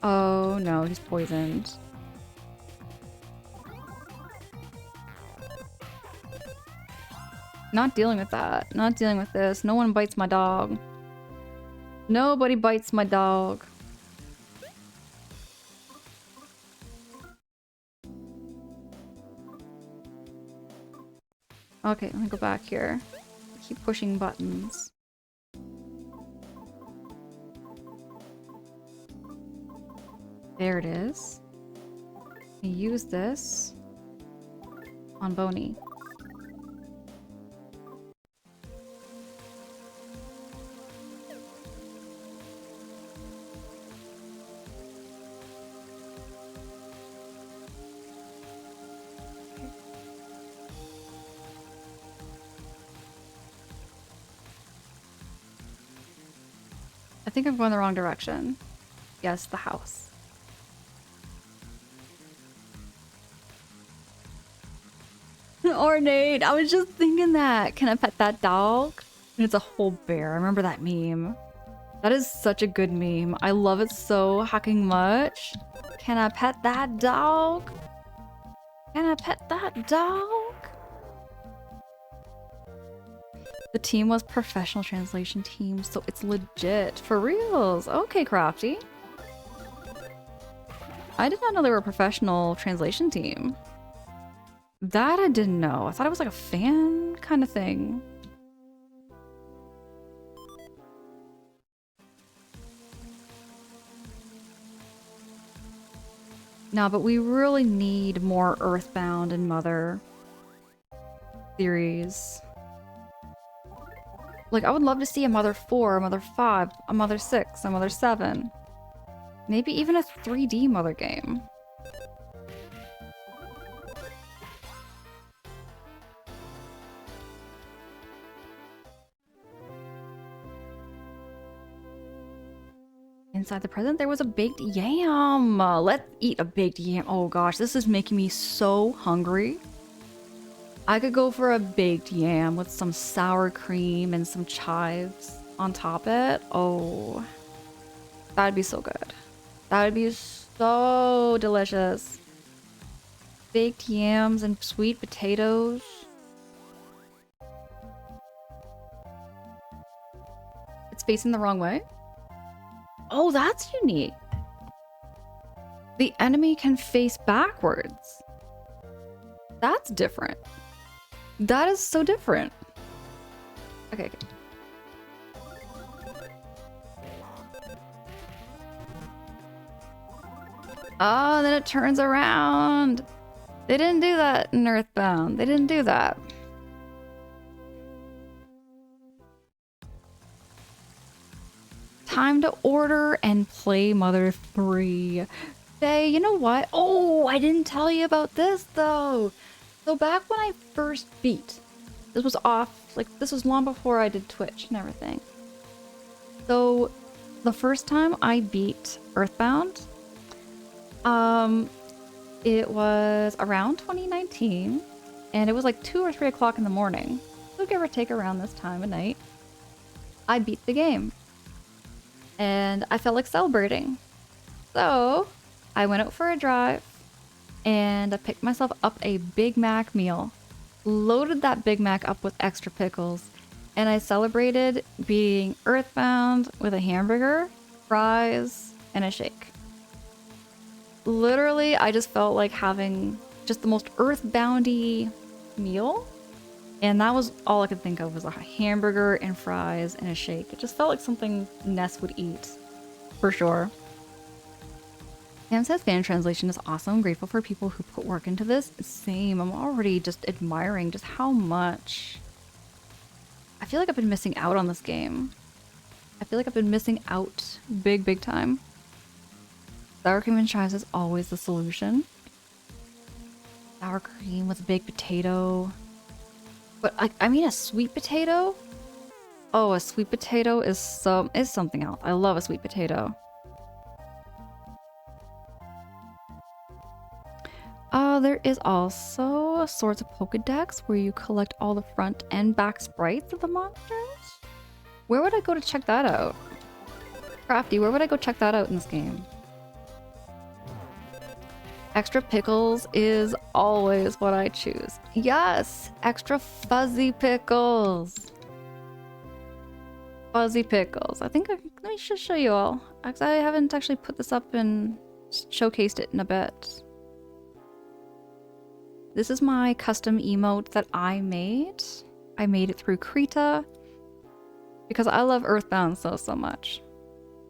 Oh no, he's poisoned. Not dealing with that. Not dealing with this. No one bites my dog. Nobody bites my dog. Okay, let me go back here. Keep pushing buttons. There it is. Use this on Boney. think I'm going the wrong direction. Yes, the house. Ornate, I was just thinking that. Can I pet that dog? And it's a whole bear. I remember that meme. That is such a good meme. I love it so hacking much. Can I pet that dog? Can I pet that dog? The team was professional translation team, so it's legit. For reals. Okay, Crafty. I did not know they were a professional translation team. That I didn't know. I thought it was like a fan kind of thing. No, but we really need more Earthbound and Mother series. Like, I would love to see a Mother 4, a Mother 5, a Mother 6, a Mother 7. Maybe even a 3D Mother game. Inside the present, there was a baked yam. Let's eat a baked yam. Oh gosh, this is making me so hungry. I could go for a baked yam with some sour cream and some chives on top of it. Oh, that'd be so good. That would be so delicious. Baked yams and sweet potatoes. It's facing the wrong way. Oh, that's unique. The enemy can face backwards. That's different. That is so different. Okay, okay. Oh, then it turns around. They didn't do that in Earthbound. They didn't do that. Time to order and play Mother 3. Faye, you know what? Oh, I didn't tell you about this though. So back when I first beat, this was off, like this was long before I did Twitch and everything. So the first time I beat Earthbound, it was around 2019 and it was like 2 or 3 o'clock in the morning. So give or take around this time of night. I beat the game. And I felt like celebrating. So I went out for a drive and I picked myself up a Big Mac meal, loaded that Big Mac up with extra pickles, and I celebrated beating Earthbound with a hamburger, fries, and a shake. Literally, I just felt like having just the most Earthboundy meal. And that was all I could think of was a hamburger and fries and a shake. It just felt like something Ness would eat, for sure. Sam says fan translation is awesome. Grateful for people who put work into this. Same. I'm already just admiring just how much. I feel like I've been missing out on this game. I feel like I've been missing out big time. Sour cream and chives is always the solution. Sour cream with a baked potato. But I mean a sweet potato? Oh, a sweet potato is something else. I love a sweet potato. There is also Swords of Pokedex where you collect all the front and back sprites of the monsters. Where would I go to check that out? Crafty, where would I go check that out in this game? Extra pickles is always what I choose. Yes, extra fuzzy pickles. Fuzzy pickles. I think let me just show you all. I haven't actually put this up and showcased it in a bit. This is my custom emote that I made. I made it through Krita because I love Earthbound so much.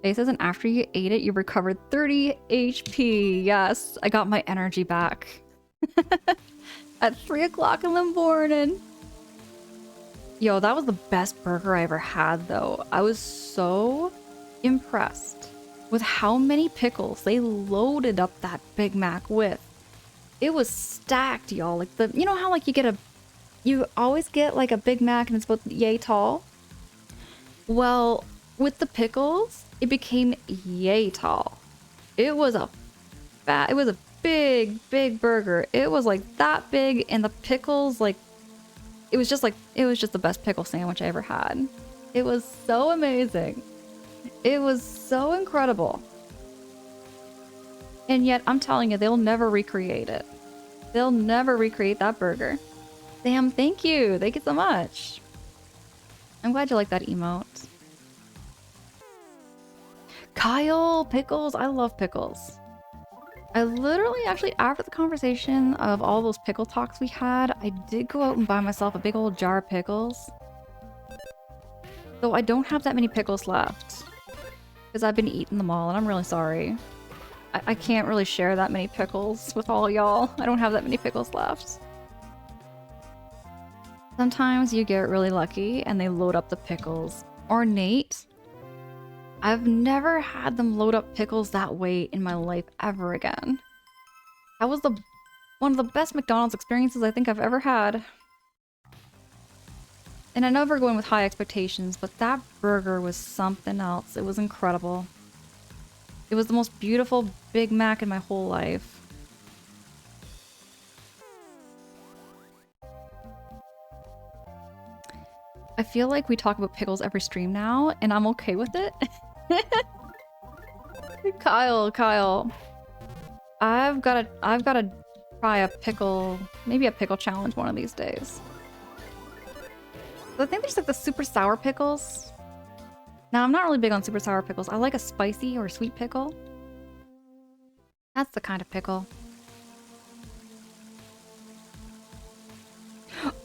It says, and after you ate it, you recovered 30 HP. Yes, I got my energy back. At 3 o'clock in the morning. Yo, that was the best burger I ever had, though. I was so impressed with how many pickles they loaded up that Big Mac with. It was stacked, y'all. Like you know how like you always get like a Big Mac and it's about yay tall? Well, With the pickles, it became yay tall. It was a big, big burger. It was like that big, and the pickles, like, it was just the best pickle sandwich I ever had. It was so amazing. It was so incredible. And yet, I'm telling you, they'll never recreate it. They'll never recreate that burger. Sam, thank you. Thank you so much. I'm glad you like that emote. Kyle, pickles. I love pickles. I literally, actually, after the conversation of all those pickle talks we had, I did go out and buy myself a big old jar of pickles. Though I don't have that many pickles left. Because I've been eating them all, and I'm really sorry. I can't really share that many pickles with all y'all. I don't have that many pickles left. Sometimes you get really lucky and they load up the pickles. Ornate. I've never had them load up pickles that way in my life ever again. That was one of the best McDonald's experiences I think I've ever had. And I never go in with high expectations, but that burger was something else. It was incredible. It was the most beautiful Big Mac in my whole life. I feel like we talk about pickles every stream now, and I'm okay with it. Kyle. I've gotta try a pickle, maybe a pickle challenge one of these days. I think there's like the super sour pickles. Now, I'm not really big on super sour pickles. I like a spicy or sweet pickle. That's the kind of pickle.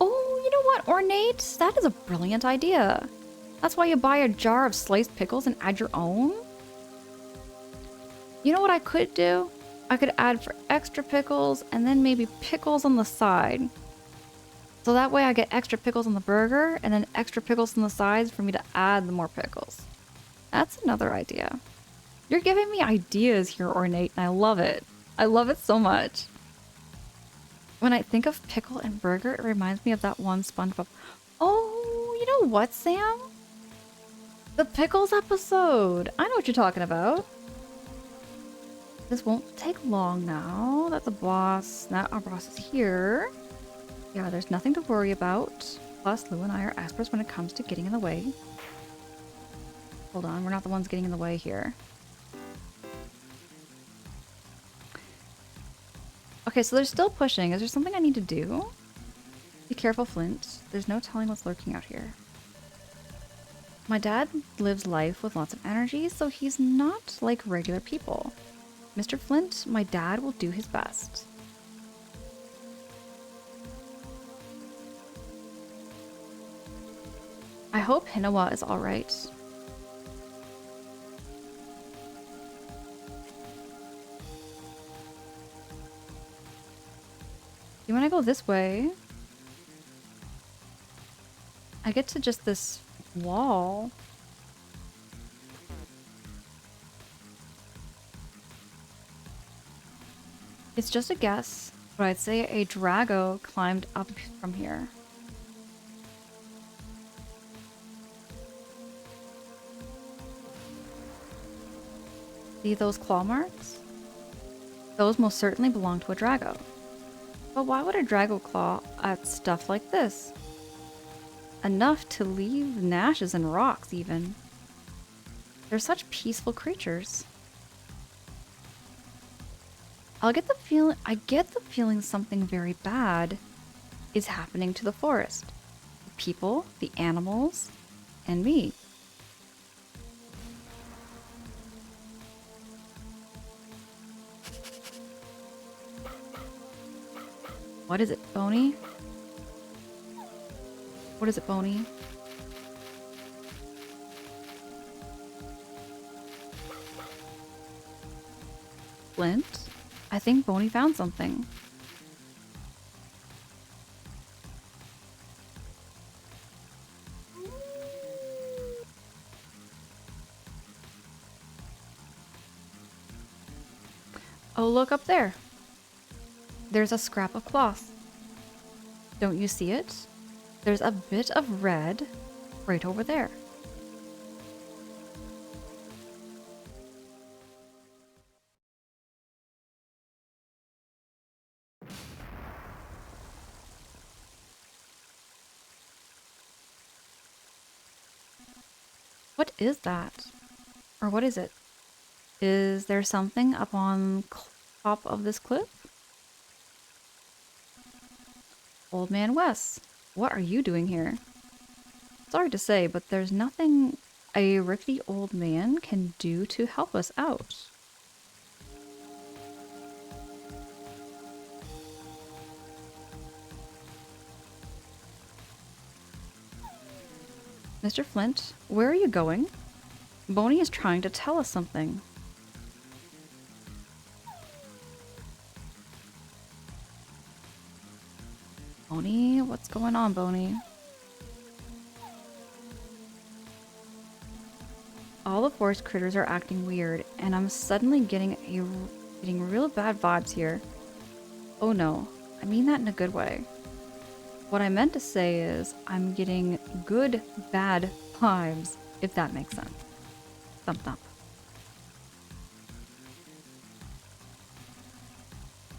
Oh, you know what, Ornate? That is a brilliant idea. That's why you buy a jar of sliced pickles and add your own? You know what I could do? I could add for extra pickles and then maybe pickles on the side. So that way I get extra pickles on the burger and then extra pickles on the sides for me to add the more pickles. That's another idea. You're giving me ideas here, Ornate, and I love it. I love it so much. When I think of pickle and burger, it reminds me of that one SpongeBob. Oh, you know what, Sam? The pickles episode. I know what you're talking about. This won't take long now that the boss, now our boss is here. Yeah, there's nothing to worry about. Plus, Lou and I are experts when it comes to getting in the way. Hold on, we're not the ones getting in the way here. Okay, so they're still pushing. Is there something I need to do? Be careful, Flint. There's no telling what's lurking out here. My dad lives life with lots of energy, so he's not like regular people. Mr. Flint, my dad will do his best. I hope Hinawa is alright. When I go this way, I get to just this wall. It's just a guess, but I'd say a Drago climbed up from here. See those claw marks? Those most certainly belong to a Drago. But why would a Drago claw at stuff like this? Enough to leave gnashes and rocks, even. They're such peaceful creatures. I get the feeling something very bad is happening to the forest. The people, the animals, and me. What is it, Boney? What is it, Boney? Flint? I think Boney found something. Oh, look up there. There's a scrap of cloth. Don't you see it? There's a bit of red right over there. What is that? Or what is it? Is there something up on top of this cliff? Old Man Wes, what are you doing here? Sorry to say, but there's nothing a rickety old man can do to help us out. Mr. Flint, where are you going? Boney is trying to tell us something. Boney, what's going on, Boney? All the forest critters are acting weird, and I'm suddenly getting real bad vibes here. Oh no, I mean that in a good way. What I meant to say is, I'm getting good, bad vibes, if that makes sense. Thump thump.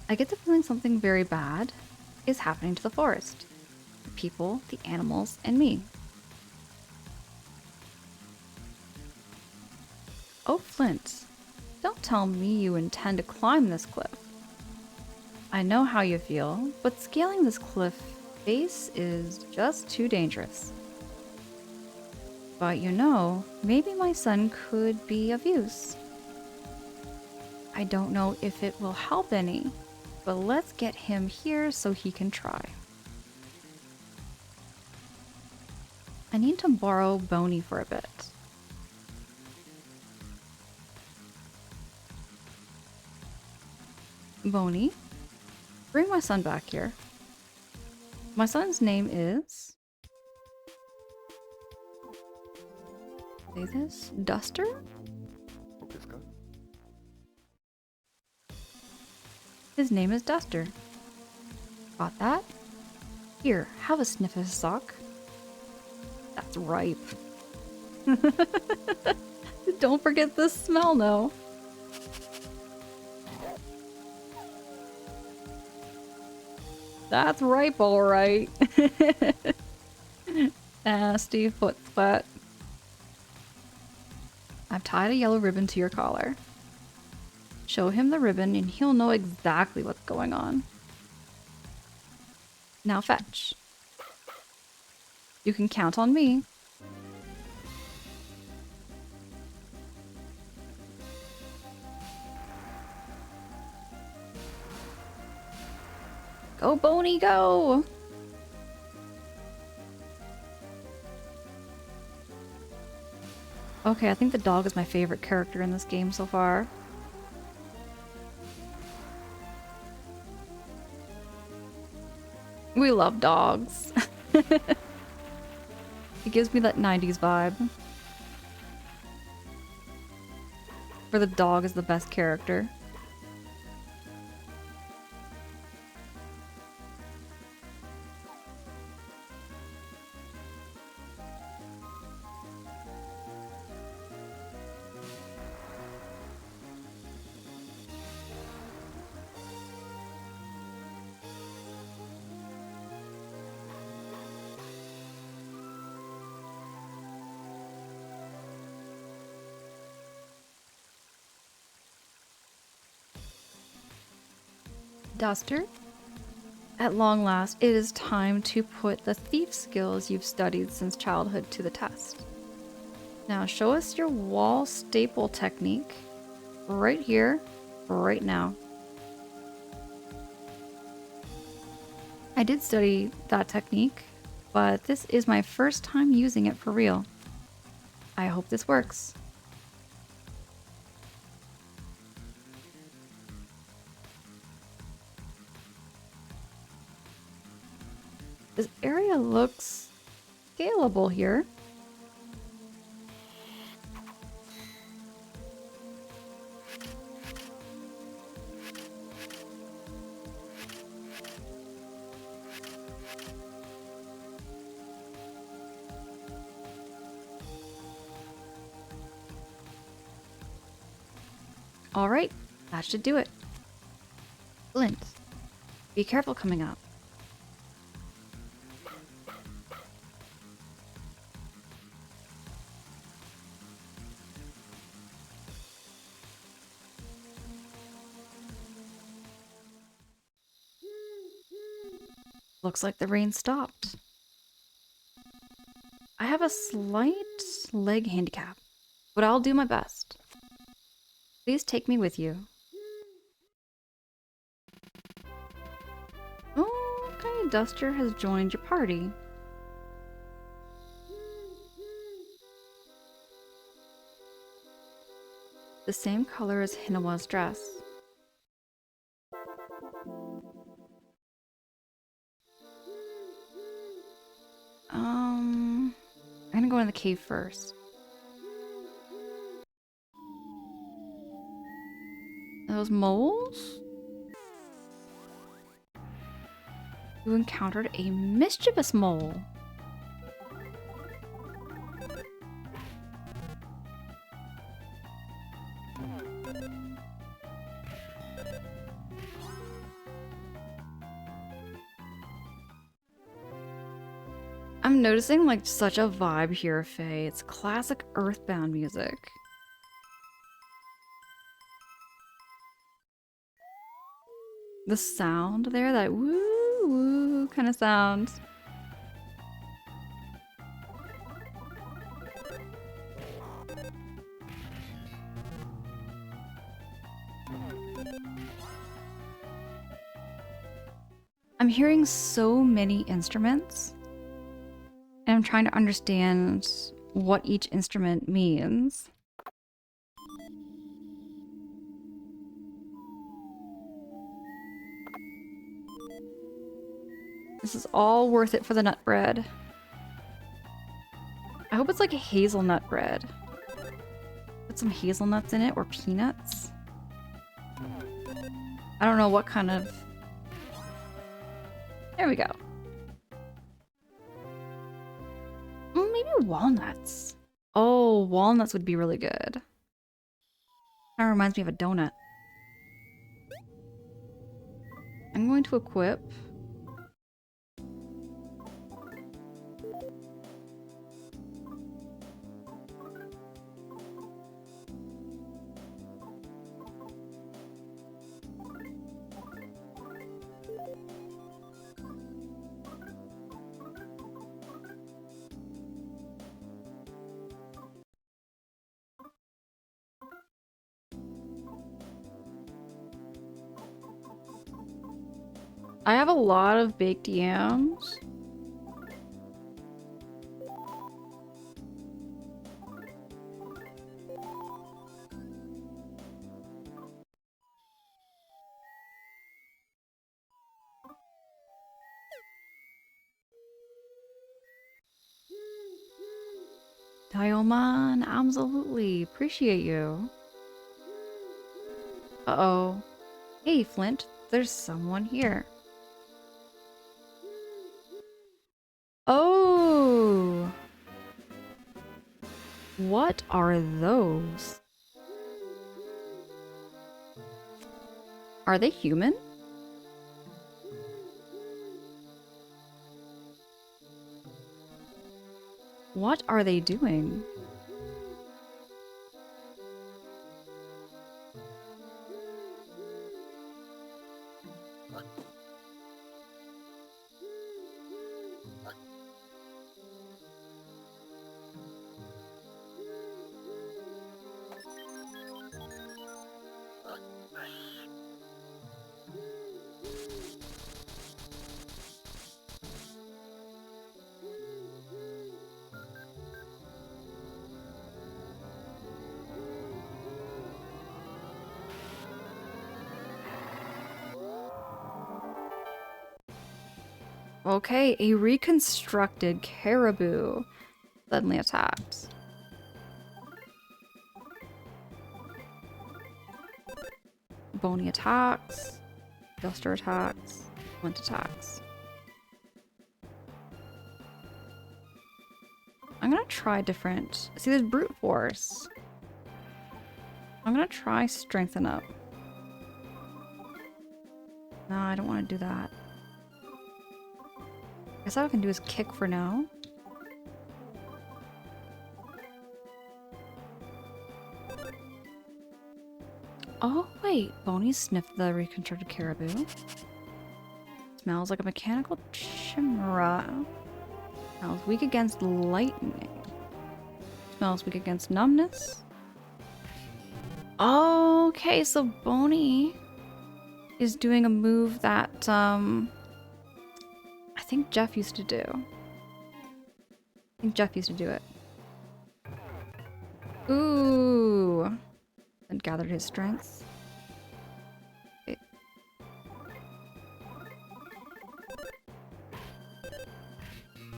I get the feeling something very bad is happening to the forest. The people, the animals, and me. Oh, Flint, don't tell me you intend to climb this cliff. I know how you feel, but scaling this cliff face is just too dangerous. But you know, maybe my son could be of use. I don't know if it will help any, but let's get him here so he can try. I need to borrow Boney for a bit. Boney, bring my son back here. My son's name is... Say this? Duster? His name is Duster. Got that? Here, have a sniff of his sock. That's ripe. Don't forget the smell, no. That's ripe, alright. Nasty foot sweat. I've tied a yellow ribbon to your collar. Show him the ribbon and he'll know exactly what's going on. Now fetch. You can count on me. Go, Boney, go! Okay, I think the dog is my favorite character in this game so far. We love dogs. It gives me that 90s vibe. Where the dog is the best character. Duster, at long last, it is time to put the thief skills you've studied since childhood to the test. Now show us your wall staple technique right here, right now. I did study that technique, but this is my first time using it for real. I hope this works. This area looks scalable here. All right, that should do it. Flint, be careful coming up. Looks like the rain stopped. I have a slight leg handicap, but I'll do my best. Please take me with you. Oh, okay, Duster has joined your party. The same color as Hinawa's dress. I'm gonna go in the cave first. Are those moles? You encountered a mischievous mole. I'm noticing like such a vibe here, Faye. It's classic Earthbound music. The sound there, that woo woo kind of sound. I'm hearing so many instruments, and I'm trying to understand what each instrument means. This is all worth it for the nut bread. I hope it's like a hazelnut bread. Put some hazelnuts in it, or peanuts. I don't know what kind of... There we go. Maybe walnuts. Oh, walnuts would be really good. That reminds me of a donut. I'm going to equip... I have a lot of baked yams. Dioman, absolutely. Appreciate you. Uh-oh. Hey, Flint. There's someone here. Oh! What are those? Are they human? What are they doing? Okay, a reconstructed caribou suddenly attacks. Boney attacks. Duster attacks. Flint attacks. I'm gonna try different. See, there's brute force. I'm gonna try strengthen up. No, I don't want to do that. I guess all I can do is kick for now. Oh, wait. Boney sniffed the reconstructed caribou. Smells like a mechanical chimera. Smells weak against lightning. Smells weak against numbness. Okay, so Boney is doing a move that I think Jeff used to do. It. Ooh. And gathered his strength. Okay.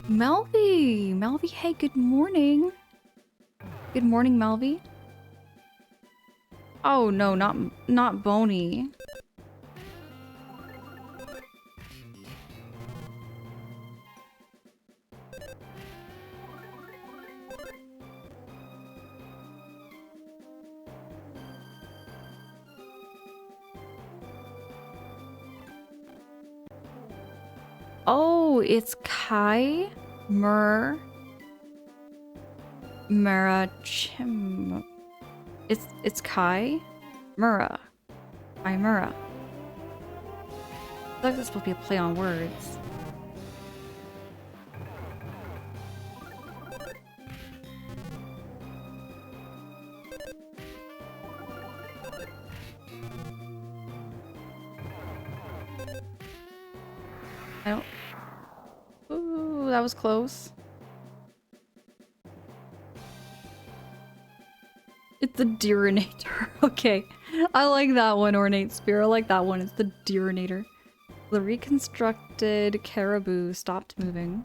Melvy! Melvy, hey, good morning. Good morning, Melvy. Oh no, not Boney. Oh, it's Kai Murachim. It's Kai Mura. Kai Mura. I feel like that's supposed to be a play on words. I don't. Ooh, that was close. It's the Deerinator. Okay. I like that one, Ornate Spear. I like that one. It's the Deerinator. The reconstructed caribou stopped moving.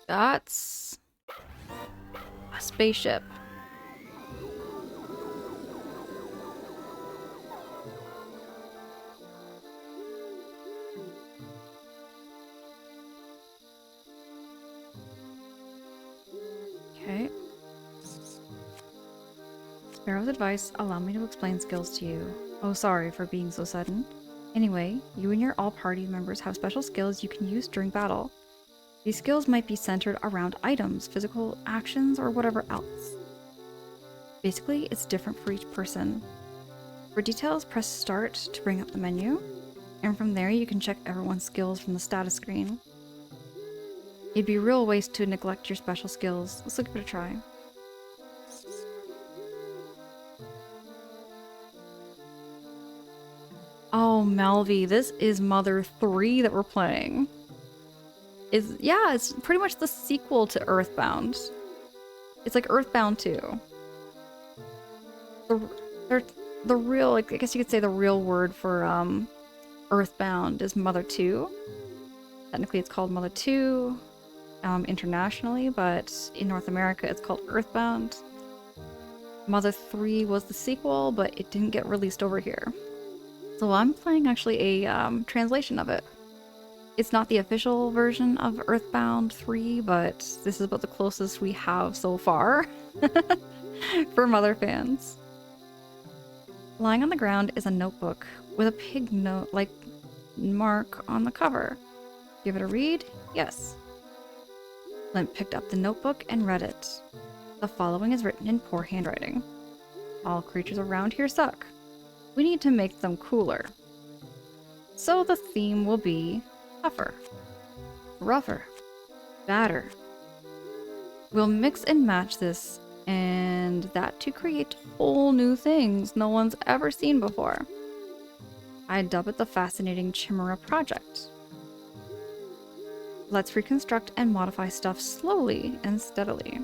That's a spaceship. Okay. Sparrow's advice, allow me to explain skills to you. Oh, sorry for being so sudden. Anyway, you and your all party members have special skills you can use during battle. These skills might be centered around items, physical actions, or whatever else. Basically, it's different for each person. For details, press start to bring up the menu, and from there you can check everyone's skills from the status screen. It'd be a real waste to neglect your special skills. Let's give it a try. Oh, Melvy, this is Mother 3 that we're playing. Yeah, it's pretty much the sequel to Earthbound. It's like Earthbound 2. The real, like, I guess you could say the real word for Earthbound is Mother 2. Technically it's called Mother 2 internationally, but in North America it's called Earthbound. Mother 3 was the sequel, but it didn't get released over here. So I'm playing actually a translation of it. It's not the official version of Earthbound 3, but this is about the closest we have so far for Mother fans. Lying on the ground is a notebook with a pig note-like mark on the cover. Give it a read? Yes. Flint picked up the notebook and read it. The following is written in poor handwriting. All creatures around here suck. We need to make them cooler. So the theme will be tougher, rougher, badder. We'll mix and match this and that to create whole new things no one's ever seen before. I dub it the Fascinating Chimera Project. Let's reconstruct and modify stuff slowly and steadily.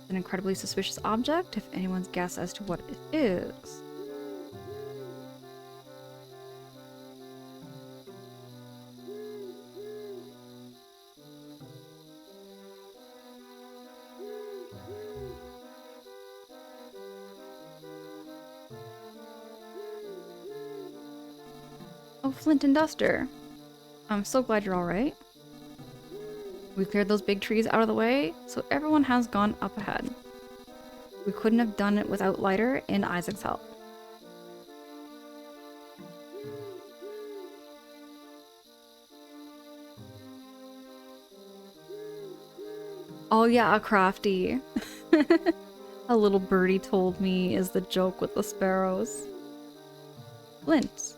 An incredibly suspicious object, if anyone's guess as to what it is. Oh, Flint and Duster. I'm so glad you're alright. We cleared those big trees out of the way, so everyone has gone up ahead. We couldn't have done it without Lighter and Isaac's help. Oh yeah, a crafty. A little birdie told me is the joke with the sparrows. Flint.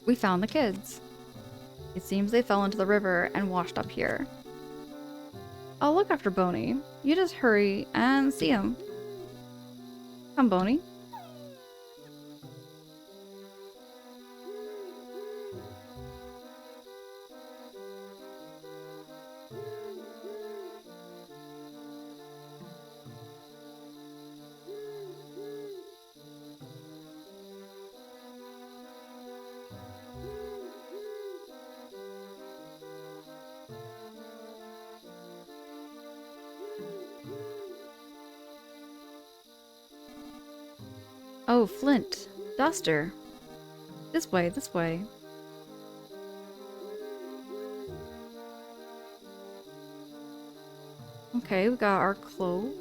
We found the kids. It seems they fell into the river and washed up here. I'll look after Boney. You just hurry and see him. Come, Boney. Oh, Flint. Duster. This way, this way. Okay, we got our clothes.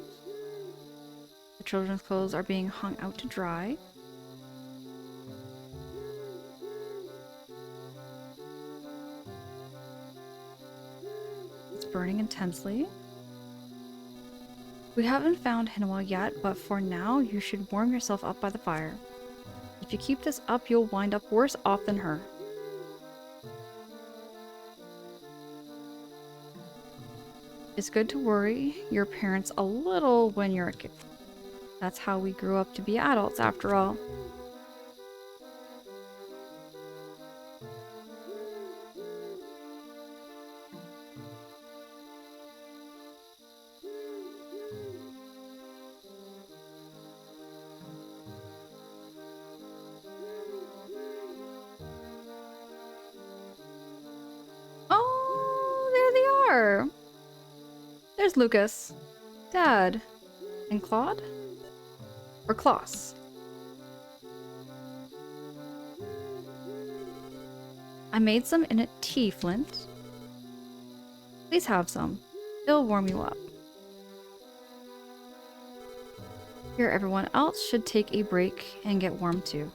The children's clothes are being hung out to dry. It's burning intensely. We haven't found Hinawa yet, but for now, you should warm yourself up by the fire. If you keep this up, you'll wind up worse off than her. It's good to worry your parents a little when you're a kid. That's how we grew up to be adults, after all. Oh, there they are! There's Lucas, Dad, and Claude? Or Klaus? I made some in a tea, Flint. Please have some. It'll warm you up. Here, everyone else should take a break and get warm too.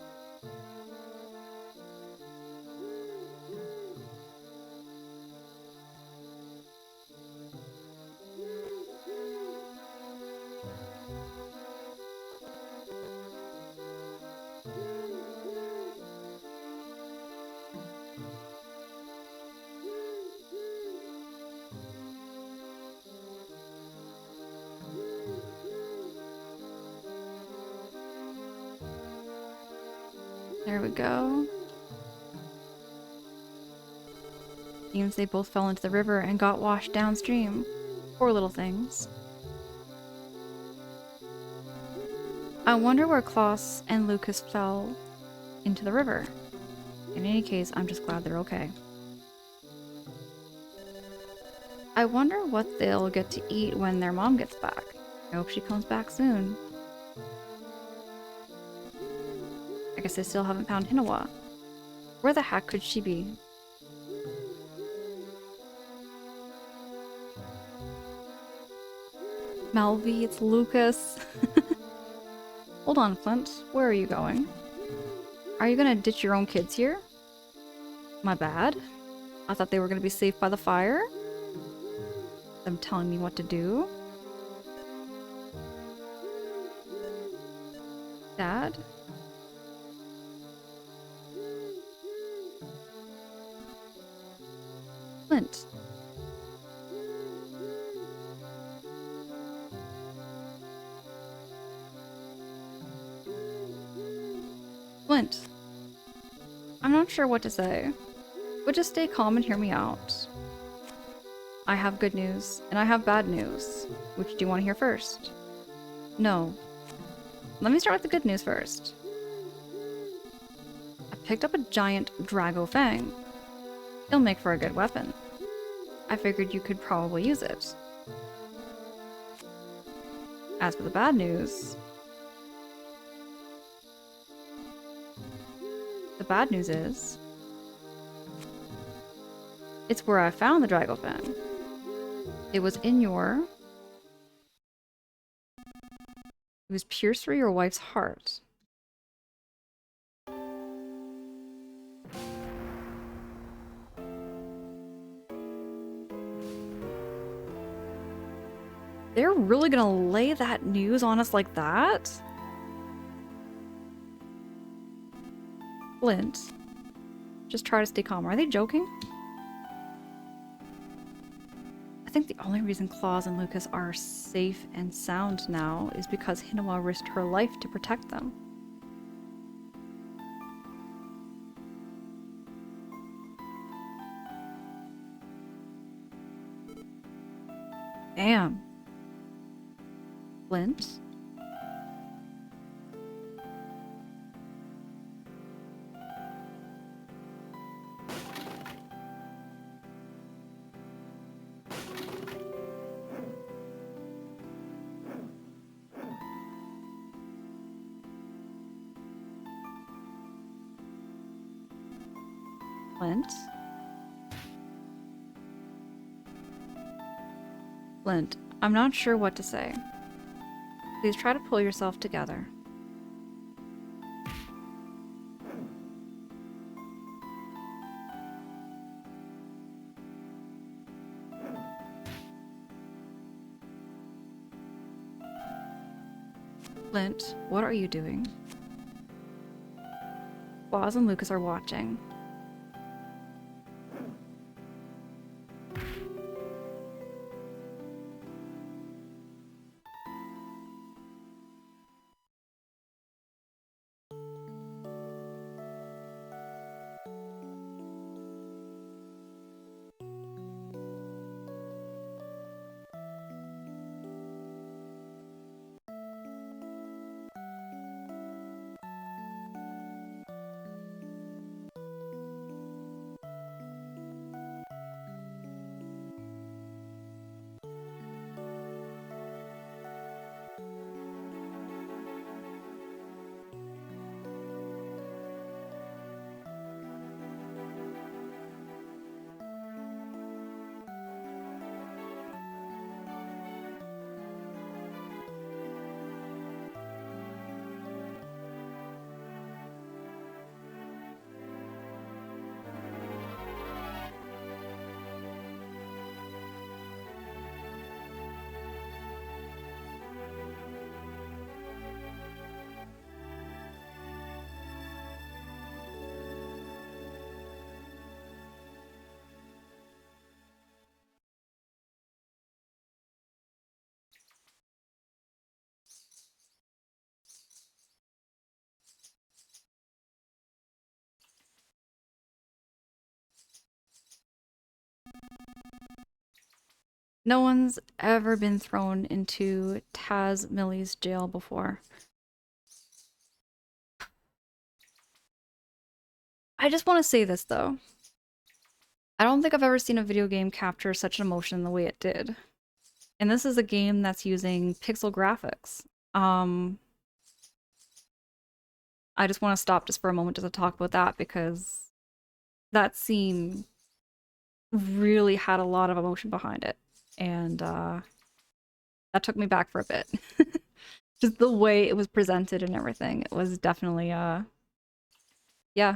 There we go. Seems they both fell into the river and got washed downstream. Poor little things. I wonder where Klaus and Lucas fell into the river. In any case, I'm just glad they're okay. I wonder what they'll get to eat when their mom gets back. I hope she comes back soon. I guess they still haven't found Hinawa. Where the heck could she be? Melvy, it's Lucas. Hold on, Flint. Where are you going? Are you gonna ditch your own kids here? My bad. I thought they were gonna be safe by the fire. Them telling me what to do. Dad? Flint. Flint. I'm not sure what to say, but just stay calm and hear me out. I have good news, and I have bad news. Which do you want to hear first? No. Let me start with the good news first. I picked up a giant Drago Fang. It'll make for a good weapon. I figured you could probably use it. As for the bad news, bad news is, it's where I found the Dragofan. It was in your... It was pierced through your wife's heart. They're really gonna lay that news on us like that? Flint. Just try to stay calm. Are they joking? I think the only reason Claus and Lucas are safe and sound now is because Hinawa risked her life to protect them. Damn. Flint? Flint? Flint, I'm not sure what to say. Please try to pull yourself together. Flint, what are you doing? Claus and Lucas are watching. No one's ever been thrown into Taz Millie's jail before. I just want to say this, though. I don't think I've ever seen a video game capture such an emotion the way it did. And this is a game that's using pixel graphics. I just want to stop just for a moment just to talk about that, because that scene really had a lot of emotion behind it. And that took me back for a bit. Just the way it was presented and everything. It was definitely, yeah.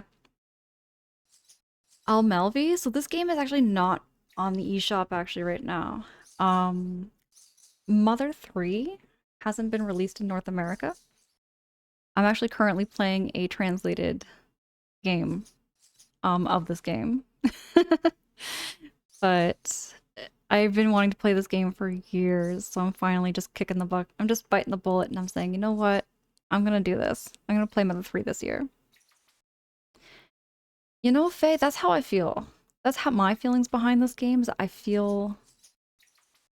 Almelvi? So this game is actually not on the eShop actually right now. Mother 3 hasn't been released in North America. I'm actually currently playing a translated game of this game. But I've been wanting to play this game for years, so I'm finally just kicking the buck. I'm just biting the bullet and I'm saying, you know what? I'm gonna do this. I'm gonna play Mother 3 this year. You know, Faye, that's how I feel. That's how my feelings behind this game is. I feel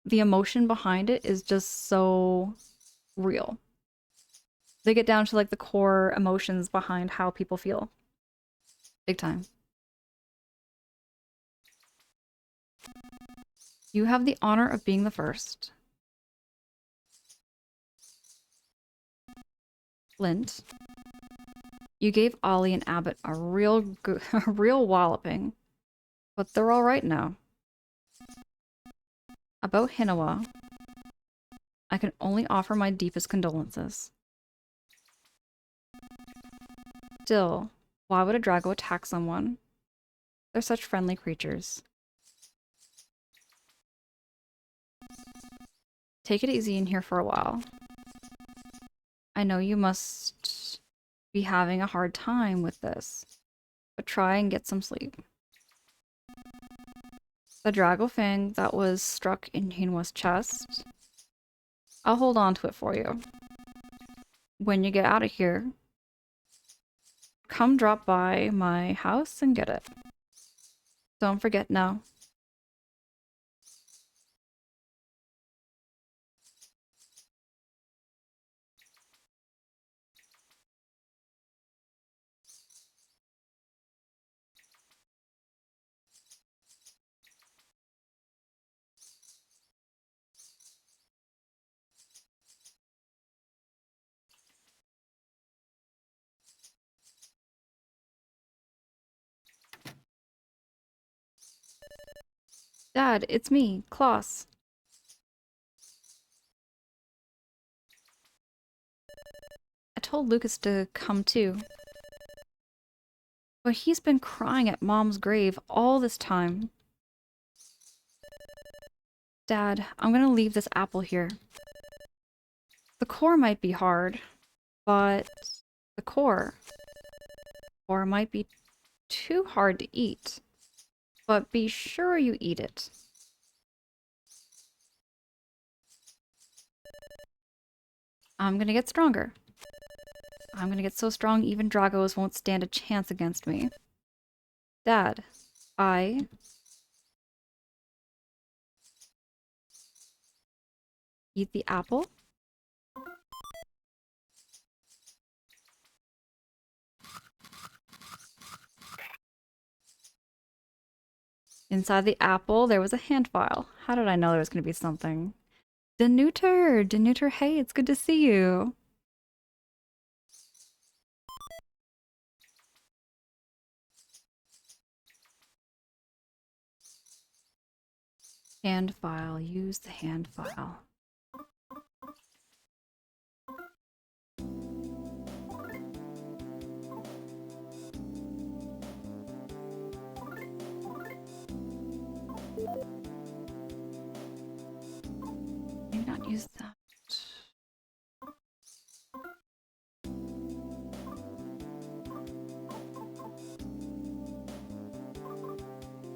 the emotion behind it is just so real. They get down to like the core emotions behind how people feel. Big time. You have the honor of being the first. Flint. You gave Ollie and Abbott a a real walloping, but they're all right now. About Hinawa, I can only offer my deepest condolences. Still, why would a Drago attack someone? They're such friendly creatures. Take it easy in here for a while. I know you must be having a hard time with this, but try and get some sleep. The Drago Fang that was struck in Hinawa's chest, I'll hold on to it for you. When you get out of here, come drop by my house and get it. Don't forget now. Dad, it's me, Klaus. I told Lucas to come too. But he's been crying at Mom's grave all this time. Dad, I'm gonna leave this apple here. The core might be hard, but the core might be too hard to eat. But be sure you eat it. I'm gonna get stronger. I'm gonna get so strong even Dragos won't stand a chance against me. Dad, I... eat the apple? Inside the apple, there was a hand file. How did I know there was going to be something? Danuter! Danuter, hey, it's good to see you. Hand file. Use the hand file. Maybe not use that.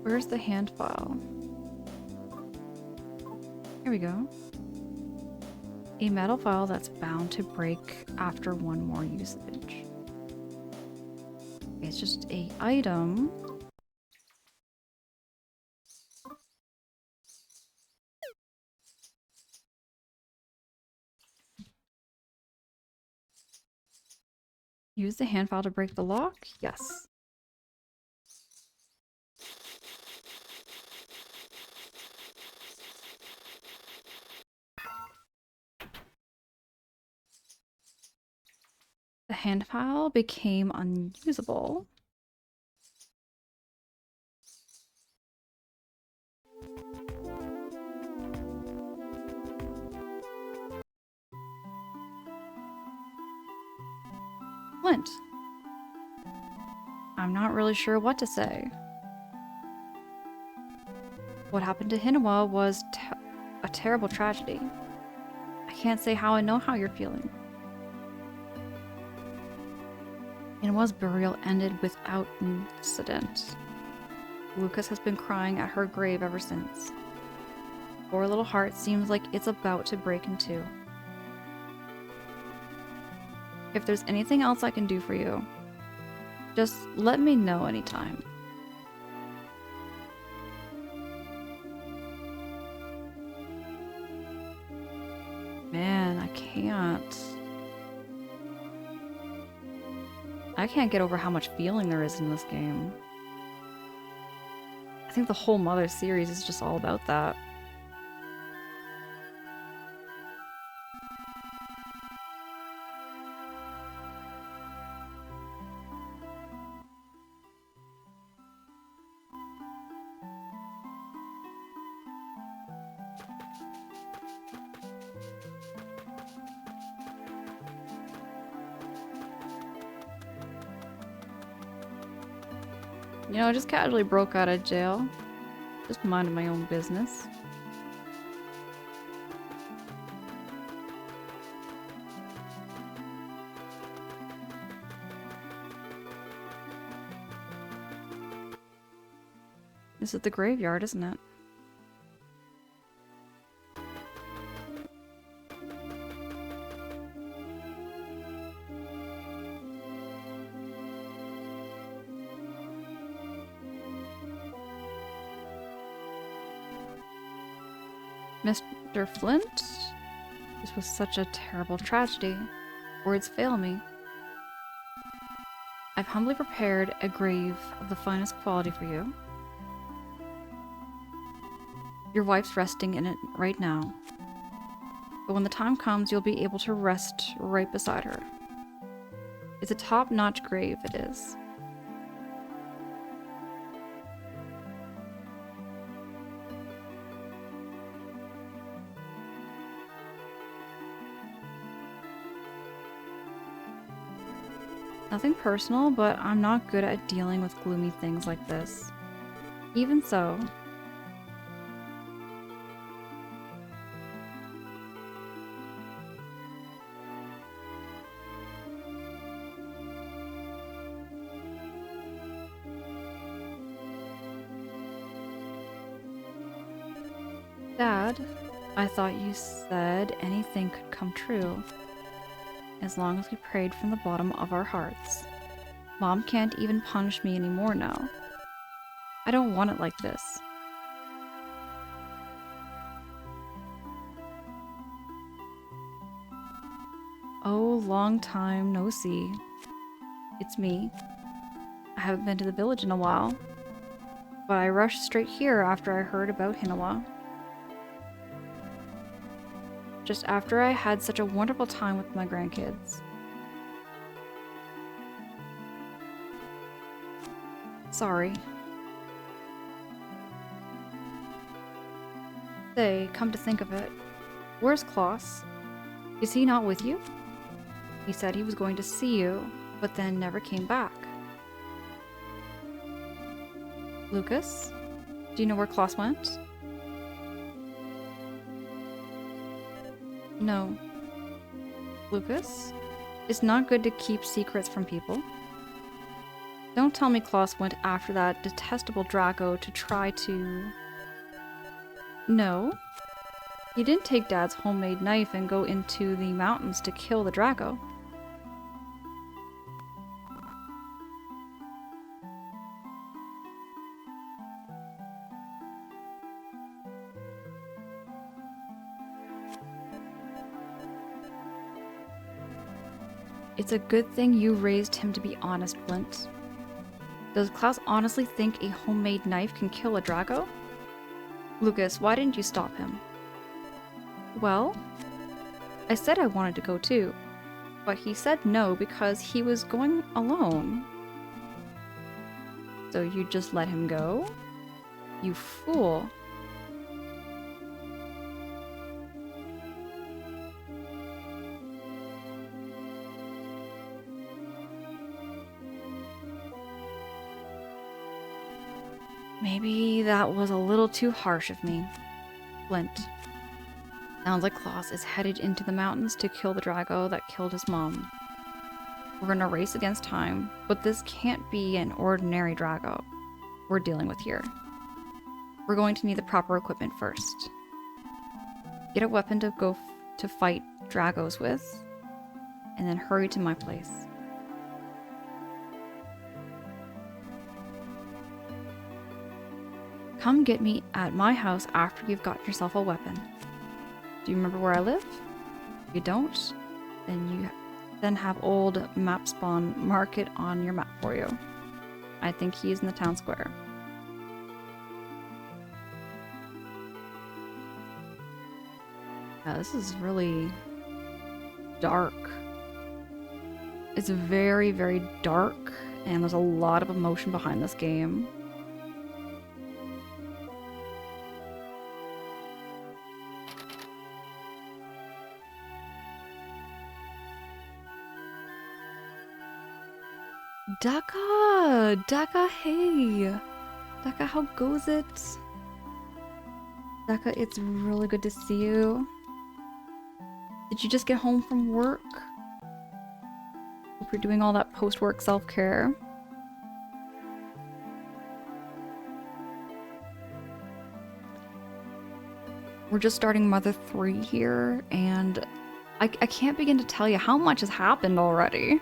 Where's the hand file? Here we go. A metal file that's bound to break after one more usage. Okay, it's just a item. Use the hand file to break the lock? Yes. The hand file became unusable. Flint. I'm not really sure what to say. What happened to Hinawa was a terrible tragedy. I can't say how I know how you're feeling. Hinawa's burial ended without incident. Lucas has been crying at her grave ever since. Poor little heart seems like it's about to break in two. If there's anything else I can do for you, just let me know anytime. Man, I can't get over how much feeling there is in this game. I think the whole Mother series is just all about that. You know, I just casually broke out of jail. Just minding my own business. This is the graveyard, isn't it? Mr. Flint? This was such a terrible tragedy. Words fail me. I've humbly prepared a grave of the finest quality for you. Your wife's resting in it right now. But when the time comes, you'll be able to rest right beside her. It's a top-notch grave, it is. Nothing personal, but I'm not good at dealing with gloomy things like this. Even so, Dad, I thought you said anything could come true, as long as we prayed from the bottom of our hearts. Mom can't even punish me anymore now. I don't want it like this. Oh, long time no see. It's me. I haven't been to the village in a while, but I rushed straight here after I heard about Hinawa. Just after I had such a wonderful time with my grandkids. Sorry. Say, come to think of it, where's Klaus? Is he not with you? He said he was going to see you, but then never came back. Lucas? Do you know where Klaus went? No. Lucas? It's not good to keep secrets from people. Don't tell me Klaus went after that detestable Draco to try to... No. He didn't take Dad's homemade knife and go into the mountains to kill the Draco. It's a good thing you raised him to be honest, Flint. Does Klaus honestly think a homemade knife can kill a Draco? Lucas, why didn't you stop him? Well, I said I wanted to go too, but he said no because he was going alone. So you just let him go? You fool. Maybe that was a little too harsh of me. Flint. Sounds like Klaus is headed into the mountains to kill the Draco that killed his mom. We're gonna race against time, but this can't be an ordinary Draco we're dealing with here. We're going to need the proper equipment first. Get a weapon to go to fight Dragos with, and then hurry to my place. Come get me at my house after you've got yourself a weapon. Do you remember where I live? If you don't, then have old Mapspawn mark it on your map for you. I think he's in the town square. Yeah, this is really dark. It's very, very dark, and there's a lot of emotion behind this game. Daka! Daka, hey! Daka, how goes it? Daka, it's really good to see you. Did you just get home from work? Hope you're doing all that post-work self-care. We're just starting Mother 3 here, and I can't begin to tell you how much has happened already.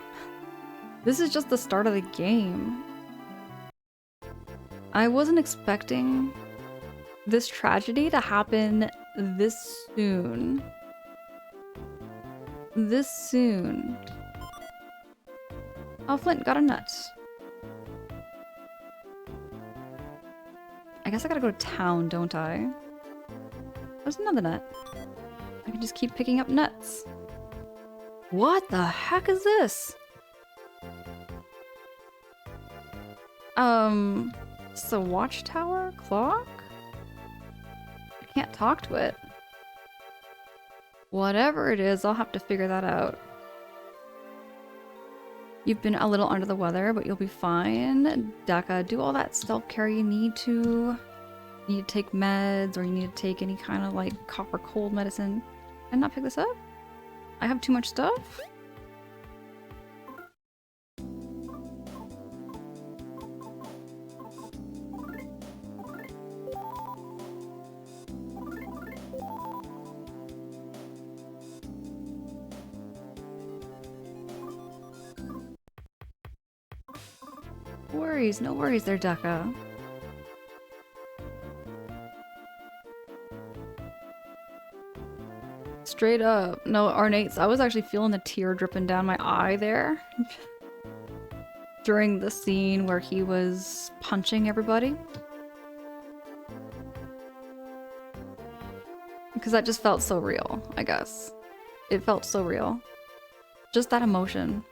This is just the start of the game. I wasn't expecting this tragedy to happen this soon. This soon. Oh, Flint got a nut. I guess I gotta go to town, don't I? There's another nut. I can just keep picking up nuts. What the heck is this? It's a watchtower clock? I can't talk to it. Whatever it is, I'll have to figure that out. You've been a little under the weather, but you'll be fine. Daka, do all that self-care you need to. You need to take meds, or you need to take any kind of like cough or cold medicine. Can I not pick this up? I have too much stuff? No worries there, Daka. Straight up. No, Ornates, I was actually feeling the tear dripping down my eye there. During the scene where he was punching everybody. Because that just felt so real, I guess. It felt so real. Just that emotion.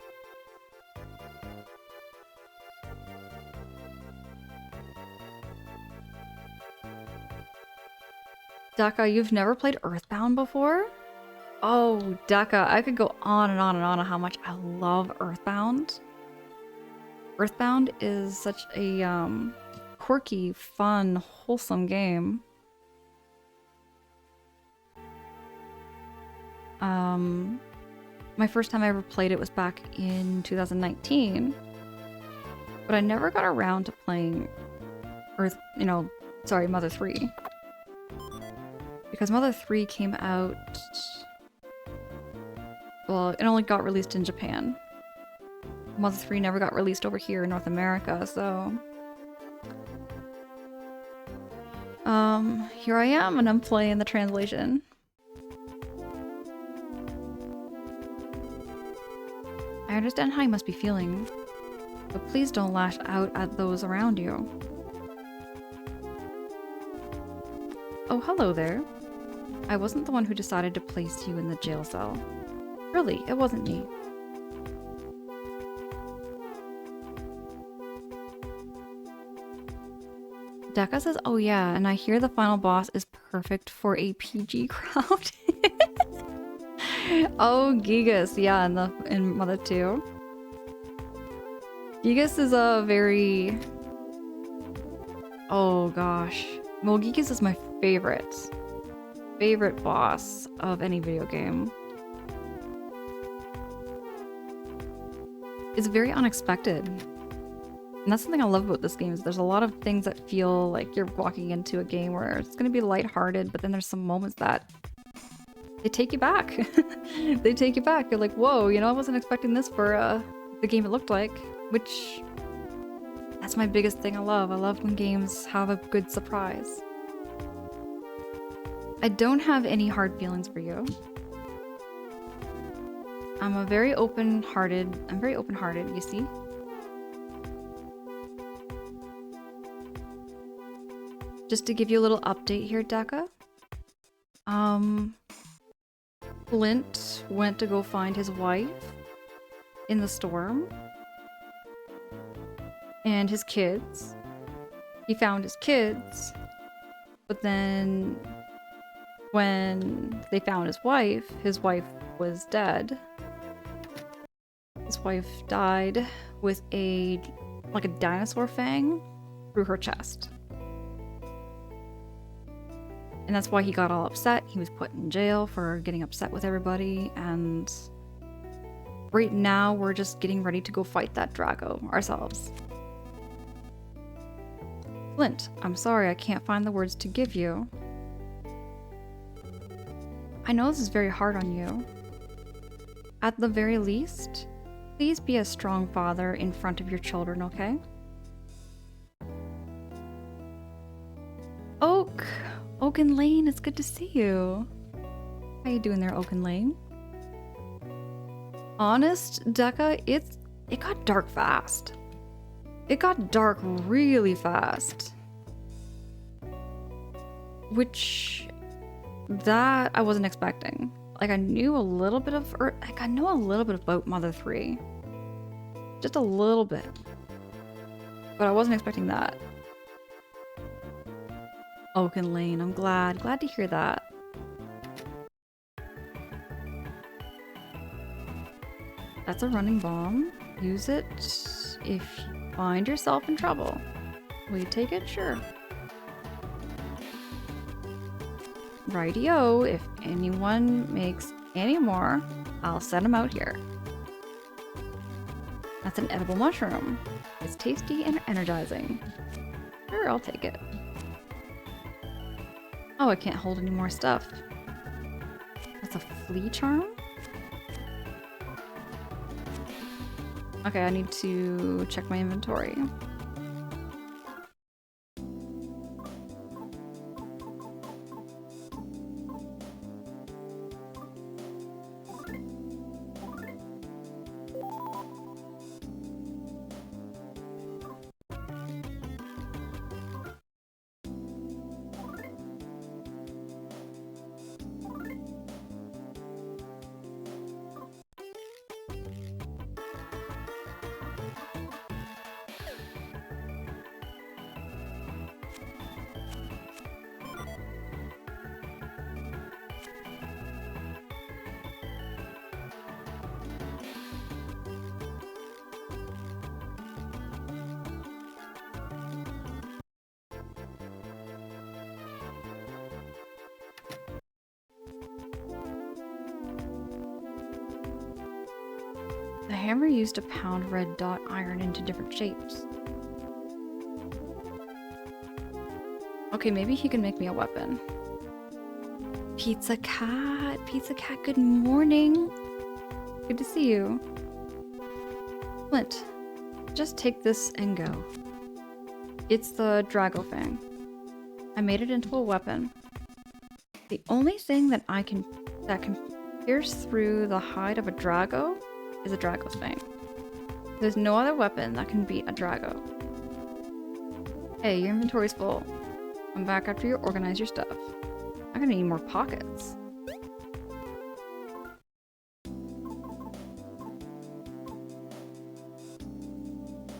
Daka, you've never played Earthbound before? Oh, Daka, I could go on and on and on how much I love Earthbound. Earthbound is such a quirky, fun, wholesome game. My first time I ever played it was back in 2019, but I never got around to playing Mother 3. Because Mother 3 came out... Well, it only got released in Japan. Mother 3 never got released over here in North America, so... Here I am, and I'm playing the translation. I understand how you must be feeling, but please don't lash out at those around you. Oh, hello there. I wasn't the one who decided to place you in the jail cell. Really, it wasn't me. Daka says, oh yeah, and I hear the final boss is perfect for a PG crowd. Oh, Gigas, yeah, in Mother 2. Gigas is a very... Oh gosh. Well, Gigas is my favorite boss of any video game. It's very unexpected. And that's something I love about this game, is there's a lot of things that feel like you're walking into a game where it's going to be lighthearted, but then there's some moments that they take you back. They take you back. You're like, whoa, I wasn't expecting this for the game it looked like, which that's my biggest thing I love. I love when games have a good surprise. I don't have any hard feelings for you. I'm very open-hearted, you see? Just to give you a little update here, Daka. Flint went to go find his wife in the storm. And his kids. He found his kids. But then when they found his wife was dead. His wife died with a like a dinosaur fang through her chest. And that's why he got all upset. He was put in jail for getting upset with everybody, and right now we're just getting ready to go fight that Drago ourselves. Flint, I'm sorry I can't find the words to give you. I know this is very hard on you. At the very least, please be a strong father in front of your children, okay? Oaken Lane, it's good to see you. How you doing there, Oaken Lane? Honest, Deca, it got dark fast. It got dark really fast. Which, that I wasn't expecting. Like, I knew a little bit of, I know a little bit about Mother 3. Just a little bit. But I wasn't expecting that. Oaken Lane, I'm glad to hear that. That's a running bomb. Use it if you find yourself in trouble. Will you take it? Sure. Rightio, if anyone makes any more, I'll send them out here. That's an edible mushroom. It's tasty and energizing. Sure, I'll take it. Oh, I can't hold any more stuff. That's a flea charm? Okay, I need to check my inventory. The hammer used to pound red dot iron into different shapes. Okay, maybe he can make me a weapon. Pizza Cat, good morning. Good to see you. Flint, just take this and go. It's the Drago Fang. I made it into a weapon. The only thing that can pierce through the hide of a Drago is a Drago's Fang. There's no other weapon that can beat a Drago. Hey, your inventory's full. Come back after you organize your stuff. I'm gonna need more pockets.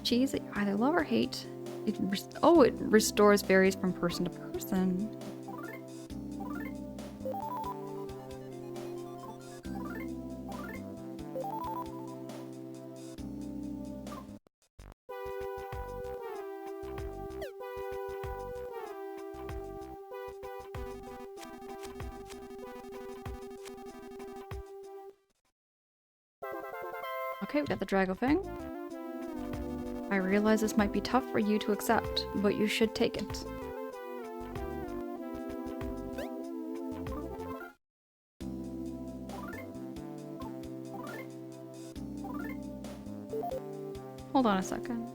Cheese that you either love or hate. It restores varies from person to person. Okay, we got the Drago Fang. I realize this might be tough for you to accept, but you should take it. Hold on a second.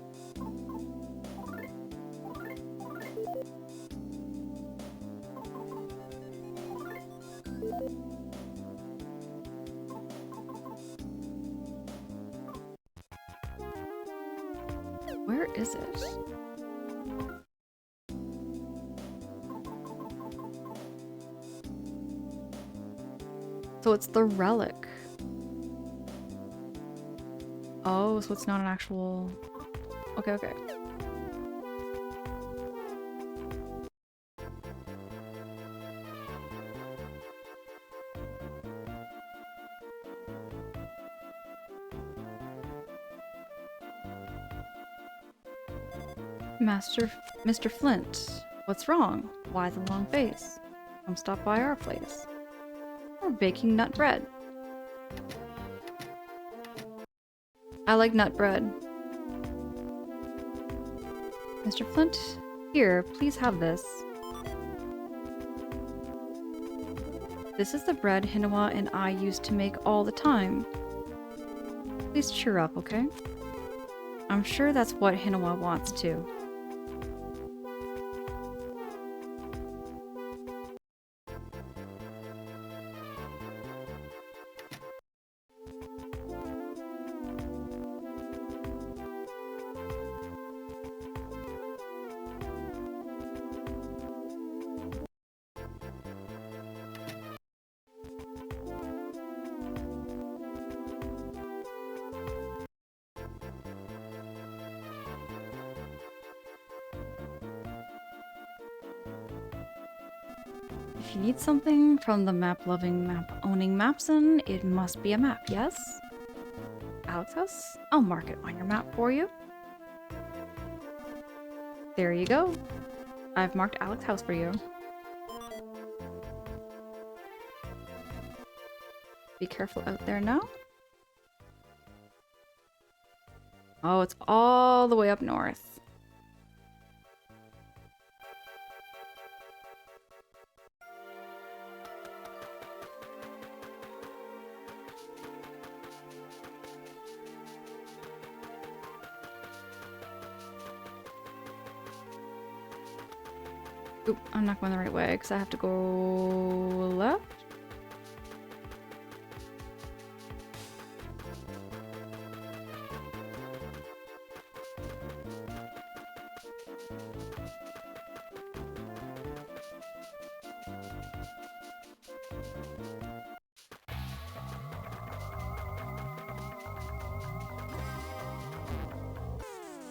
Where is it? So it's the relic. Oh, so it's not an actual... Okay, okay. Mr. Flint, what's wrong? Why the long face? Come stop by our place. We're baking nut bread. I like nut bread. Mr. Flint, here, please have this. This is the bread Hinawa and I used to make all the time. Please cheer up, okay? I'm sure that's what Hinawa wants too. If you need something from the map-loving, map-owning Mapson, it must be a map, yes? Alex House? I'll mark it on your map for you. There you go. I've marked Alex House for you. Be careful out there now. Oh, it's all the way up north. Oop, I'm not going the right way because I have to go left.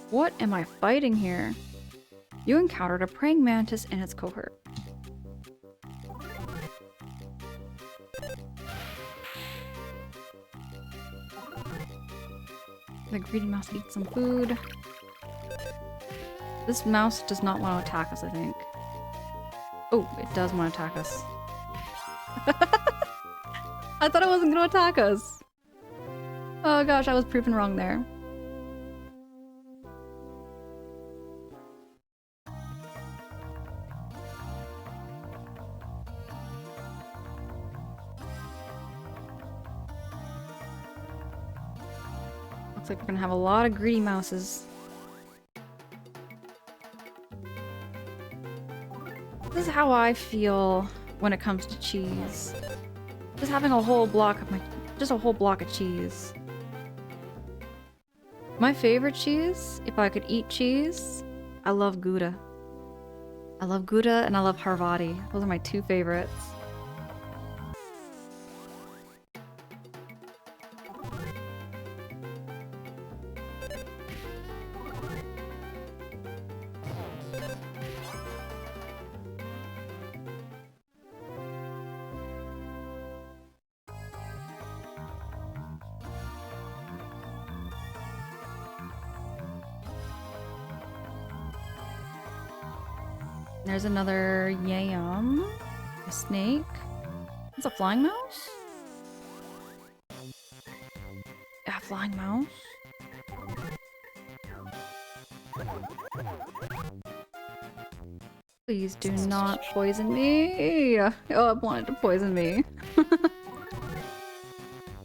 What am I fighting here? You encountered a praying mantis and its cohort. The greedy mouse eats some food. This mouse does not want to attack us, I think. Oh, it does want to attack us. I thought it wasn't going to attack us. Oh gosh, I was proven wrong there. Looks like we're gonna have a lot of greedy mouses. This is how I feel when it comes to cheese. Just having a whole block of of cheese. My favorite cheese, if I could eat cheese, I love Gouda. I love Gouda and I love Harvati. Those are my two favorites. There's another yam. A snake. It's a flying mouse? Yeah, flying mouse. Please do not poison me. Oh, it wanted to poison me.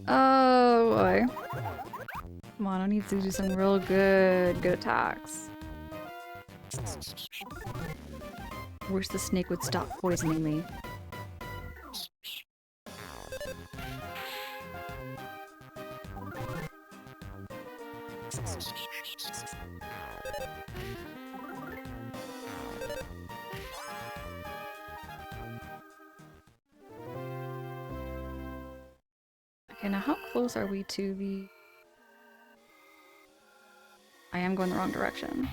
Oh boy. Come on, I need to do some real good attacks. Wish the snake would stop poisoning me. Okay, now how close are we to the... I am going the wrong direction.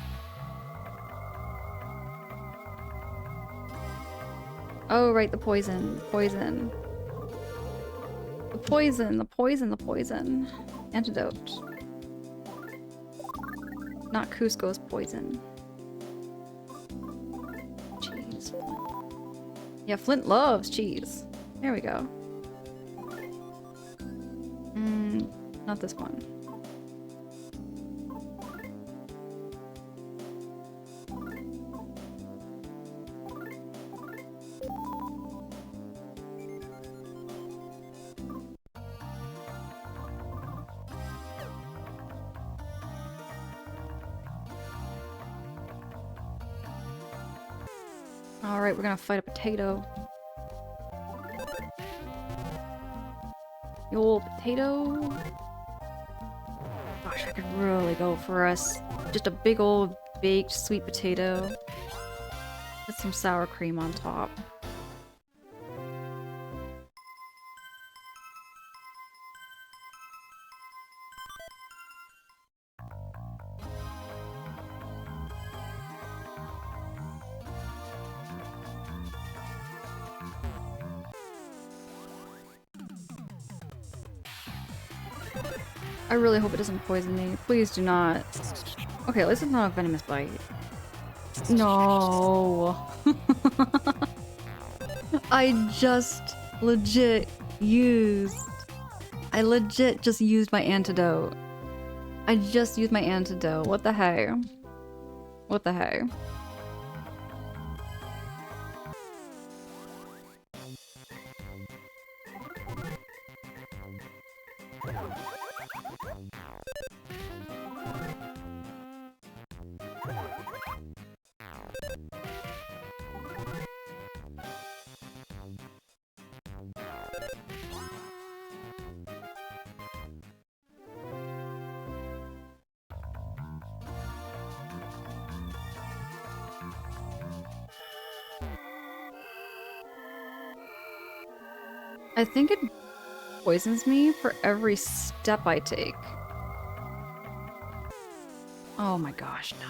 Oh, right, the poison. Poison. The poison, the poison, the poison. Antidote. Not Cusco's poison. Yeah, Flint loves cheese. There we go. Not this one. Alright, we're gonna fight a potato. The old potato. Gosh, I could really go for us. Just a big old baked sweet potato. With some sour cream on top. I really hope it doesn't poison me. Please do not. Okay, at least it's not a venomous bite. No. I just legit used... I legit just used my antidote. I just used my antidote. What the heck? What the heck? I think it poisons me for every step I take. Oh my gosh, no.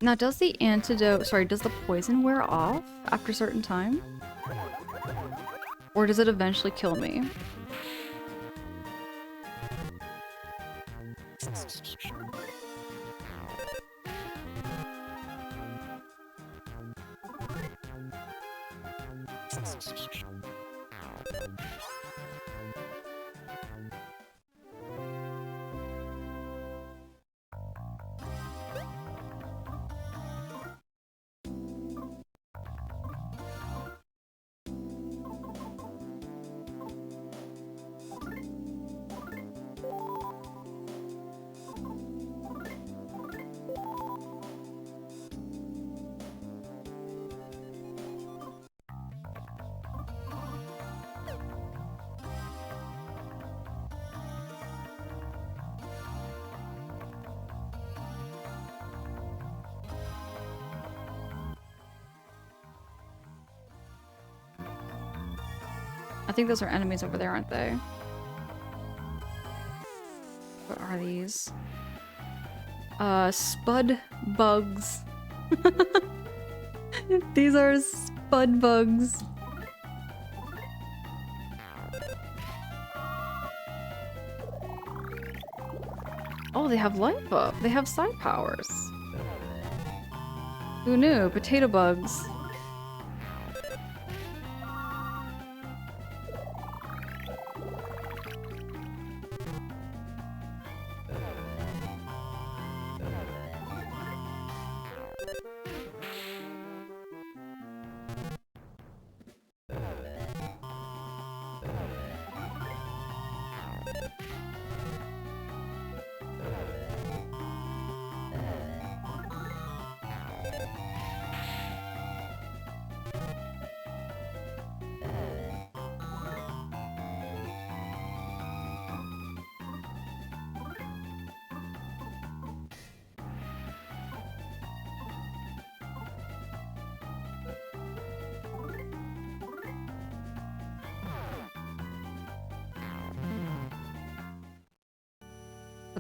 Now, does the antidote, sorry, does the poison wear off after a certain time? Or does it eventually kill me? I think those are enemies over there, aren't they? What are these? Spud bugs. These are spud bugs. Oh, they have life up. They have side powers. Who knew? Potato bugs.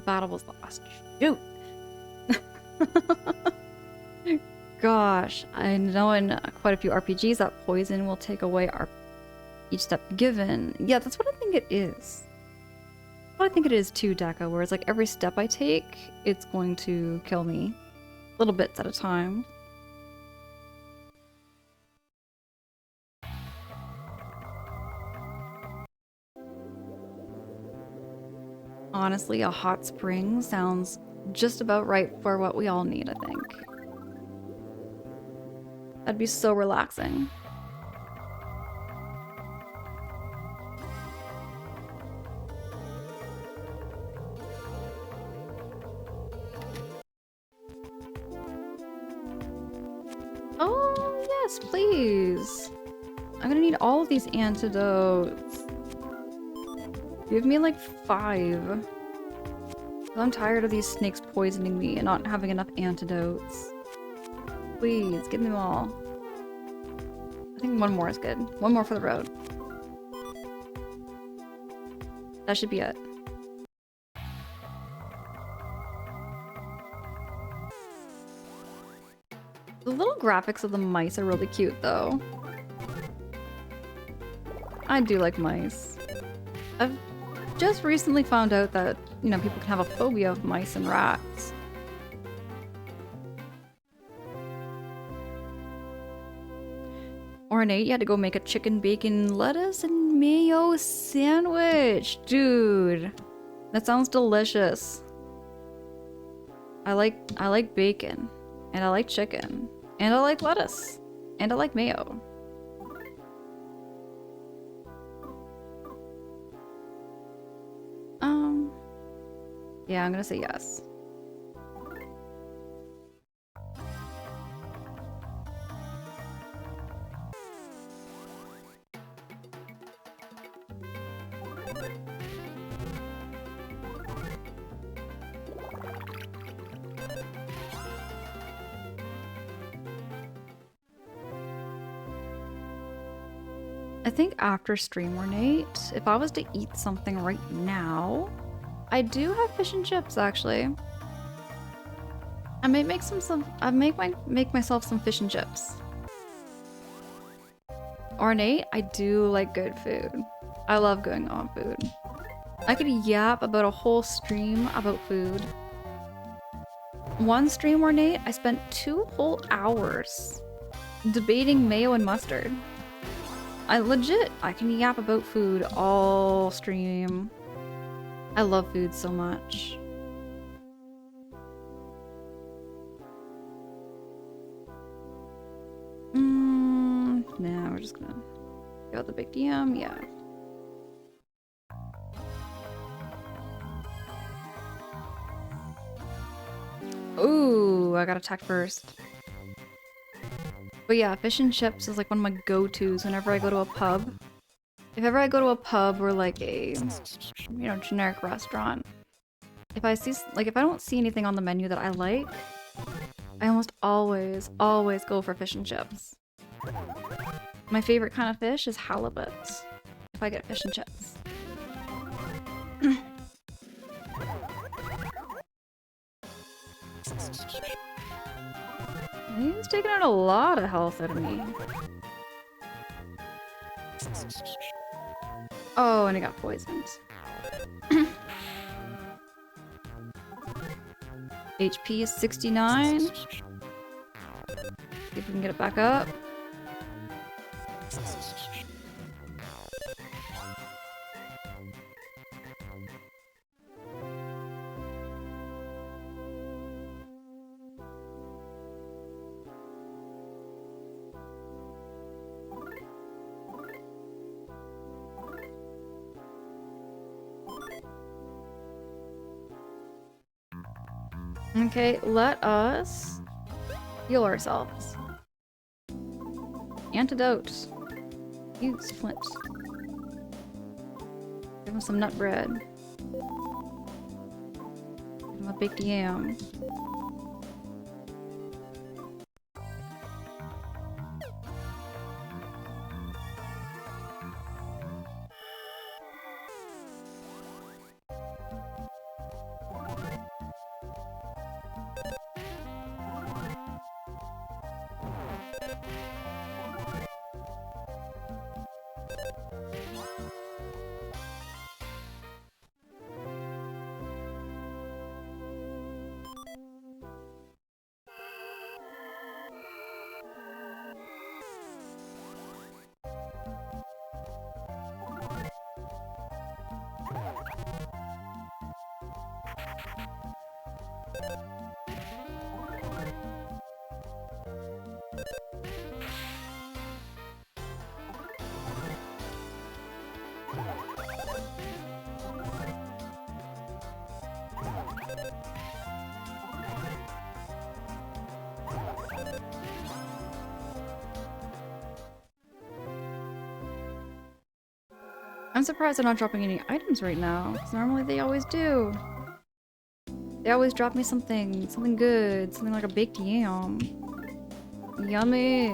battle was lost. Shoot! Gosh, I know in quite a few RPGs that poison will take away each step given. Yeah, that's what I think it is. What I think it is too, Deca, where it's like every step I take, it's going to kill me. Little bits at a time. Honestly, a hot spring sounds just about right for what we all need, I think. That'd be so relaxing. Oh, yes, please. I'm gonna need all of these antidotes. Give me like 5. I'm tired of these snakes poisoning me and not having enough antidotes. Please, give me them all. I think one more is good. One more for the road. That should be it. The little graphics of the mice are really cute, though. I do like mice. I've just recently found out that, you know, people can have a phobia of mice and rats. Ornate, you had to go make a chicken bacon lettuce and mayo sandwich. Dude, that sounds delicious. I like bacon, and I like chicken, and I like lettuce, and I like mayo. Yeah, I'm gonna say yes. I think after stream Ornate, if I was to eat something right now, I do have fish and chips actually. I might make make myself some fish and chips. Ornate, I do like good food. I love going on food. I could yap about a whole stream about food. One stream Ornate, I spent 2 whole hours debating mayo and mustard. I can yap about food all stream. I love food so much. Nah, we're just gonna go with the big DM, yeah. Ooh, I got attacked first. But yeah, fish and chips is like one of my go-tos whenever I go to a pub. If ever I go to a pub or like a, you know, generic restaurant, if I don't see anything on the menu that I like, I almost always go for fish and chips. My favorite kind of fish is halibut, if I get fish and chips. He's taking out a lot of health out of me. Oh, and he got poisoned. HP is 69. See if we can get it back up. Okay, let us heal ourselves. Antidote. Use flint. Give him some nut bread. Give him a baked yam. I'm surprised they're not dropping any items right now, because normally they always do. They always drop me something good, something like a baked yam. Yummy.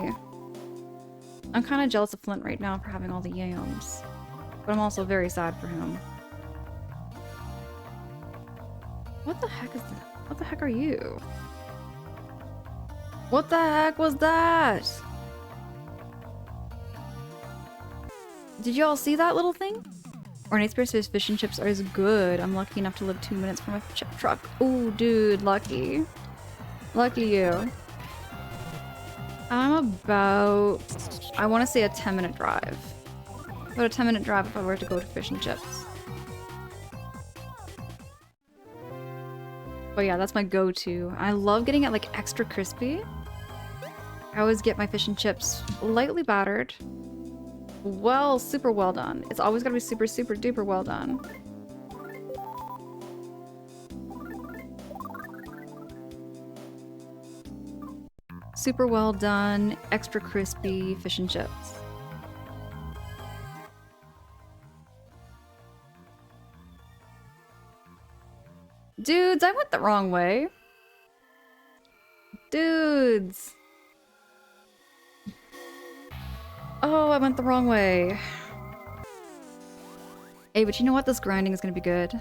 I'm kind of jealous of Flint right now for having all the yams, but I'm also very sad for him. What the heck is that? What the heck are you? What the heck was that? Did you all see that little thing? Ornate Spear's fish and chips are as good. I'm lucky enough to live 2 minutes from a chip truck. Oh, dude, lucky. Lucky you. I'm about, I want to say a 10-minute drive. About a 10-minute drive if I were to go to fish and chips. But yeah, that's my go-to. I love getting it like extra crispy. I always get my fish and chips lightly battered. Well, super well done. It's always gotta be super, super duper well done. Super well done, extra crispy fish and chips. Dudes, I went the wrong way. Dudes. Oh, I went the wrong way. Hey, but you know what? This grinding is gonna be good.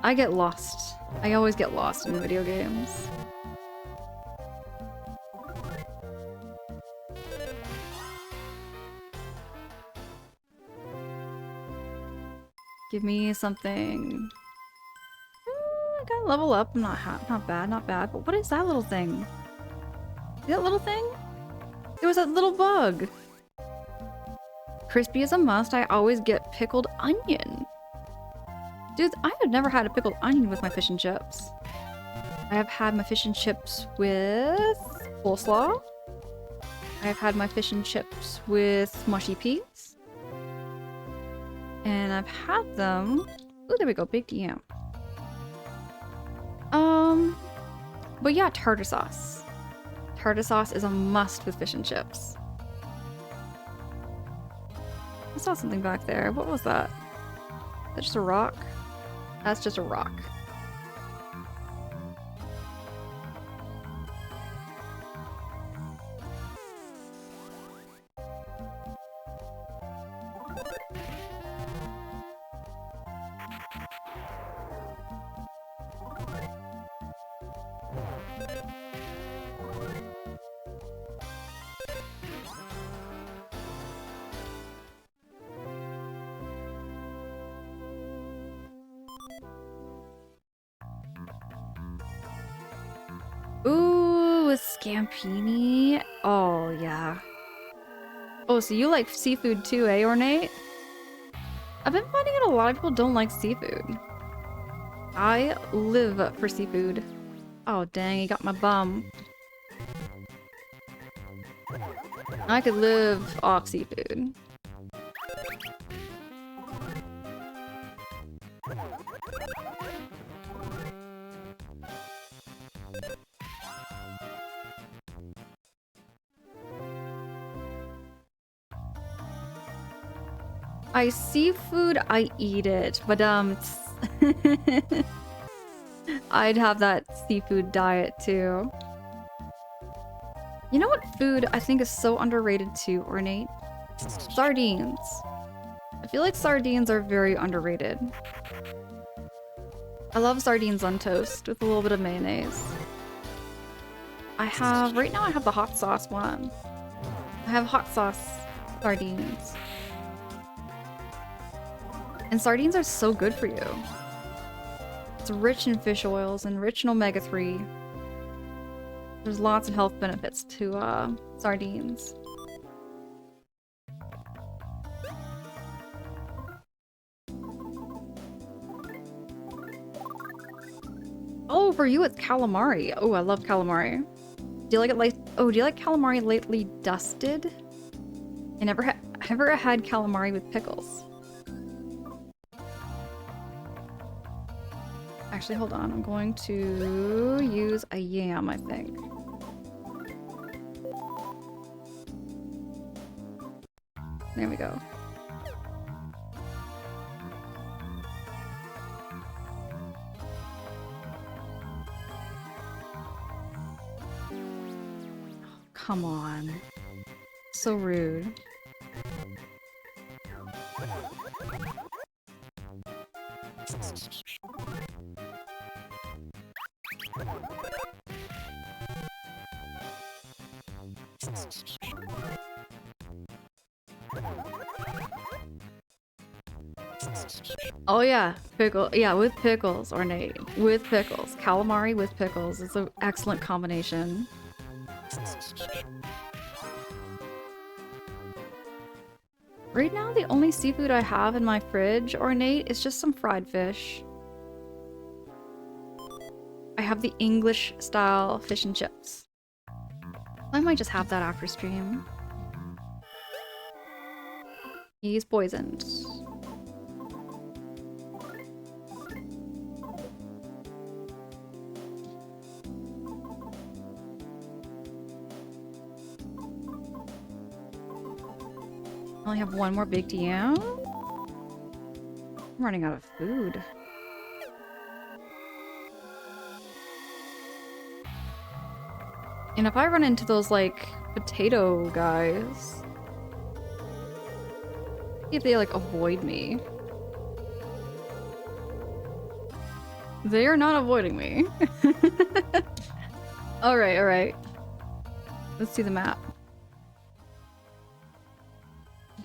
I get lost. I always get lost in video games. Give me something. I gotta level up. Not bad, not bad. But what is that little thing? See that little thing? It was that little bug. Crispy is a must. I always get pickled onion. Dude, I have never had a pickled onion with my fish and chips. I have had my fish and chips with coleslaw. I have had my fish and chips with mushy peas. And I've had them... Oh, there we go, baked yam. But yeah, tartar sauce. Tartar sauce is a must with fish and chips. I saw something back there. What was that? Is that just a rock? That's just a rock. Ooh, a Scampini. Oh, yeah. Oh, so you like seafood too, eh, Ornate? I've been finding out a lot of people don't like seafood. I live for seafood. Oh, dang, you got my bum. I could live off seafood. Seafood, I eat it, but I'd have that seafood diet too. You know what food I think is so underrated too, Ornate? Sardines. I feel like sardines are very underrated. I love sardines on toast with a little bit of mayonnaise. Right now I have the hot sauce one. I have hot sauce sardines. And sardines are so good for you. It's rich in fish oils and rich in omega-3. There's lots of health benefits to sardines. Oh, for you it's calamari. Oh, I love calamari. Do you like it like? Oh, do you like calamari lightly dusted? I never had calamari with pickles. Actually, hold on. I'm going to use a yam, I think. There we go. Come on. So rude. Oh yeah, pickle. Yeah, with pickles, Ornate. With pickles. Calamari with pickles is an excellent combination. Right now, the only seafood I have in my fridge, Ornate, is just some fried fish. I have the English style fish and chips. I might just have that after stream. He's poisoned. I only have one more baked yam. I'm running out of food. And if I run into those, like, potato guys, see if they, like, avoid me. They are not avoiding me. Alright, alright. Let's see the map.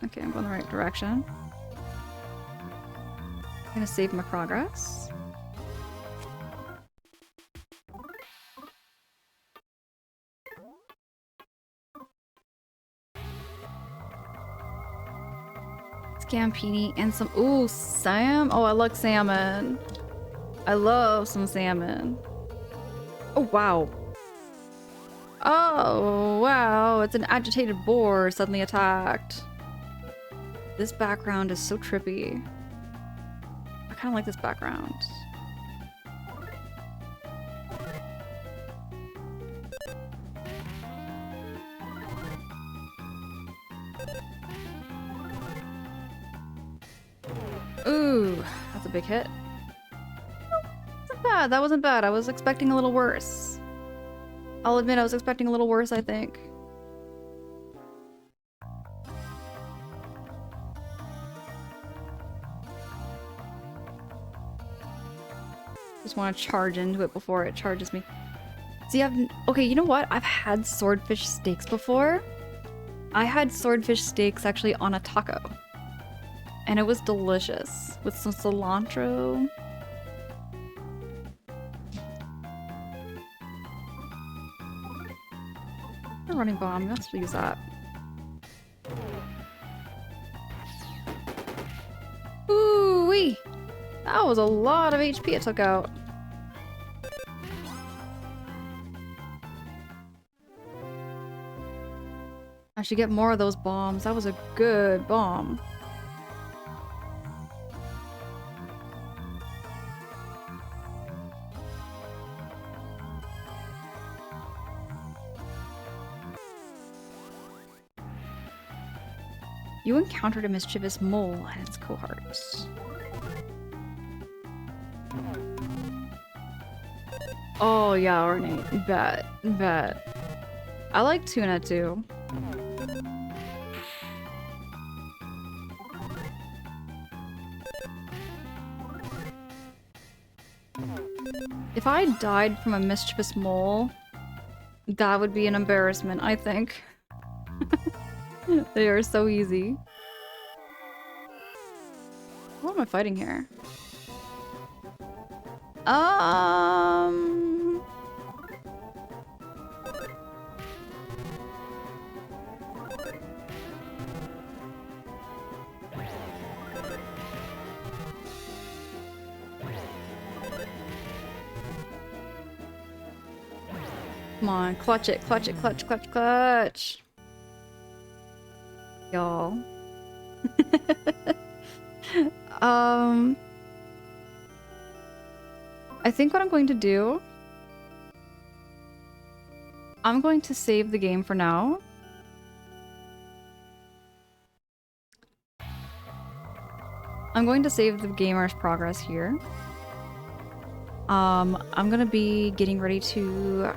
Okay, I'm going the right direction. I'm gonna save my progress. Scampini and some— ooh, Sam? Oh, I like salmon. I love some salmon. Oh, wow. Oh, wow. It's an agitated boar suddenly attacked. This background is so trippy. I kind of like this background. Ooh, that's a big hit. Oh, wasn't bad. That wasn't bad. I was expecting a little worse. I'll admit I was expecting a little worse, I think. Just want to charge into it before it charges me. See, okay, you know what? I've had swordfish steaks before. I had swordfish steaks actually on a taco. And it was delicious with some cilantro. A running bomb, let's use that. Ooh-wee! That was a lot of HP it took out. I should get more of those bombs. That was a good bomb. You encountered a mischievous mole and its cohorts. Oh yeah, Ornate. Bet. Bet. I like tuna too. If I died from a mischievous mole, that would be an embarrassment, I think. They are so easy. What am I fighting here? Come on, clutch it, clutch it, clutch, clutch, clutch. Y'all. I think what I'm going to do, I'm going to save the game for now. I'm going to save the gamer's progress here. I'm gonna be getting ready to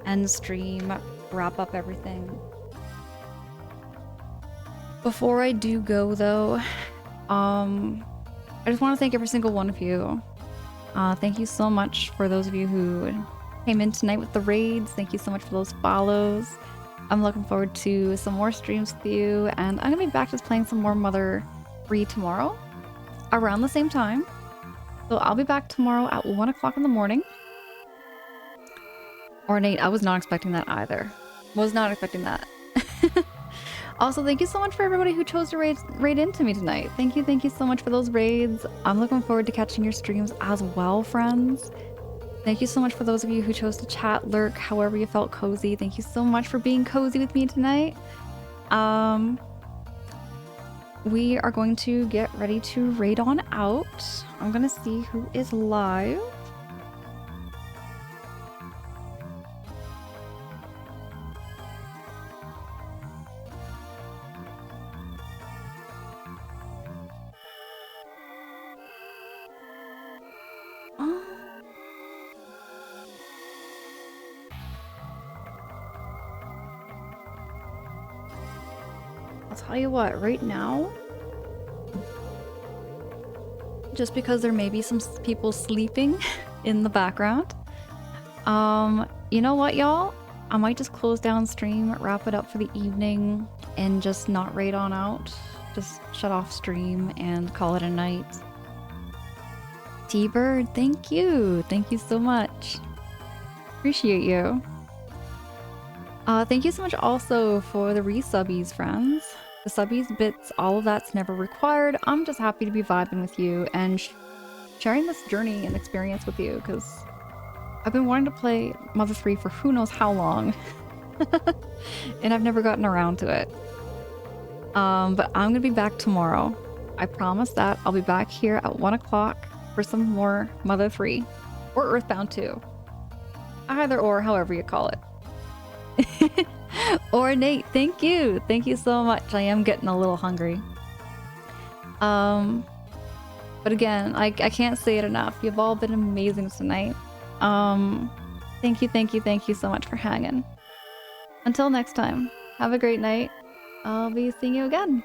end stream, wrap up everything. Before I do go though, I just want to thank every single one of you. Thank you so much for those of you who came in tonight with the raids. Thank you so much for those follows. I'm looking forward to some more streams with you, and I'm gonna be back just playing some more Mother 3 tomorrow around the same time. So I'll be back tomorrow at 1 o'clock in the morning. Ornate, I was not expecting that either. Was not expecting that. Also, thank you so much for everybody who chose to raid into me tonight. Thank you so much for those raids. I'm looking forward to catching your streams as well, friends. Thank you so much for those of you who chose to chat, lurk, however you felt cozy. Thank you so much for being cozy with me tonight. We are going to get ready to raid on out. I'm gonna see who is live. I'll tell you what, right now, just because there may be some people sleeping in the background, you know what, y'all? I might just close down stream, wrap it up for the evening, and just not raid on out. Just shut off stream and call it a night. T-Bird, thank you. Thank you so much. Appreciate you. Thank you so much also for the resubbies, friends. The subbies, bits, all of that's never required. I'm just happy to be vibing with you and sharing this journey and experience with you, because I've been wanting to play Mother 3 for who knows how long. And I've never gotten around to it. But I'm gonna be back tomorrow. I promise that. I'll be back here at 1 o'clock for some more Mother 3. Or Earthbound 2. Either or, however you call it. Ornate, thank you. Thank you so much. I am getting a little hungry. But again, I can't say it enough. You've all been amazing tonight. Thank you so much for hanging. Until next time, have a great night. I'll be seeing you again.